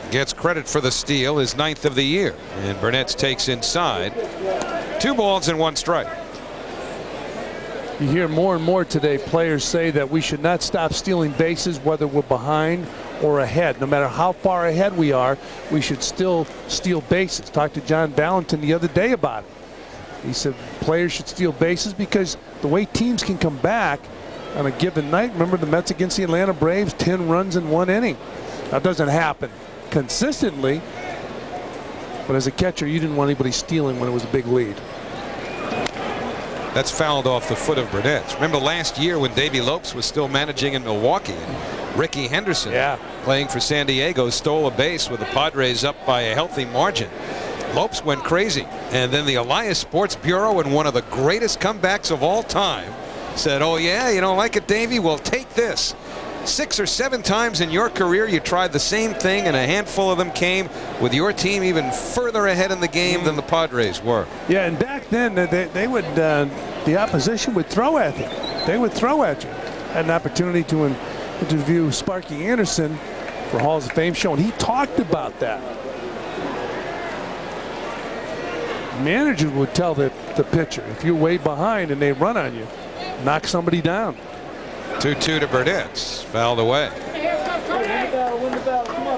gets credit for the steal, his 9th of the year, and Burnett's takes inside. 2 balls and 1 strike. You hear more and more today players say that we should not stop stealing bases whether we're behind or ahead. No matter how far ahead we are, we should still steal bases. Talked to John Valentin the other day about it. He said players should steal bases because the way teams can come back on a given night. Remember the Mets against the Atlanta Braves, 10 runs in 1 inning. That doesn't happen consistently. But as a catcher, you didn't want anybody stealing when it was a big lead. That's fouled off the foot of Burnett. Remember last year when Davey Lopes was still managing in Milwaukee, and Ricky Henderson, playing for San Diego, stole a base with the Padres up by a healthy margin. Lopes went crazy, and then the Elias Sports Bureau, in one of the greatest comebacks of all time, said, "Oh yeah, you don't like it, Davey? Well, take this. 6 or 7 times in your career you tried the same thing, and a handful of them came with your team even further ahead in the game than the Padres were." Yeah, and back then they would the opposition would throw at you. They would throw at you. Had an opportunity to interview Sparky Anderson for Halls of Fame show, and he talked about that. Managers would tell the pitcher, if you're way behind and they run on you, knock somebody down. 2-2 to Burnett. Fouled away.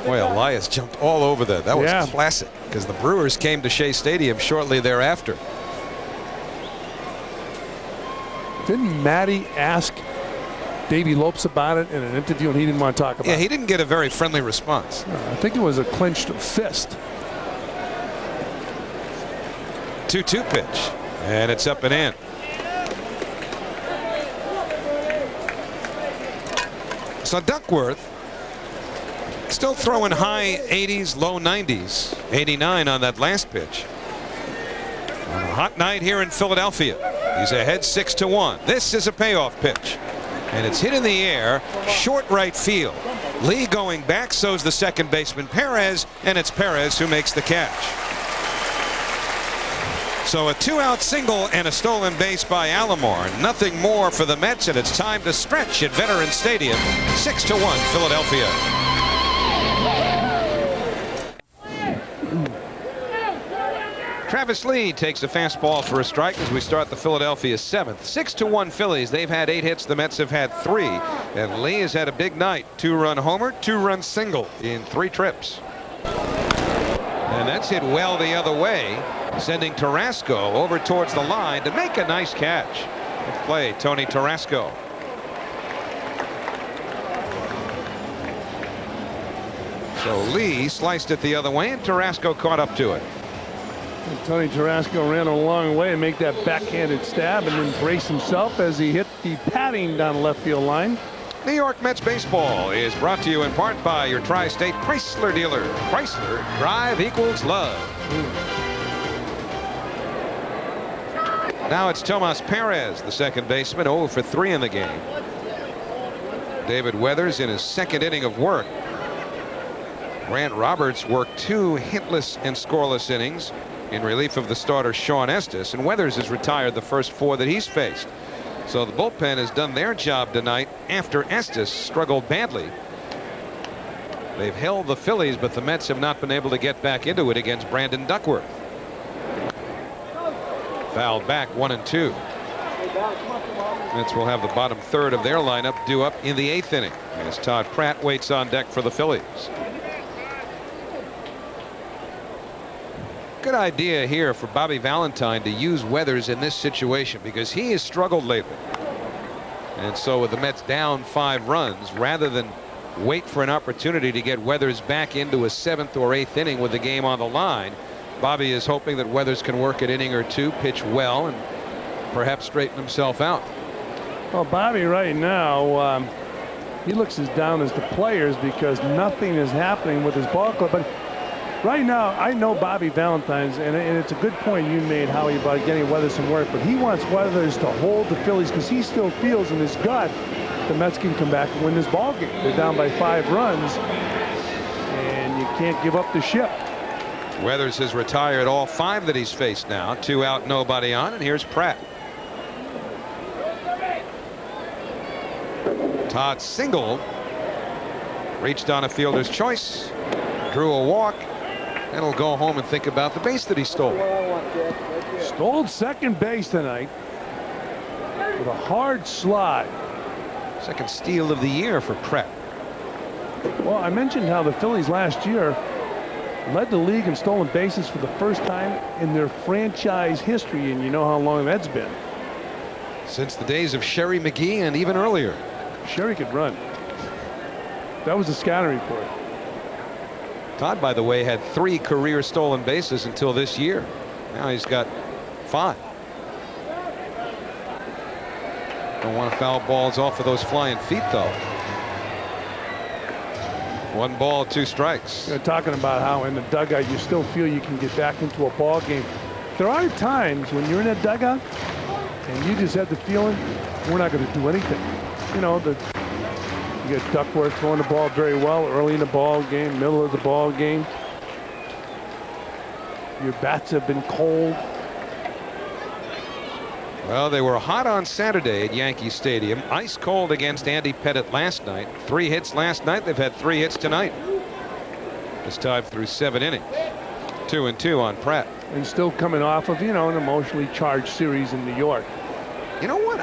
Boy, Elias jumped all over that. That was classic, because the Brewers came to Shea Stadium shortly thereafter. Didn't Matty ask Davey Lopes about it in an interview, and he didn't want to talk about it? Yeah, he didn't get a very friendly response. I think it was a clenched fist. 2-2 pitch, and it's up and in. So Duckworth still throwing high 80s, low 90s, 89 on that last pitch. On a hot night here in Philadelphia. He's ahead 6-1. This is a payoff pitch, and it's hit in the air, short right field. Lee going back, so's the second baseman Perez, and it's Perez who makes the catch. So a 2-out single and a stolen base by Alomar. Nothing more for the Mets, and it's time to stretch at Veterans Stadium. 6-1 Philadelphia. Tavis Lee takes a fastball for a strike as we start the Philadelphia 7th. 6-1 Phillies. They've had 8 hits. The Mets have had 3. And Lee has had a big night. 2-run homer, 2-run single in 3 trips. And that's hit well the other way, sending Tarasco over towards the line to make a nice catch. Good play, Tony Tarasco. So Lee sliced it the other way, and Tarasco caught up to it. And Tony Tarasco ran a long way and make that backhanded stab and then brace himself as he hit the padding down the left field line. New York Mets baseball is brought to you in part by your Tri-State Chrysler dealer. Chrysler, drive equals love. Now it's Tomas Perez, the second baseman, 0 for 3 in the game. David Weathers in his second inning of work. Grant Roberts worked 2 hitless and scoreless innings in relief of the starter Shawn Estes, and Weathers has retired the first 4 that he's faced. So the bullpen has done their job tonight after Estes struggled badly. They've held the Phillies, but the Mets have not been able to get back into it against Brandon Duckworth. Fouled back, 1-2. Mets will have the bottom third of their lineup due up in the 8th inning as Todd Pratt waits on deck for the Phillies. Good idea here for Bobby Valentine to use Weathers in this situation, because he has struggled lately. And so with the Mets down 5 runs, rather than wait for an opportunity to get Weathers back into a 7th or 8th inning with the game on the line, Bobby is hoping that Weathers can work an inning or 2, pitch well, and perhaps straighten himself out. Well, Bobby right now, he looks as down as the players because nothing is happening with his ball club. But right now, I know Bobby Valentine's, and it's a good point you made, Howie, about getting Weathers some work, but he wants Weathers to hold the Phillies because he still feels in his gut the Mets can come back and win this ball game. They're down by 5 runs, and you can't give up the ship. Weathers has retired all 5 that he's faced now. 2 out, nobody on, and here's Pratt. Todd singled, reached on a fielder's choice, drew a walk, and he'll go home and think about the base that he stole. Stole second base tonight with a hard slide. Second steal of the year for Pratt. Well, I mentioned how the Phillies last year led the league in stolen bases for the first time in their franchise history, and you know how long that's been. Since the days of Sherry McGee and even earlier. Sherry could run. That was the scouting report. Todd, by the way, had 3 career stolen bases until this year. Now he's got 5. Don't want to foul balls off of those flying feet, though. 1 ball, 2 strikes. They're talking about how in the dugout you still feel you can get back into a ball game. There are times when you're in that dugout and you just have the feeling we're not going to do anything. You know, you got Duckworth throwing the ball very well early in the ball game, middle of the ball game. Your bats have been cold. Well, they were hot on Saturday at Yankee Stadium. Ice cold against Andy Pettitte last night. 3 hits last night. They've had 3 hits tonight. This time through 7 innings. 2-2 on Pratt. And still coming off of, you know, an emotionally charged series in New York. You know what?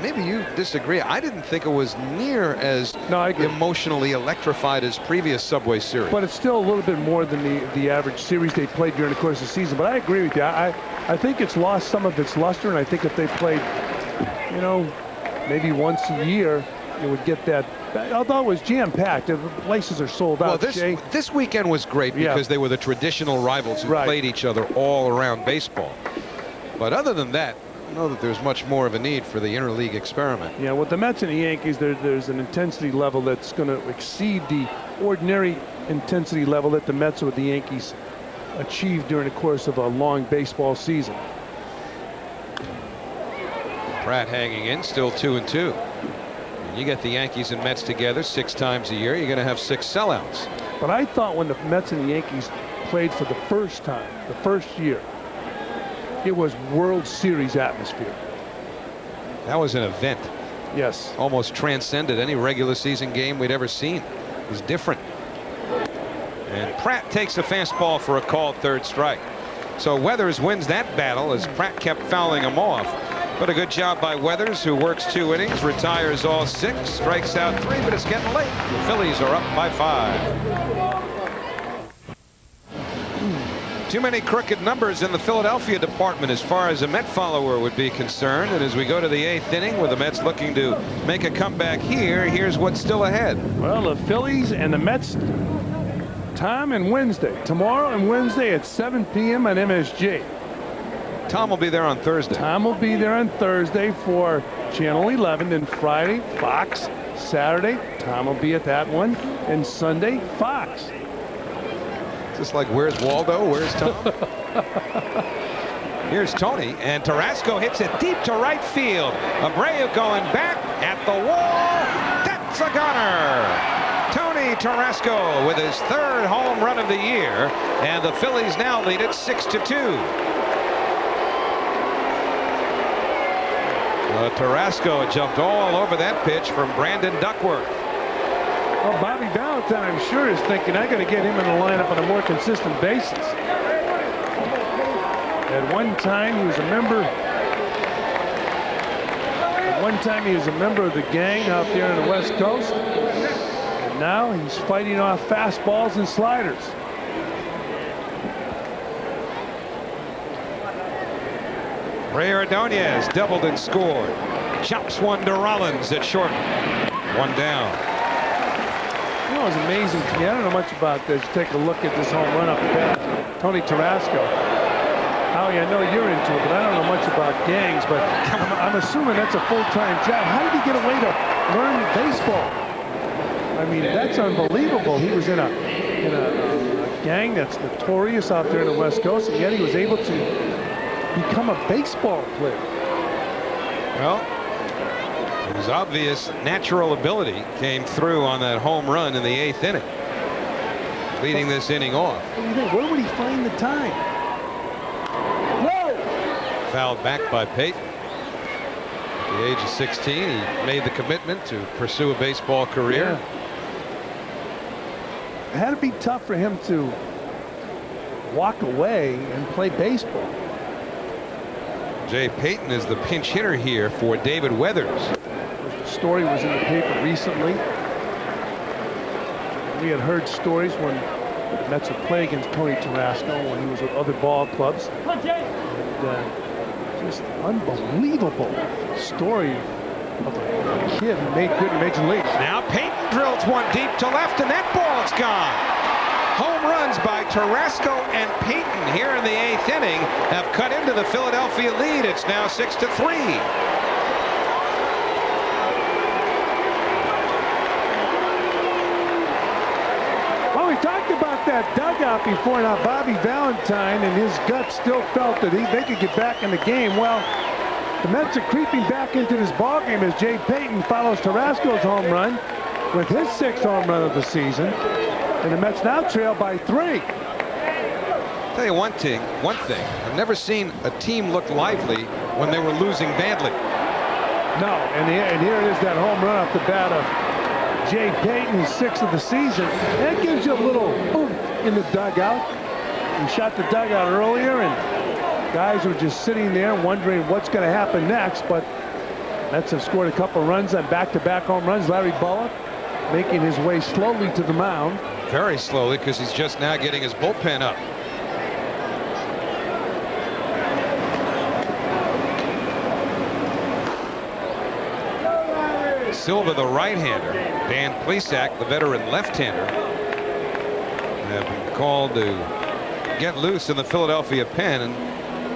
Maybe you disagree. I didn't think it was near as emotionally electrified as previous Subway Series. But it's still a little bit more than the average series they played during the course of the season. But I agree with you. I think it's lost some of its luster, and I think if they played, you know, maybe once a year, it would get that. Although it was jam-packed, the places are sold out. Well, this weekend was great because they were the traditional rivals who played each other all around baseball. But other than that, I don't know that there's much more of a need for the interleague experiment. Yeah, with the Mets and the Yankees, there's an intensity level that's going to exceed the ordinary intensity level that the Mets or the Yankees achieved during the course of a long baseball season. Pratt hanging in, still 2-2. When you get the Yankees and Mets together 6 times a year, you're going to have 6 sellouts. But I thought when the Mets and the Yankees played for the first time, the first year, it was World Series atmosphere. That was an event. Yes. Almost transcended any regular season game we'd ever seen. It was different. And Pratt takes a fastball for a called 3rd strike. So Weathers wins that battle as Pratt kept fouling him off. But a good job by Weathers, who works 2 innings, retires all 6, strikes out 3, but it's getting late. The Phillies are up by 5. Too many crooked numbers in the Philadelphia department as far as a Met follower would be concerned. And as we go to the 8th inning with the Mets looking to make a comeback here, here's what's still ahead. Well, the Phillies and the Mets, Tom and Wednesday. Tomorrow and Wednesday at 7 p.m. on MSG. Tom will be there on Thursday. Tom will be there on Thursday for Channel 11. Then Friday, Fox. Saturday, Tom will be at that one. And Sunday, Fox. Just like, where's Waldo? Where's Tom? Here's Tony, and Tarasco hits it deep to right field. Abreu going back at the wall. That's a gunner. Tony Tarasco with his 3rd home run of the year, and the Phillies now lead it 6-2. Tarasco jumped all over that pitch from Brandon Duckworth. Well, Bobby Valentine, I'm sure, is thinking, I got to get him in the lineup on a more consistent basis. At one time, he was a member of the gang out there on the West Coast. And now he's fighting off fastballs and sliders. Ray Ordonez doubled and scored. Chops one to Rollins at short. 1 down. You know, it's amazing to me. I don't know much about this. Take a look at this home run up at Tony Tarasco. Howie, I know you're into it, but I don't know much about gangs, but I'm assuming that's a full-time job. How did he get away to learn baseball? I mean, that's unbelievable. He was in a gang that's notorious out there in the West Coast, and yet he was able to become a baseball player. Well, his obvious natural ability came through on that home run in the 8th inning, leading this inning off. Where would he find the time? Fouled back by Payton. At the age of 16, he made the commitment to pursue a baseball career. It had to be tough for him to walk away and play baseball. Jay Payton is the pinch hitter here for David Weathers. The story was in the paper recently. we had heard stories when the Mets would play against Tony Tarasco when he was with other ball clubs. And just unbelievable story of a kid who made good in Major League. Now Payton drills one deep to left, and that ball's gone. Home runs by Tarasco and Payton here in the 8th inning have cut into the Philadelphia lead. It's now 6-3. Well, we talked about that dugout before. Now Bobby Valentine and his gut still felt that they could get back in the game. Well, the Mets are creeping back into this ballgame as Jay Payton follows Tarasco's home run with his 6th home run of the season. And the Mets now trail by 3. I'll tell you one thing. I've never seen a team look lively when they were losing badly. No, and here it is, that home run off the bat of Jay Payton, his 6th of the season. That gives you a little oomph in the dugout. He shot the dugout earlier, and guys were just sitting there wondering what's going to happen next. But Mets have scored a couple runs on back-to-back home runs. Larry Bullock making his way slowly to the mound. Very slowly, because he's just now getting his bullpen up. Silva, the right-hander. Dan Plesac, the veteran left-hander, have been called to get loose in the Philadelphia pen, and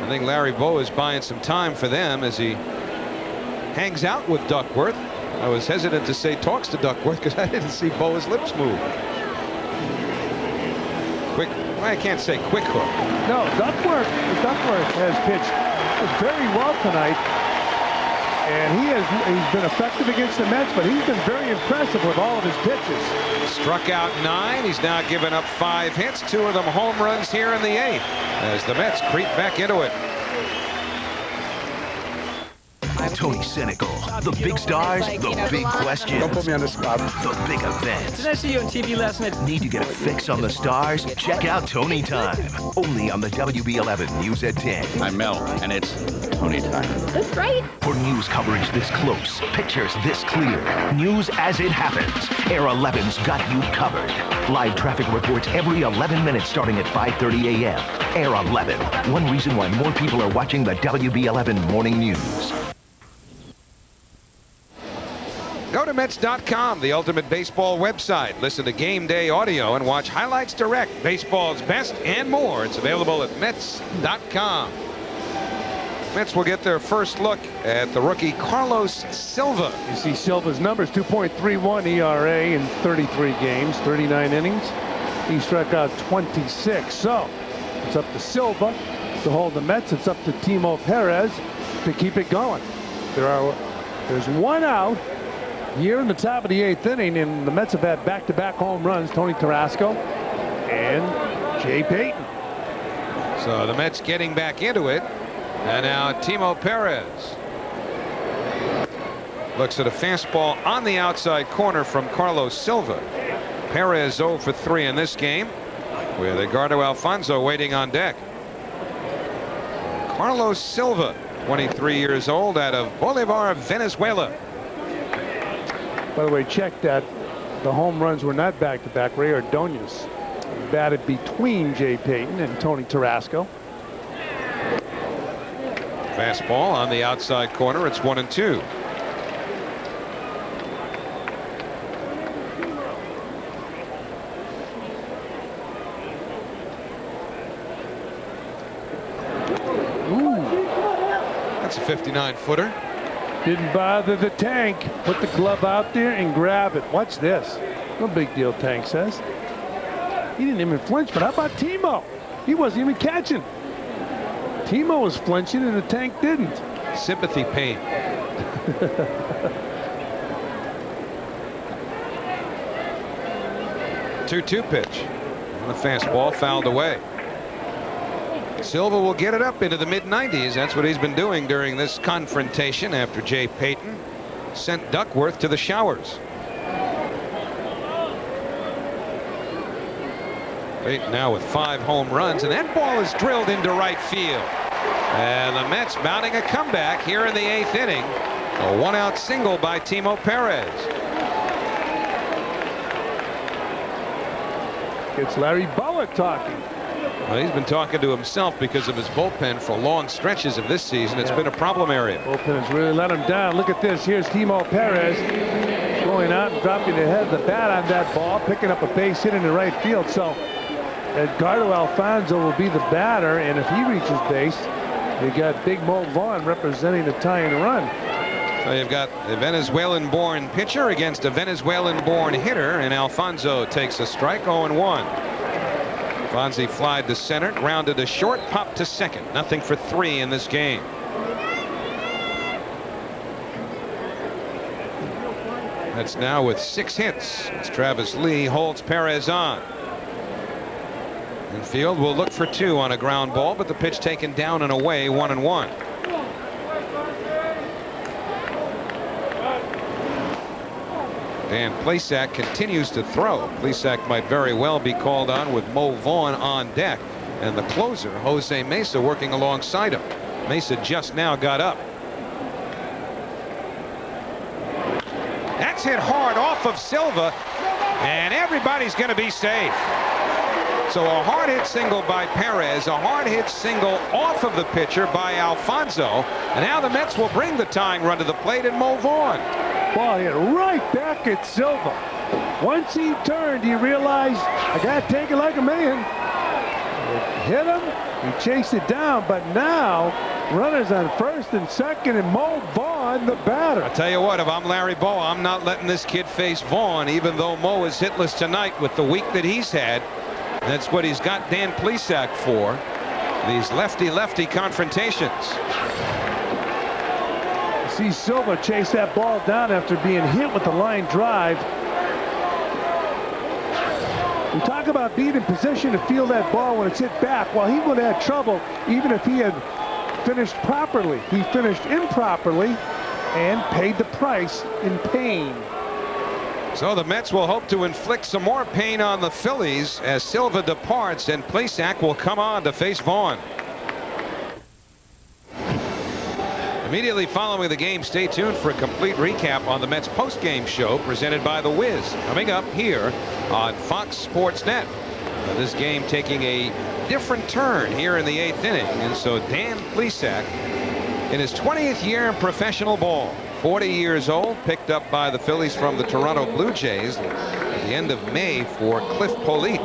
I think Larry Bowa is buying some time for them as he hangs out with Duckworth. I was hesitant to say talks to Duckworth because I didn't see Bowa's lips move. Quick, well, I can't say quick hook. No, Duckworth has pitched very well tonight. And he's been effective against the Mets, but he's been very impressive with all of his pitches. Struck out 9. He's now given up 5 hits, 2 of them home runs here in the 8th as the Mets creep back into it. Tony Cynical. The big stars, the big questions. Don't put me on the spot. The big events. Did I see you on TV last night? Need to get a fix on the stars? Check out Tony Time. Only on the WB11 News at 10. I'm Mel, and it's Tony Time. That's right. For news coverage this close, pictures this clear, news as it happens, Air 11's got you covered. Live traffic reports every 11 minutes starting at 5:30 a.m. Air 11. One reason why more people are watching the WB11 Morning News. Go to Mets.com, the ultimate baseball website. Listen to game day audio and watch highlights direct, baseball's best, and more. It's available at Mets.com. Mets will get their first look at the rookie Carlos Silva. You see Silva's numbers, 2.31 ERA in 33 games, 39 innings. He struck out 26. So it's up to Silva to hold the Mets. It's up to Timo Perez to keep it going. There's one out here in the top of the 8th inning, and the Mets have had back-to-back home runs, Tony Tarasco and Jay Payton. So the Mets getting back into it. And now Timo Perez looks at a fastball on the outside corner from Carlos Silva. Perez 0 for 3 in this game, with Edgardo Alfonso waiting on deck. Carlos Silva, 23 years old, out of Bolivar, Venezuela. By the way, check that the home runs were not back-to-back. Ray Ordonez batted between Jay Payton and Tony Tarasco. Fastball on the outside corner. It's 1-2. That's a 59-footer. Didn't bother the Tank. Put the glove out there and grab it. Watch this. No big deal, Tank says. He didn't even flinch, but how about Timo? He wasn't even catching. Timo was flinching and the Tank didn't. Sympathy pain. Two-two pitch. And the fastball fouled away. Silva will get it up into the mid-90s. That's what he's been doing during this confrontation after Jay Payton sent Duckworth to the showers. Payton now with 5 home runs, and that ball is drilled into right field. And the Mets mounting a comeback here in the 8th inning. A 1-out single by Timo Perez. It's Larry Bowa talking. Well, he's been talking to himself because of his bullpen for long stretches of this season. It's been a problem area. Bullpen has really let him down. Look at this. Here's Timo Perez going out and dropping the head of the bat on that ball, picking up a base hit in the right field. So Edgardo Alfonso will be the batter, and if he reaches base, you got Big Mo Vaughn representing the tying run. So you've got a Venezuelan-born pitcher against a Venezuelan-born hitter, and Alfonso takes a strike. 0-1. Fonzie flied to center, grounded a short, popped to second. Nothing for 3 in this game. That's now with 6 hits as Tavis Lee holds Perez on. Infield will look for 2 on a ground ball, but the pitch taken down and away. 1-1. Dan Plesac continues to throw. Plesac might very well be called on with Mo Vaughn on deck, and the closer Jose Mesa working alongside him. Mesa just now got up. That's hit hard off of Silva, and everybody's going to be safe. So a hard hit single by Perez, a hard hit single off of the pitcher by Alfonso, and now the Mets will bring the tying run to the plate in Mo Vaughn. Ball hit right back at Silva. Once he turned, he realized, I got to take it like a man. It hit him, he chased it down, but now runners on first and second, and Mo Vaughn, the batter. I'll tell you what, if I'm Larry Bowa, I'm not letting this kid face Vaughn, even though Mo is hitless tonight with the week that he's had. That's what he's got Dan Plesac for, these lefty-lefty confrontations. See Silva chase that ball down after being hit with the line drive. We talk about being in position to field that ball when it's hit back. Well, he would have had trouble even if he had finished properly. He finished improperly and paid the price in pain. So the Mets will hope to inflict some more pain on the Phillies as Silva departs, and Plesac will come on to face Vaughn. Immediately following the game, stay tuned for a complete recap on the Mets post-game show presented by The Wiz, coming up here on Fox Sports Net. This game taking a different turn here in the 8th inning, and so Dan Plesac, in his 20th year in professional ball, 40 years old, picked up by the Phillies from the Toronto Blue Jays at the end of May for Cliff Polite.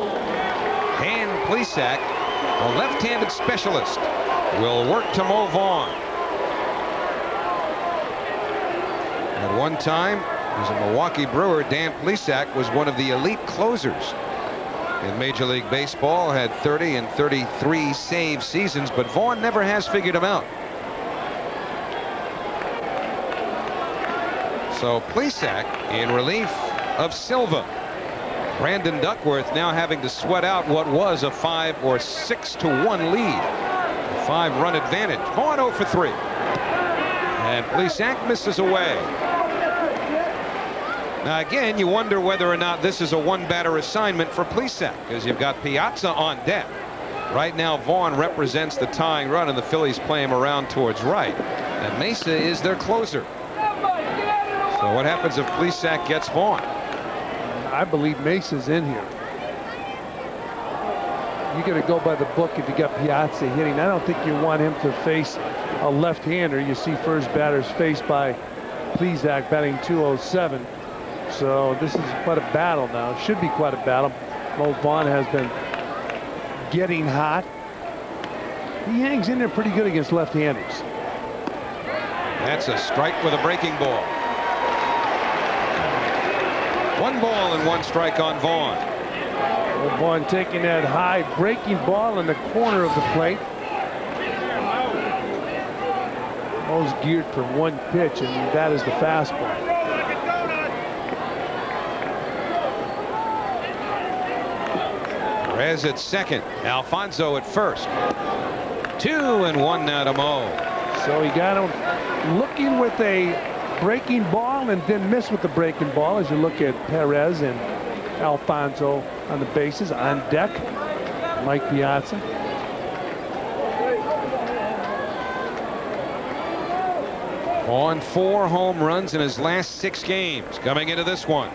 Dan Plesac, a left-handed specialist, will work to Mo Vaughn. At one time, as a Milwaukee Brewer, Dan Plesac was one of the elite closers in Major League Baseball, had 30 and 33 save seasons, but Vaughn never has figured him out. So Plesac in relief of Silva. Brandon Duckworth now having to sweat out what was a 5 or 6-1 lead. A 5-run advantage. Vaughn 0 for 3. And Plesac misses away. Now again, you wonder whether or not this is a one-batter assignment for Plesac, because you've got Piazza on deck. Right now, Vaughn represents the tying run, and the Phillies play him around towards right. And Mesa is their closer. So what happens if Plesac gets Vaughn? I believe Mesa's in here. You got to go by the book if you got Piazza hitting. I don't think you want him to face a left-hander. You see first batters faced by Plesac batting 207. So this is quite a battle now. Should be quite a battle. Mo Vaughn has been getting hot. He hangs in there pretty good against left-handers. That's a strike with a breaking ball. 1 ball and 1 strike on Vaughn. Vaughn taking that high breaking ball in the corner of the plate. Mo's geared for 1 pitch, and that is the fastball. Perez at second, Alfonso at first. 2-1 now to Mo. So he got him looking with a breaking ball and then missed with the breaking ball as you look at Perez and Alfonso on the bases. On deck, Mike Piazza. On 4 home runs in his last 6 games coming into this one.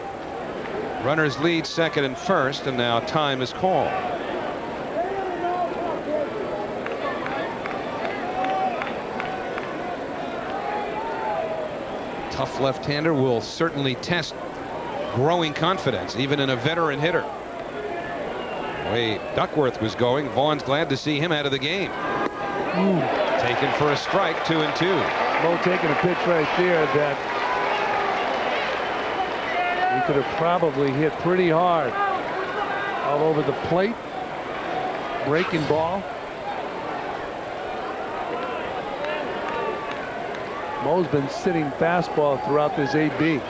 Runners lead second and first, and now time is called. Tough left-hander will certainly test growing confidence, even in a veteran hitter. The way Duckworth was going, Vaughn's glad to see him out of the game. Taken for a strike, 2-2. Mo taking a pitch right there that he could have probably hit pretty hard. All over the plate. Breaking ball. Mo's been sitting fastball throughout this AB.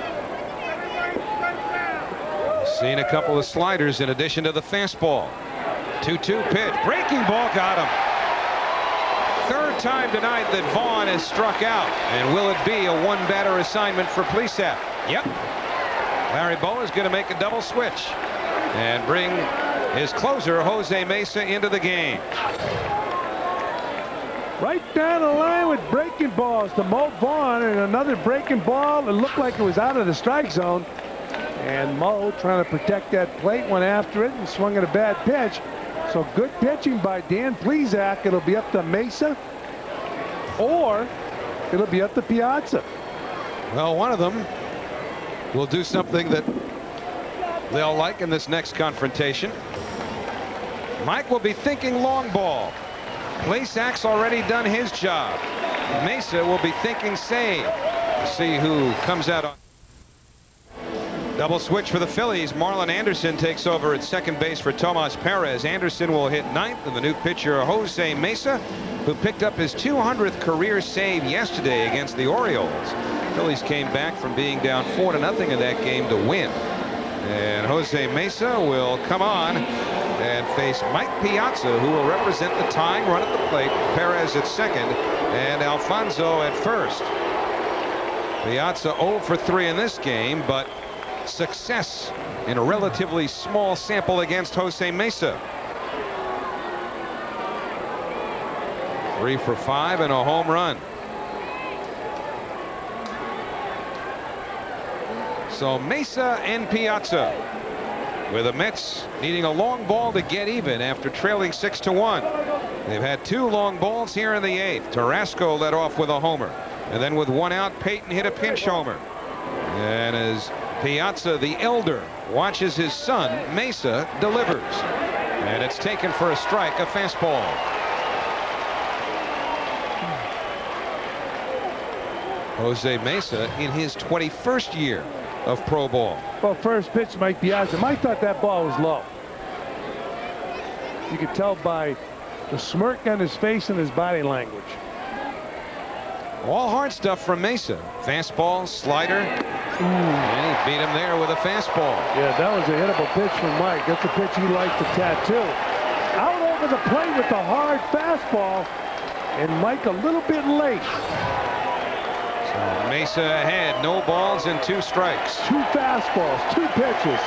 Seen a couple of sliders in addition to the fastball. 2-2 pitch. Breaking ball got him. Third time tonight that Vaughn has struck out. And will it be a one-batter assignment for Plesac? Yep. Larry Bowa is going to make a double switch and bring his closer, Jose Mesa, into the game. Right down the line with breaking balls to Mo Vaughn, and another breaking ball. It looked like it was out of the strike zone. And Mo, trying to protect that plate, went after it and swung at a bad pitch. So good pitching by Dan Plesac. It'll be up to Mesa, or it'll be up to Piazza. Well, one of them will do something that they'll like in this next confrontation. Mike will be thinking long ball. Plesac's already done his job. Mesa will be thinking save. We'll see who comes out on. Double switch for the Phillies. Marlon Anderson takes over at second base for Tomas Perez. Anderson will hit ninth, and the new pitcher Jose Mesa, who picked up his 200th career save yesterday against the Orioles. Phillies came back from being down 4-0 in that game to win. And Jose Mesa will come on and face Mike Piazza, who will represent the tying run at the plate. Perez at second and Alfonso at first. Piazza 0 for 3 in this game, but success in a relatively small sample against Jose Mesa. 3 for 5 and a home run. So Mesa and Piazza, with the Mets needing a long ball to get even after trailing 6-1. They've had 2 long balls here in the 8th. Tarasco led off with a homer, and then with 1 out, Payton hit a pinch homer. And as Piazza, the elder, watches his son Mesa delivers, and it's taken for a strike, a fastball. Jose Mesa in his 21st year of pro ball. Well, first pitch, Mike Piazza. Mike thought that ball was low. You could tell by the smirk on his face and his body language. All hard stuff from Mesa. Fastball, slider. And he beat him there with a fastball. Yeah, that was a hittable pitch from Mike. That's a pitch he likes to tattoo. Out over the plate with the hard fastball, and Mike a little bit late. So Mesa ahead, no balls and 2 strikes. 2 fastballs, 2 pitches.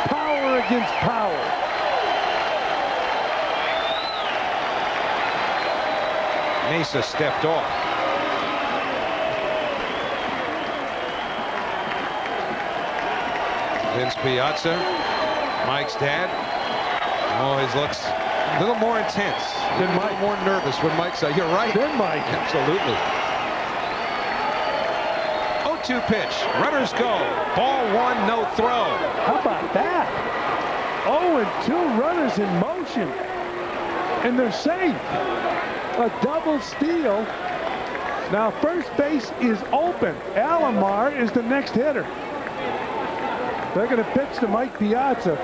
Power against power. Mesa stepped off. Vince Piazza, Mike's dad. Oh, his looks a little more intense. A little more nervous when Mike said, "You're right." Then Mike. Absolutely. 0-2 pitch. Runners go. Ball 1, no throw. How about that? 0-2 runners in motion. And they're safe. A double steal. Now first base is open. Alomar is the next hitter. They're going to pitch to Mike Piazza.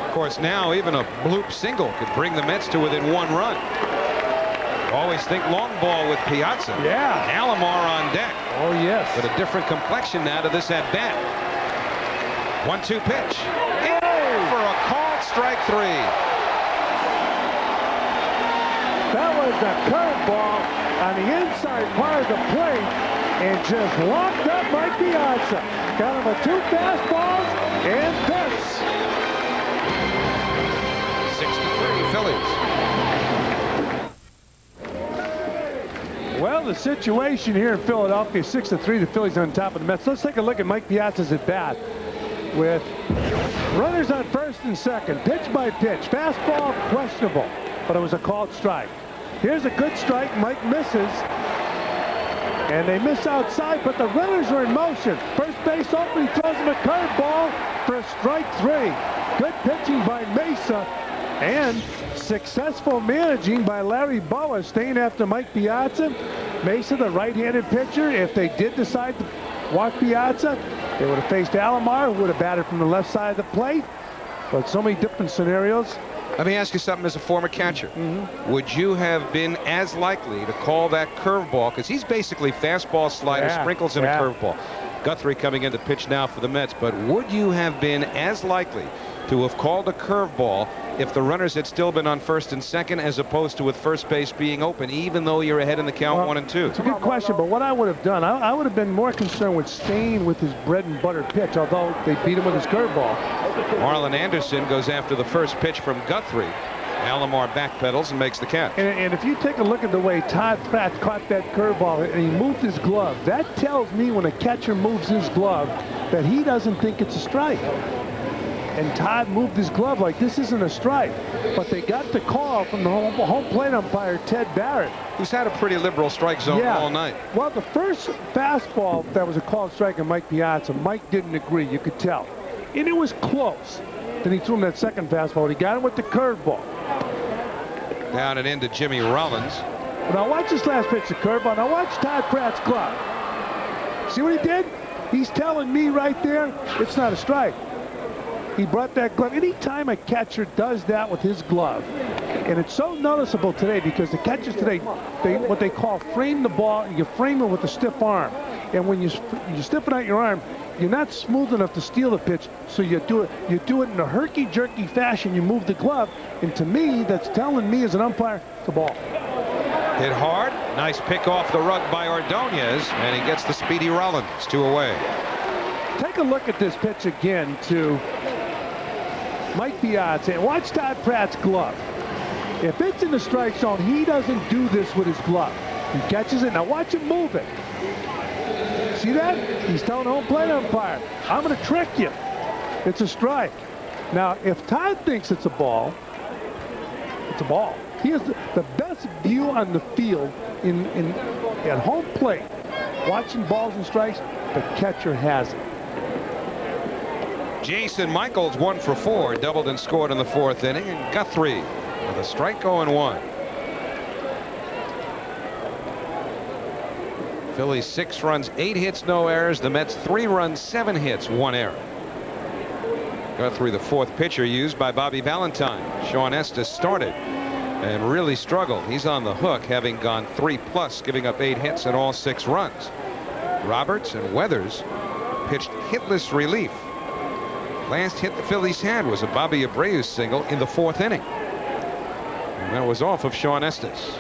Of course, now even a bloop single could bring the Mets to within 1 run. Always think long ball with Piazza. Yeah. Alomar on deck. Oh, yes. With a different complexion now to this at-bat. 1-2 pitch. In for a called strike 3. That was a curveball on the inside part of the plate and just locked up Mike Piazza. Kind of a 2 fastballs and this. 6-3 Phillies. Well, the situation here in Philadelphia, 6-3, the Phillies on top of the Mets. Let's take a look at Mike Piazza's at bat with runners on first and second, pitch by pitch. Fastball, questionable, but it was a called strike. Here's a good strike. Mike misses, and they miss outside, but the runners are in motion. First base open, he throws him a curveball for strike 3. Good pitching by Mesa, and successful managing by Larry Boa, staying after Mike Piazza. Mesa, the right-handed pitcher, if they did decide to walk Piazza, they would have faced Alomar, who would have batted from the left side of the plate. But so many different scenarios. Let me ask you something as a former catcher. Would you have been as likely to call that curveball? Because he's basically fastball, slider, sprinkles in a curveball. Guthrie coming in to pitch now for the Mets. But would you have been as likely to have called a curveball if the runners had still been on first and second, as opposed to with first base being open, even though you're ahead in the count 1-2? It's a good question, but what I would have done, I would have been more concerned with staying with his bread and butter pitch, although they beat him with his curveball. Marlon Anderson goes after the first pitch from Guthrie. Alomar backpedals and makes the catch. And if you take a look at the way Todd Pratt caught that curveball and he moved his glove, that tells me when a catcher moves his glove that he doesn't think it's a strike. And Todd moved his glove like this isn't a strike. But they got the call from the home plate umpire, Ted Barrett. Who's had a pretty liberal strike zone all night. Well, the first fastball that was a called strike on Mike Piazza, Mike didn't agree, you could tell. And it was close. Then he threw him that second fastball. He got him with the curveball. Down and into Jimmy Rollins. Now watch this last pitch, the curveball. Now watch Todd Pratt's glove. See what he did? He's telling me right there, it's not a strike. He brought that glove. Anytime a catcher does that with his glove, and it's so noticeable today because the catchers today, what they call frame the ball, and you frame it with a stiff arm. And when you stiffen out your arm, you're not smooth enough to steal the pitch, so you do it in a herky-jerky fashion. You move the glove, and to me, that's telling me as an umpire, it's a ball. Hit hard. Nice pick off the rug by Ordonez, and he gets the speedy Rollins, 2 away. Take a look at this pitch again to Mike Piazza, and watch Todd Pratt's glove. If it's in the strike zone, he doesn't do this with his glove. He catches it. Now watch him move it. See that? He's telling the home plate umpire, I'm going to trick you. It's a strike. Now, if Todd thinks it's a ball, it's a ball. He has the best view on the field at home plate. Watching balls and strikes, the catcher has it. Jason Michaels 1 for 4, doubled and scored in the 4th inning, and Guthrie with a strike 0-1. Phillies 6 runs, 8 hits, no errors. The Mets 3 runs, 7 hits, 1 error. Guthrie, the 4th pitcher used by Bobby Valentine. Shawn Estes started and really struggled. He's on the hook, having gone 3+, giving up 8 hits and all 6 runs. Roberts and Weathers pitched hitless relief. Last hit the Phillies had was a Bobby Abreu single in the 4th inning. And that was off of Shawn Estes.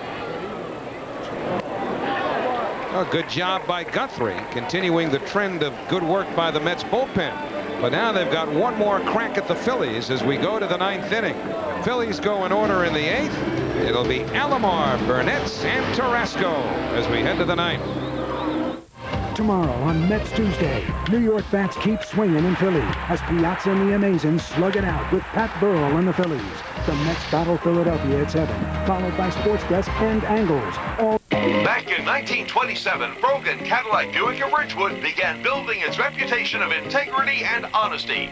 A good job by Guthrie, continuing the trend of good work by the Mets bullpen. But now they've got one more crack at the Phillies as we go to the 9th inning. The Phillies go in order in the 8th. It'll be Alomar, Burnett, and Tarasco as we head to the 9th. Tomorrow on Mets Tuesday, New York bats keep swinging in Philly as Piazza and the Amazins slug it out with Pat Burrell and the Phillies. The Mets battle Philadelphia at 7, followed by Sports Desk and Angles. Back in 1927, Brogan Cadillac Buick of Ridgewood began building its reputation of integrity and honesty.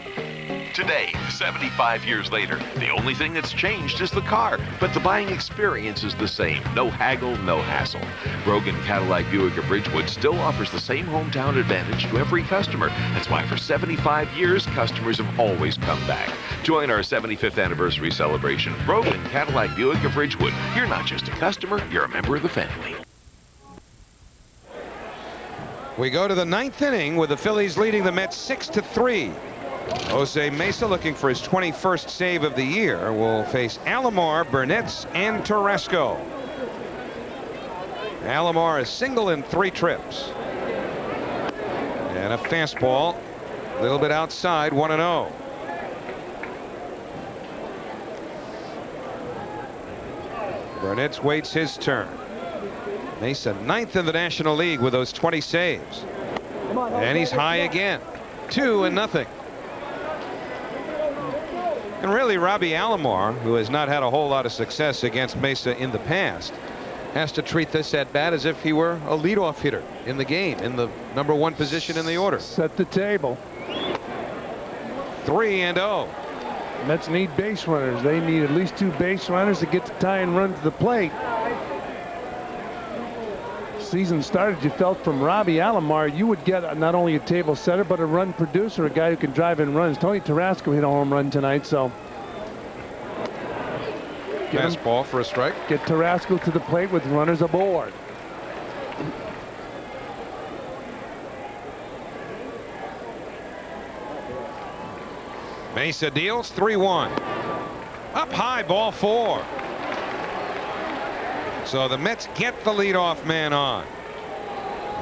Today, 75 years later, the only thing that's changed is the car, but the buying experience is the same. No haggle, no hassle. Brogan Cadillac Buick of Ridgewood still offers the same hometown advantage to every customer. That's why for 75 years, customers have always come back. Join our 75th anniversary celebration. Brogan Cadillac Buick of Ridgewood. You're not just a customer, you're a member of the family. We go to the 9th inning with the Phillies leading the Mets 6-3. Jose Mesa, looking for his 21st save of the year, will face Alomar, Burnett, and Tarasco. Alomar is single in 3 trips. And a fastball, a little bit outside, 1-0. Burnett waits his turn. Mesa 9th in the National League with those 20 saves. And he's high again. 2-0. And really, Robbie Alomar, who has not had a whole lot of success against Mesa in the past, has to treat this at bat as if he were a leadoff hitter in the game, in the #1 position in the order. Set the table. 3-0. Mets need base runners. They need at least 2 base runners to get the tying run to the plate. Season started, you felt from Robbie Alomar you would get not only a table setter but a run producer, a guy who can drive in runs. Tony Tarasco hit a home run tonight, so fastball for a strike. Get Tarasco to the plate with runners aboard. Mesa deals 3-1. Up high, ball 4. So the Mets get the leadoff man on.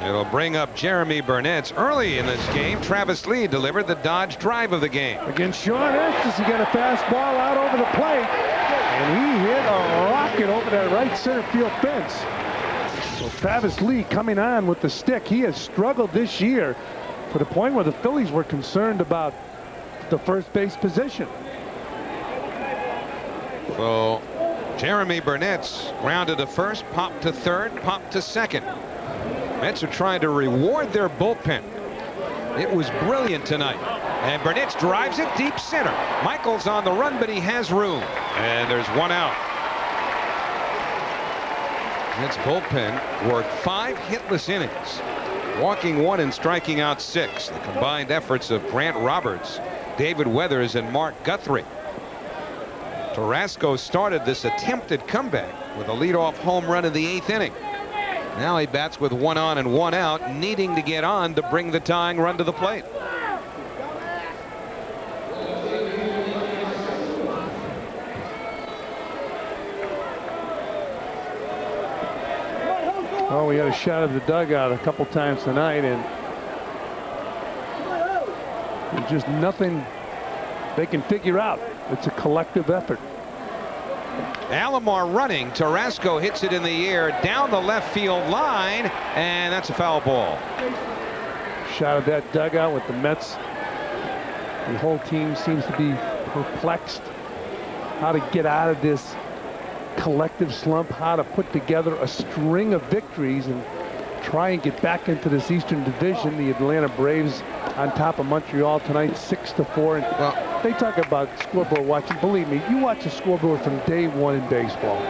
It'll bring up Jeremy Burnett's. Early in this game, Tavis Lee delivered the Dodge drive of the game. Against Shawn Estes, he got a fastball out over the plate, and he hit a rocket over that right center field fence. So Tavis Lee coming on with the stick. He has struggled this year to the point where the Phillies were concerned about the first base position. So Jeremy Burnett's grounded to first, popped to third, popped to second. Mets are trying to reward their bullpen. It was brilliant tonight. And Burnett drives it deep center. Michael's on the run, but he has room. And there's 1 out. Mets bullpen worked 5 hitless innings, walking 1 and striking out 6. The combined efforts of Grant Roberts, David Weathers, and Mark Guthrie. Tarasco started this attempted comeback with a leadoff home run in the 8th inning. Now he bats with 1 on and 1 out, needing to get on to bring the tying run to the plate. Oh, we had a shot of the dugout a couple times tonight, and there's just nothing they can figure out. It's a collective effort. Alomar running. Tarasco hits it in the air down the left field line, and that's a foul ball. Shot of that dugout with the Mets. The whole team seems to be perplexed how to get out of this collective slump, how to put together a string of victories and try and get back into this Eastern Division. The Atlanta Braves on top of Montreal tonight, 6-4. And well, they talk about scoreboard watching. Believe me, you watch a scoreboard from day 1 in baseball.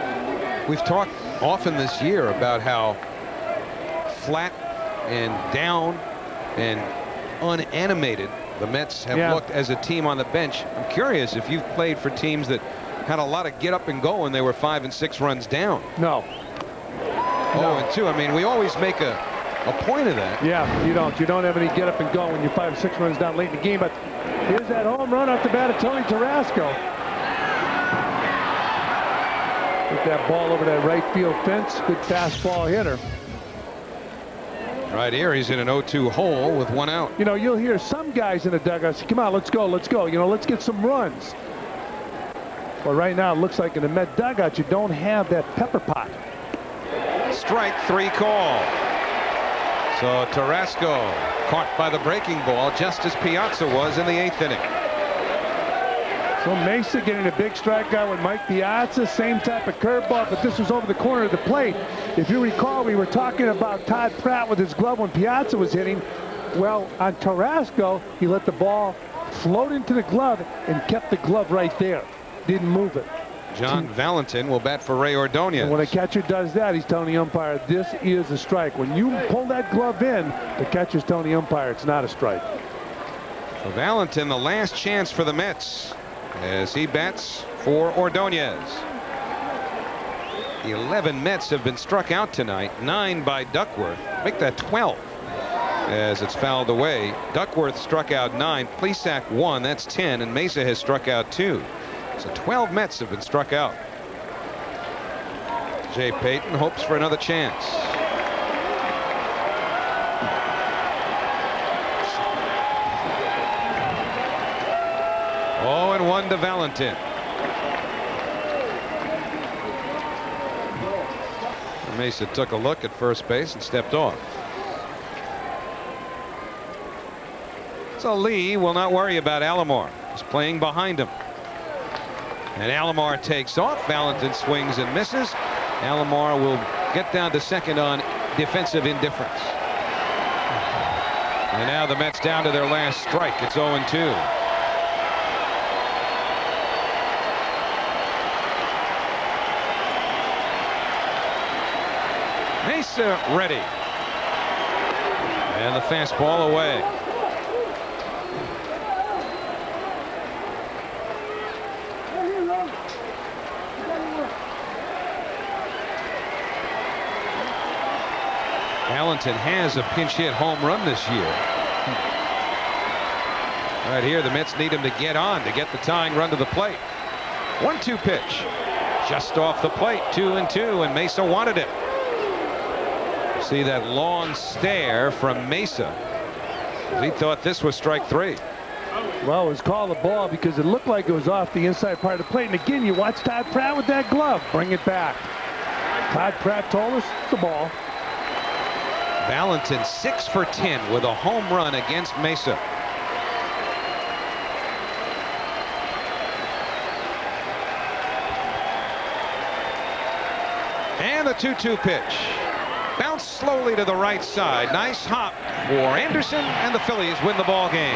We've talked often this year about how flat and down and unanimated the Mets have looked as a team on the bench. I'm curious if you've played for teams that had a lot of get up and go and they were 5 and 6 runs down. No. 0-2. I mean, we always make a point of that. Yeah, you don't have any get up and go when you're 5 or 6 runs down late in the game. But here's that home run off the bat of Tony Tarasco. Put that ball over that right field fence. Good fastball hitter. Right here, he's in an 0-2 hole with 1 out. You know, you'll hear some guys in the dugout say, come on, let's go, let's go. You know, let's get some runs. But right now, it looks like in the Met dugout, you don't have that pepper pot. Strike 3 call. So Tarasco caught by the breaking ball just as Piazza was in the 8th inning. So Mesa getting a big strikeout with Mike Piazza, same type of curveball, but this was over the corner of the plate. If you recall, we were talking about Todd Pratt with his glove when Piazza was hitting. Well, on Tarasco, he let the ball float into the glove and kept the glove right there. Didn't move it. John Valentin will bat for Ray Ordonez. And when a catcher does that, he's telling the umpire, this is a strike. When you pull that glove in, the catcher's telling the umpire it's not a strike. So Valentin, the last chance for the Mets as he bats for Ordonez. 11 Mets have been struck out tonight, 9 by Duckworth. Make that 12 as it's fouled away. Duckworth struck out 9, Plesac 1, that's 10, and Mesa has struck out 2. So 12 Mets have been struck out. Jay Payton hopes for another chance. Oh, and 1 to Valentin. Mesa took a look at first base and stepped off. So Lee will not worry about Alomar. He's playing behind him. And Alomar takes off. Valentin swings and misses. Alomar will get down to second on defensive indifference. And now the Mets down to their last strike. It's 0-2. Mesa ready. And the fastball away. Valentin has a pinch hit home run this year. Right here, the Mets need him to get on to get the tying run to the plate. 1-2 pitch. Just off the plate. 2-2, and Mesa wanted it. See that long stare from Mesa. He thought this was strike 3. Well, it was called a ball because it looked like it was off the inside part of the plate. And again, you watch Todd Pratt with that glove. Bring it back. Todd Pratt told us it's a ball. Valentin 6 for 10 with a home run against Mesa. And the 2-2 pitch. Bounced slowly to the right side. Nice hop for Anderson, and the Phillies win the ball game.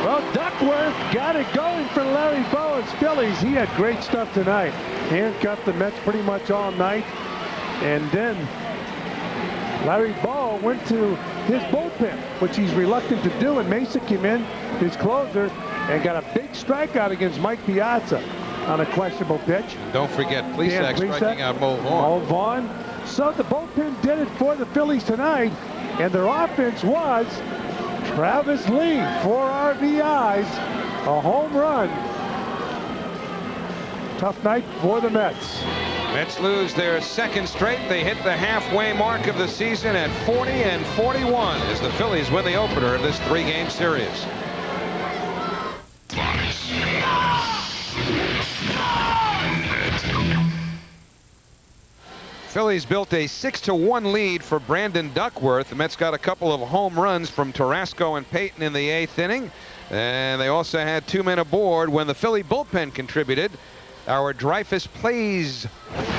Well, Duckworth got it going for Larry Bowa's Phillies. He had great stuff tonight. Handcuffed the Mets pretty much all night. And then Larry Bowa went to his bullpen, which he's reluctant to do, and Mesa came in, his closer, and got a big strikeout against Mike Piazza on a questionable pitch. Don't forget Plesac striking out Mo Vaughn. Mo Vaughn. So the bullpen did it for the Phillies tonight, and their offense was Tavis Lee, 4 RBIs, a home run. Tough night for the Mets. Mets lose their second straight. They hit the halfway mark of the season at 40-41 as the Phillies win the opener of this 3-game series. Phillies built a 6-1 lead for Brandon Duckworth. The Mets got a couple of home runs from Tarasco and Payton in the 8th inning. And they also had 2 men aboard when the Philly bullpen contributed. Our Dreyfus plays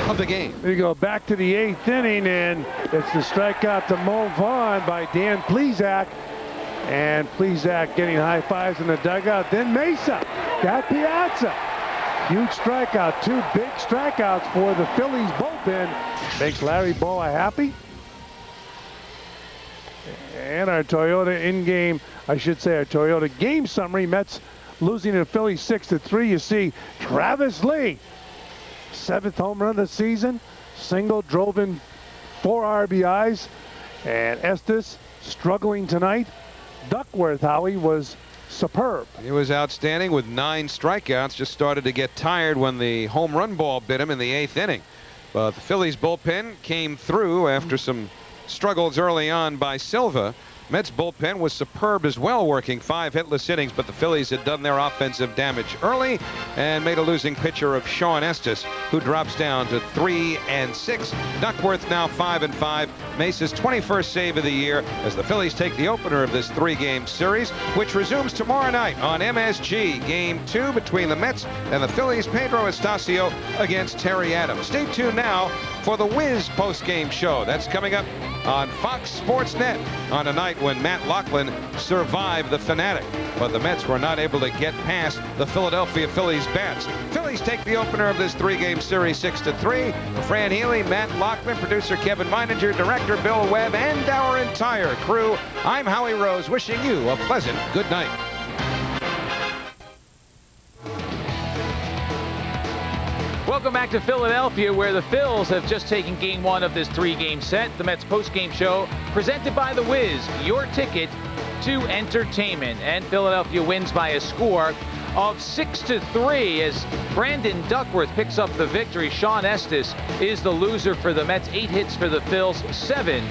of the game. There you go, back to the 8th inning, and it's the strikeout to Mo Vaughn by Dan Plesac. And Plesac getting high fives in the dugout. Then Mesa got Piazza. Huge strikeout, 2 big strikeouts for the Phillies bullpen. Makes Larry Bowa happy. And our Toyota in-game, I should say our Toyota game summary, Mets losing to the Phillies 6-3. You see Tavis Lee, 7th home run of the season, single, drove in 4 RBIs. And Estes struggling tonight. Duckworth, Howie, was superb. He was outstanding with 9 strikeouts. Just started to get tired when the home run ball bit him in the 8th inning. But the Phillies bullpen came through after some struggles early on by Silva. Mets bullpen was superb as well, working 5 hitless innings, but the Phillies had done their offensive damage early and made a losing pitcher of Shawn Estes, who drops down to 3-6. Duckworth now 5-5. Mesa's 21st save of the year as the Phillies take the opener of this 3-game series, which resumes tomorrow night on MSG. Game 2 between the Mets and the Phillies. Pedro Estacio against Terry Adams. Stay tuned now for the Wiz post-game show. That's coming up on Fox Sports Net on a night when Matt Lachlan survived the Fanatic. But the Mets were not able to get past the Philadelphia Phillies bats. Phillies take the opener of this 3-game series 6-3. For Fran Healy, Matt Lachlan, producer Kevin Meininger, director Bill Webb, and our entire crew, I'm Howie Rose, wishing you a pleasant good night. Welcome back to Philadelphia, where the Phils have just taken game 1 of this 3-game set. The Mets post-game show presented by The Wiz, your ticket to entertainment. And Philadelphia wins by a score of 6-3 as Brandon Duckworth picks up the victory. Shawn Estes is the loser for the Mets. 8 hits for the Phils, 7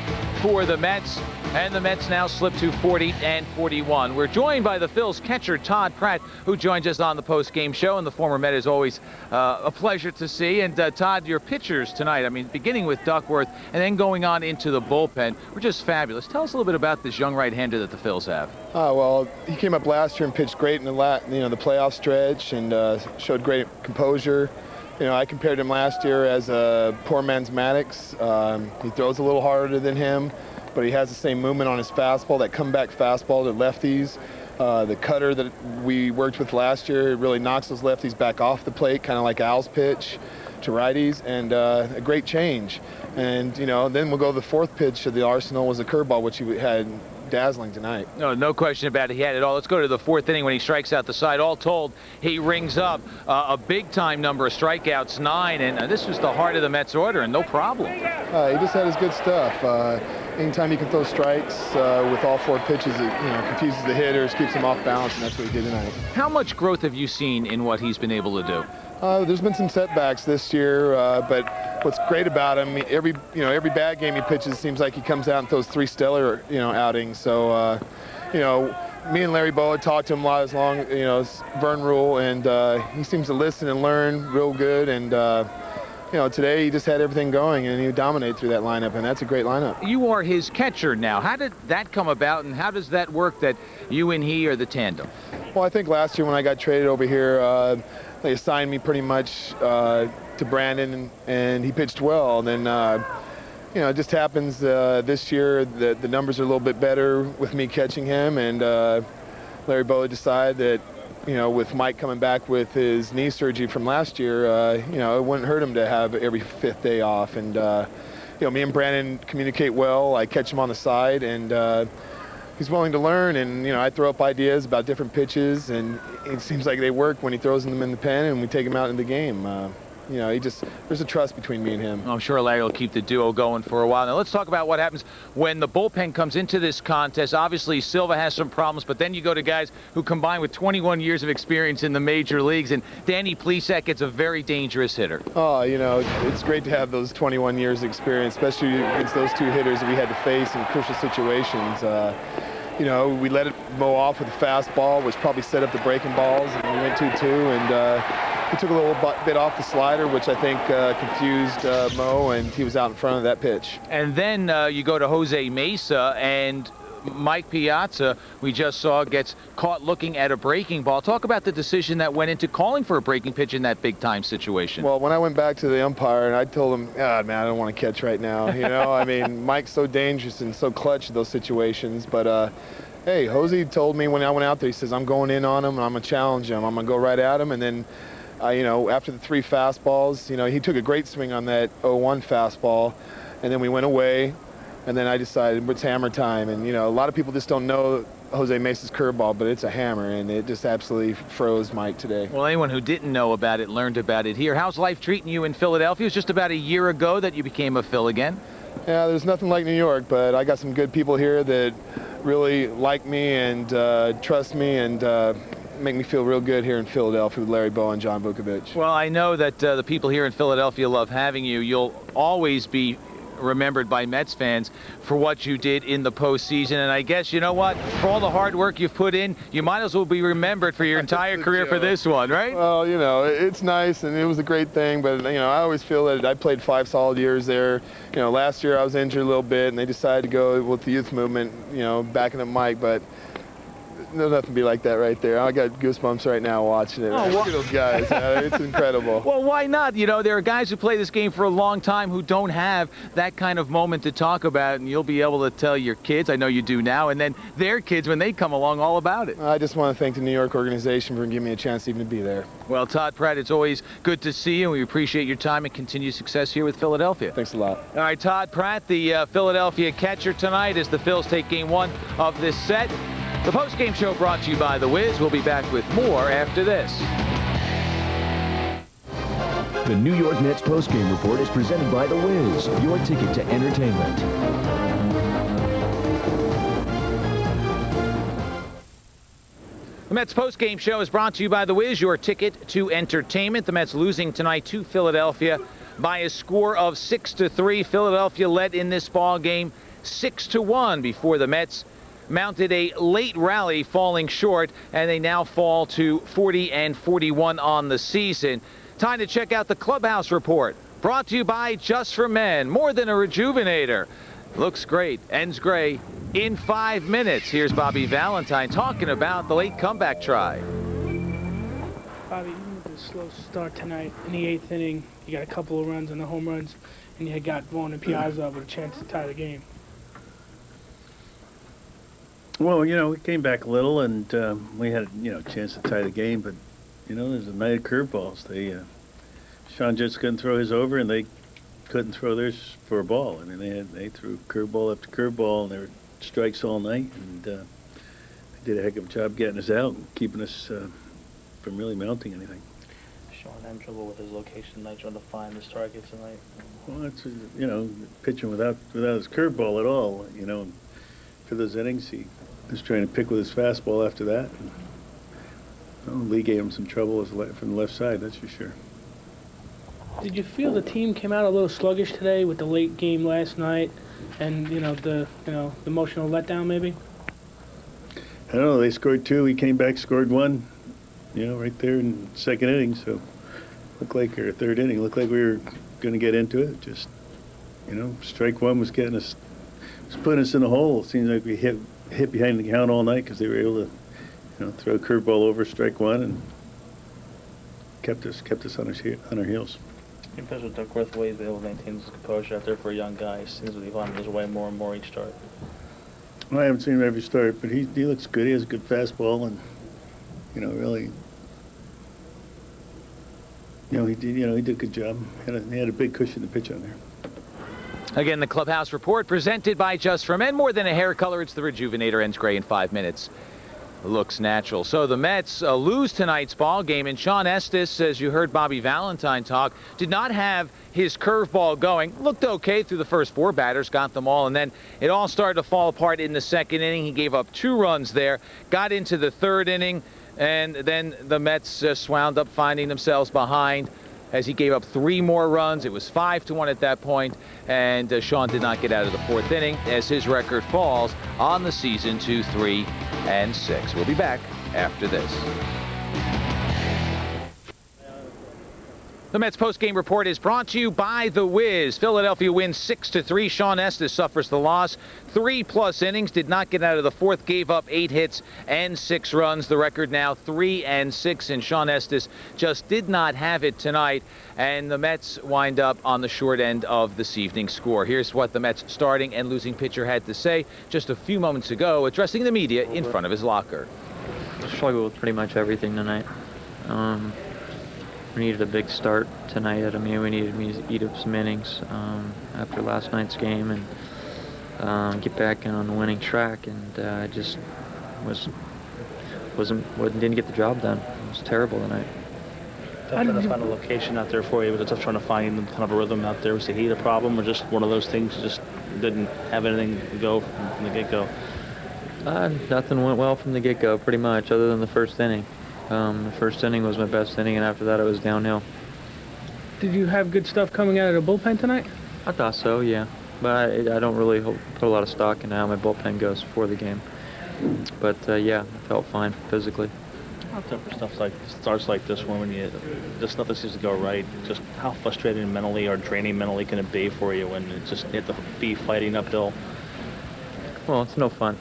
for the Mets. And the Mets now slip to 40 and 41. We're joined by the Phil's catcher, Todd Pratt, who joins us on the post-game show. And the former Met is always a pleasure to see. And Todd, your pitchers tonight, I mean, beginning with Duckworth and then going on into the bullpen, were just fabulous. Tell us a little bit about this young right-hander that the Phils have. Well, he came up last year and pitched great in the the playoff stretch and showed great composure. You know, I compared him last year as a poor man's Maddox. He throws a little harder than him, but he has the same movement on his fastball, that comeback fastball to lefties. The cutter that we worked with last year, it really knocks those lefties back off the plate, kind of like Al's pitch to righties, and a great change. And, you know, then we'll go to the fourth pitch of the arsenal was a curveball, which he had dazzling tonight. No question about it. He had it all. Let's go to the fourth inning when he strikes out the side. All told, he rings up a big-time number of strikeouts, 9, and this was the heart of the Mets order, and no problem. He just had his good stuff. Anytime you can throw strikes with all 4 pitches, it confuses the hitters, keeps them off balance, and that's what he did tonight. How much growth have you seen in what he's been able to do? There's been some setbacks this year, but what's great about him, every bad game he pitches, it seems like he comes out and throws 3 stellar, outings. So, me and Larry Boa talked to him a lot as long, it's Vern Rule, and he seems to listen and learn real good. And today he just had everything going, and he would dominate through that lineup, and that's a great lineup. You are his catcher now. How did that come about, and how does that work that you and he are the tandem? Well, I think last year when I got traded over here, they assigned me pretty much to Brandon, and he pitched well. And then, it just happens this year that the numbers are a little bit better with me catching him, and Larry Boa decided that, with Mike coming back with his knee surgery from last year, it wouldn't hurt him to have every 5th day off. And, me and Brandon communicate well. I catch him on the side, and he's willing to learn, and I throw up ideas about different pitches, and it seems like they work when he throws them in the pen and we take him out in the game. There's a trust between me and him. I'm sure Larry will keep the duo going for a while. Now let's talk about what happens when the bullpen comes into this contest. Obviously Silva has some problems, but then you go to guys who combine with 21 years of experience in the major leagues, and Danny Plesac gets a very dangerous hitter. Oh, it's great to have those 21 years of experience, especially against those 2 hitters that we had to face in crucial situations. We let it mow off with a fastball, which probably set up the breaking balls, and we went 2-2, and he took a little bit off the slider, which I think confused Mo, and he was out in front of that pitch. And then you go to Jose Mesa, and Mike Piazza, we just saw, gets caught looking at a breaking ball. Talk about the decision that went into calling for a breaking pitch in that big-time situation. Well, when I went back to the umpire, and I told him, God, man, I don't want to catch right now. I mean, Mike's so dangerous and so clutch in those situations. But, hey, Jose told me when I went out there, he says, I'm going in on him, and I'm going to challenge him. I'm going to go right at him. And then, after the 3 fastballs, he took a great swing on that 0-1 fastball, and then we went away. And then I decided it's hammer time. And, a lot of people just don't know Jose Mesa's curveball, but it's a hammer, and it just absolutely froze Mike today. Well, anyone who didn't know about it learned about it here. How's life treating you in Philadelphia? It was just about a year ago that you became a Phil again. Yeah, there's nothing like New York, but I got some good people here that really like me and trust me and make me feel real good here in Philadelphia with Larry Boa and John Vukovich. Well, I know that the people here in Philadelphia love having you. You'll always be remembered by Mets fans for what you did in the postseason, and I guess, you know what, for all the hard work you've put in, you might as well be remembered for your entire career for this one, right? Well, it's nice, and it was a great thing, but I always feel that I played 5 solid years there. Last year I was injured a little bit, and they decided to go with the youth movement, backing up Mike, but there's nothing to be like that right there. I got goosebumps right now watching it. Look at those guys. It's incredible. Well, why not? There are guys who play this game for a long time who don't have that kind of moment to talk about, and you'll be able to tell your kids, I know you do now, and then their kids when they come along, all about it. I just want to thank the New York organization for giving me a chance even to be there. Well, Todd Pratt, it's always good to see you, and we appreciate your time and continued success here with Philadelphia. Thanks a lot. All right, Todd Pratt, the Philadelphia catcher tonight, as the Phils take game 1 of this set. The post-game show brought to you by The Wiz. We'll be back with more after this. The New York Mets post-game report is presented by The Wiz, your ticket to entertainment. The Mets post-game show is brought to you by The Wiz, your ticket to entertainment. The Mets losing tonight to Philadelphia by a score of 6-3. Philadelphia led in this ball game 6-1 before the Mets mounted a late rally, falling short, and they now fall to 40-41 on the season. Time to check out the clubhouse report, brought to you by Just for Men, more than a rejuvenator. Looks great, ends gray in 5 minutes. Here's Bobby Valentine talking about the late comeback try. Bobby, even with a slow start tonight in the 8th inning, you got a couple of runs on the home runs, and you had got Vaughn and Piazza with a chance to tie the game. Well, you know, we came back a little, and we had, you know, a chance to tie the game, but, you know, there's a night of curveballs. Shawn just couldn't throw his over, and they couldn't throw theirs for a ball. I mean, they threw curveball after curveball, and they were strikes all night, and they did a heck of a job getting us out and keeping us from really mounting anything. Shawn had trouble with his location tonight, trying to find the target tonight. Well, it's, you know, pitching without his curveball at all, you know. For those innings, he was trying to pick with his fastball after that. And, well, Lee gave him some trouble from the left side, that's for sure. Did you feel the team came out a little sluggish today with the late game last night, and the emotional letdown maybe? I don't know. They scored 2. We came back, scored 1. You know, right there in the 2nd inning. So looked like, or 3rd inning, looked like we were going to get into it. Just, you know, strike 1 was getting us, was putting us in the hole. It seems like we hit behind the count all night because they were able to, you know, throw a curveball over, strike 1, and kept us on our heels. Professor Duckworth, way he's able to maintain his composure out there for a young guy. It seems like he's on his way more and more each start. Well, I haven't seen him every start, but he looks good. He has a good fastball, and you know, really, you know, he did a good job. He had a big cushion to pitch on there. Again, the clubhouse report presented by Just for Men. More than a hair color, it's the Rejuvenator. Ends gray in 5 minutes. Looks natural. So the Mets lose tonight's ball game, and Shawn Estes, as you heard Bobby Valentine talk, did not have his curveball going. Looked okay through the first 4 batters, got them all, and then it all started to fall apart in the 2nd inning. He gave up 2 runs there, got into the 3rd inning, and then the Mets just wound up finding themselves behind as he gave up 3 more runs. It was 5-1 at that point, and Shawn did not get out of the 4th inning as his record falls on the season to 3-6. We'll be back after this. The Mets postgame report is brought to you by The Wiz. Philadelphia wins 6-3. Shawn Estes suffers the loss. 3+ innings, did not get out of the 4th, gave up 8 hits and 6 runs. The record now 3-6, and Shawn Estes just did not have it tonight. And the Mets wind up on the short end of this evening's score. Here's what the Mets starting and losing pitcher had to say just a few moments ago, addressing the media in front of his locker. Struggled with pretty much everything tonight. We needed a big start tonight. I mean, we needed me to eat up some innings after last night's game and get back on the winning track. And I just didn't get the job done. It was terrible tonight. Tough trying to find a location out there for you. Was it tough trying to find kind of a rhythm out there? Was the heat a problem, or just one of those things just didn't have anything go from the get-go? Nothing went well from the get-go, pretty much, other than the 1st inning. The 1st inning was my best inning, and after that it was downhill. Did you have good stuff coming out of the bullpen tonight? I thought so, yeah. But I don't really put a lot of stock into how my bullpen goes before the game. But, yeah, I felt fine physically. How tough for stuff like starts like this one when just nothing seems to go right? Just how frustrating mentally or draining mentally can it be for you when it just you have to be fighting uphill? Well, it's no fun.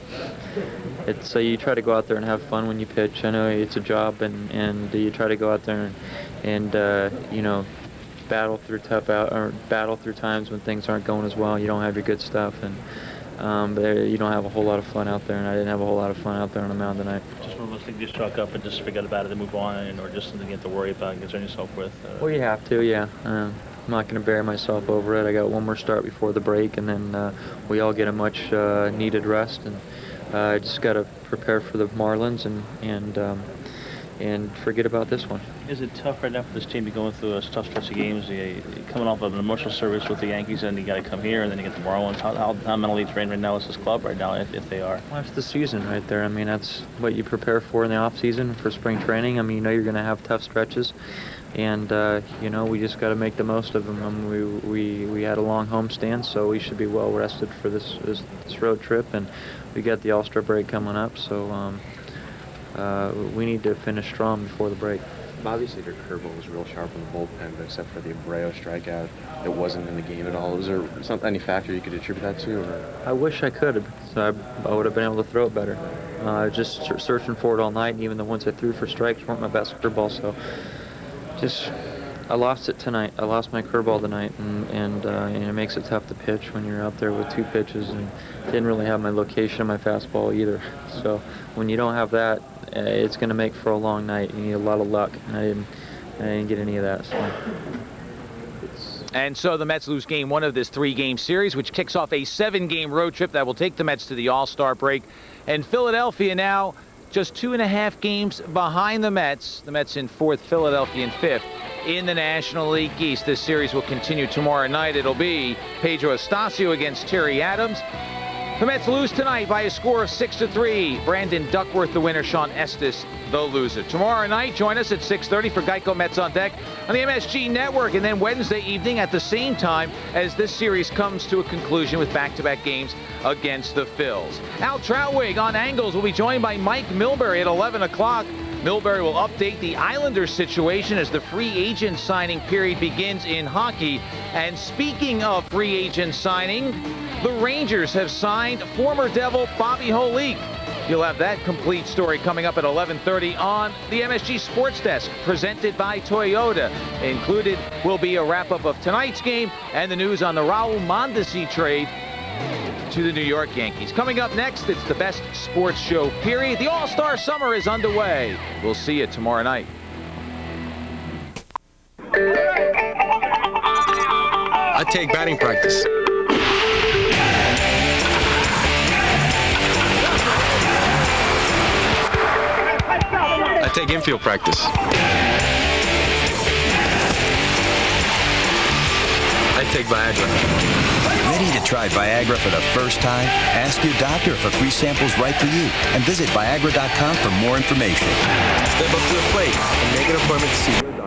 It's you try to go out there and have fun when you pitch. I know it's a job, and you try to go out there and you know, battle through times when things aren't going as well. You don't have your good stuff, and you don't have a whole lot of fun out there. And I didn't have a whole lot of fun out there on the mound tonight. Just one of those things you struck up and just forget about it and move on, or just something you have to worry about and concern yourself with. Well, you have to, yeah. I'm not going to bury myself over it. I got one more start before the break, and then we all get a much needed rest. And I just got to prepare for the Marlins and forget about this one. Is it tough right now for this team to go through a tough stretch of games? You're coming off of an emotional service with the Yankees, and you got to come here, and then you get the Marlins. How mentally trained right now is this club right now, if they are? Well, that's the season right there. I mean, that's what you prepare for in the off season for spring training. I mean, you know you're going to have tough stretches, and you know, we just got to make the most of them. I mean, we had a long homestand, so we should be well rested for this road trip, and we got the All-Star break coming up, so we need to finish strong before the break. Obviously, your curveball was real sharp in the bullpen, but except for the Abreu strikeout, it wasn't in the game at all. Was there any factor you could attribute that to? Or? I wish I could, because I would have been able to throw it better. Just searching for it all night, and even the ones I threw for strikes weren't my best curveball, so I lost it tonight. I lost my curveball tonight, and it makes it tough to pitch when you're out there with 2 pitches, and didn't really have my location of my fastball either. So when you don't have that, it's going to make for a long night. You need a lot of luck, and I didn't get any of that. So. And so the Mets lose game 1 of this 3-game series, which kicks off a 7-game road trip that will take the Mets to the All-Star break. And Philadelphia now just 2.5 games behind the Mets. The Mets in 4th, Philadelphia in 5th in the National League East. This series will continue tomorrow night. It'll be Pedro Estacio against Terry Adams. The Mets lose tonight by a score of 6-3. Brandon Duckworth the winner, Shawn Estes the loser. Tomorrow night, join us at 6:30 for Geico Mets on Deck on the MSG Network, and then Wednesday evening at the same time as this series comes to a conclusion with back-to-back games against the Phils. Al Troutwig on Angles will be joined by Mike Milbury at 11 o'clock. Milbury will update the Islanders situation as the free agent signing period begins in hockey. And speaking of free agent signing, the Rangers have signed former Devil Bobby Holik. You'll have that complete story coming up at 11:30 on the MSG Sports Desk, presented by Toyota. Included will be a wrap-up of tonight's game and the news on the Raul Mondesi trade to the New York Yankees. Coming up next, it's the best sports show, period. The All-Star Summer is underway. We'll see you tomorrow night. I take batting practice. I take infield practice. I take Viagra. Ready to try Viagra for the first time? Ask your doctor if a free sample is right for you and visit Viagra.com for more information. Step up to the plate and make an appointment to see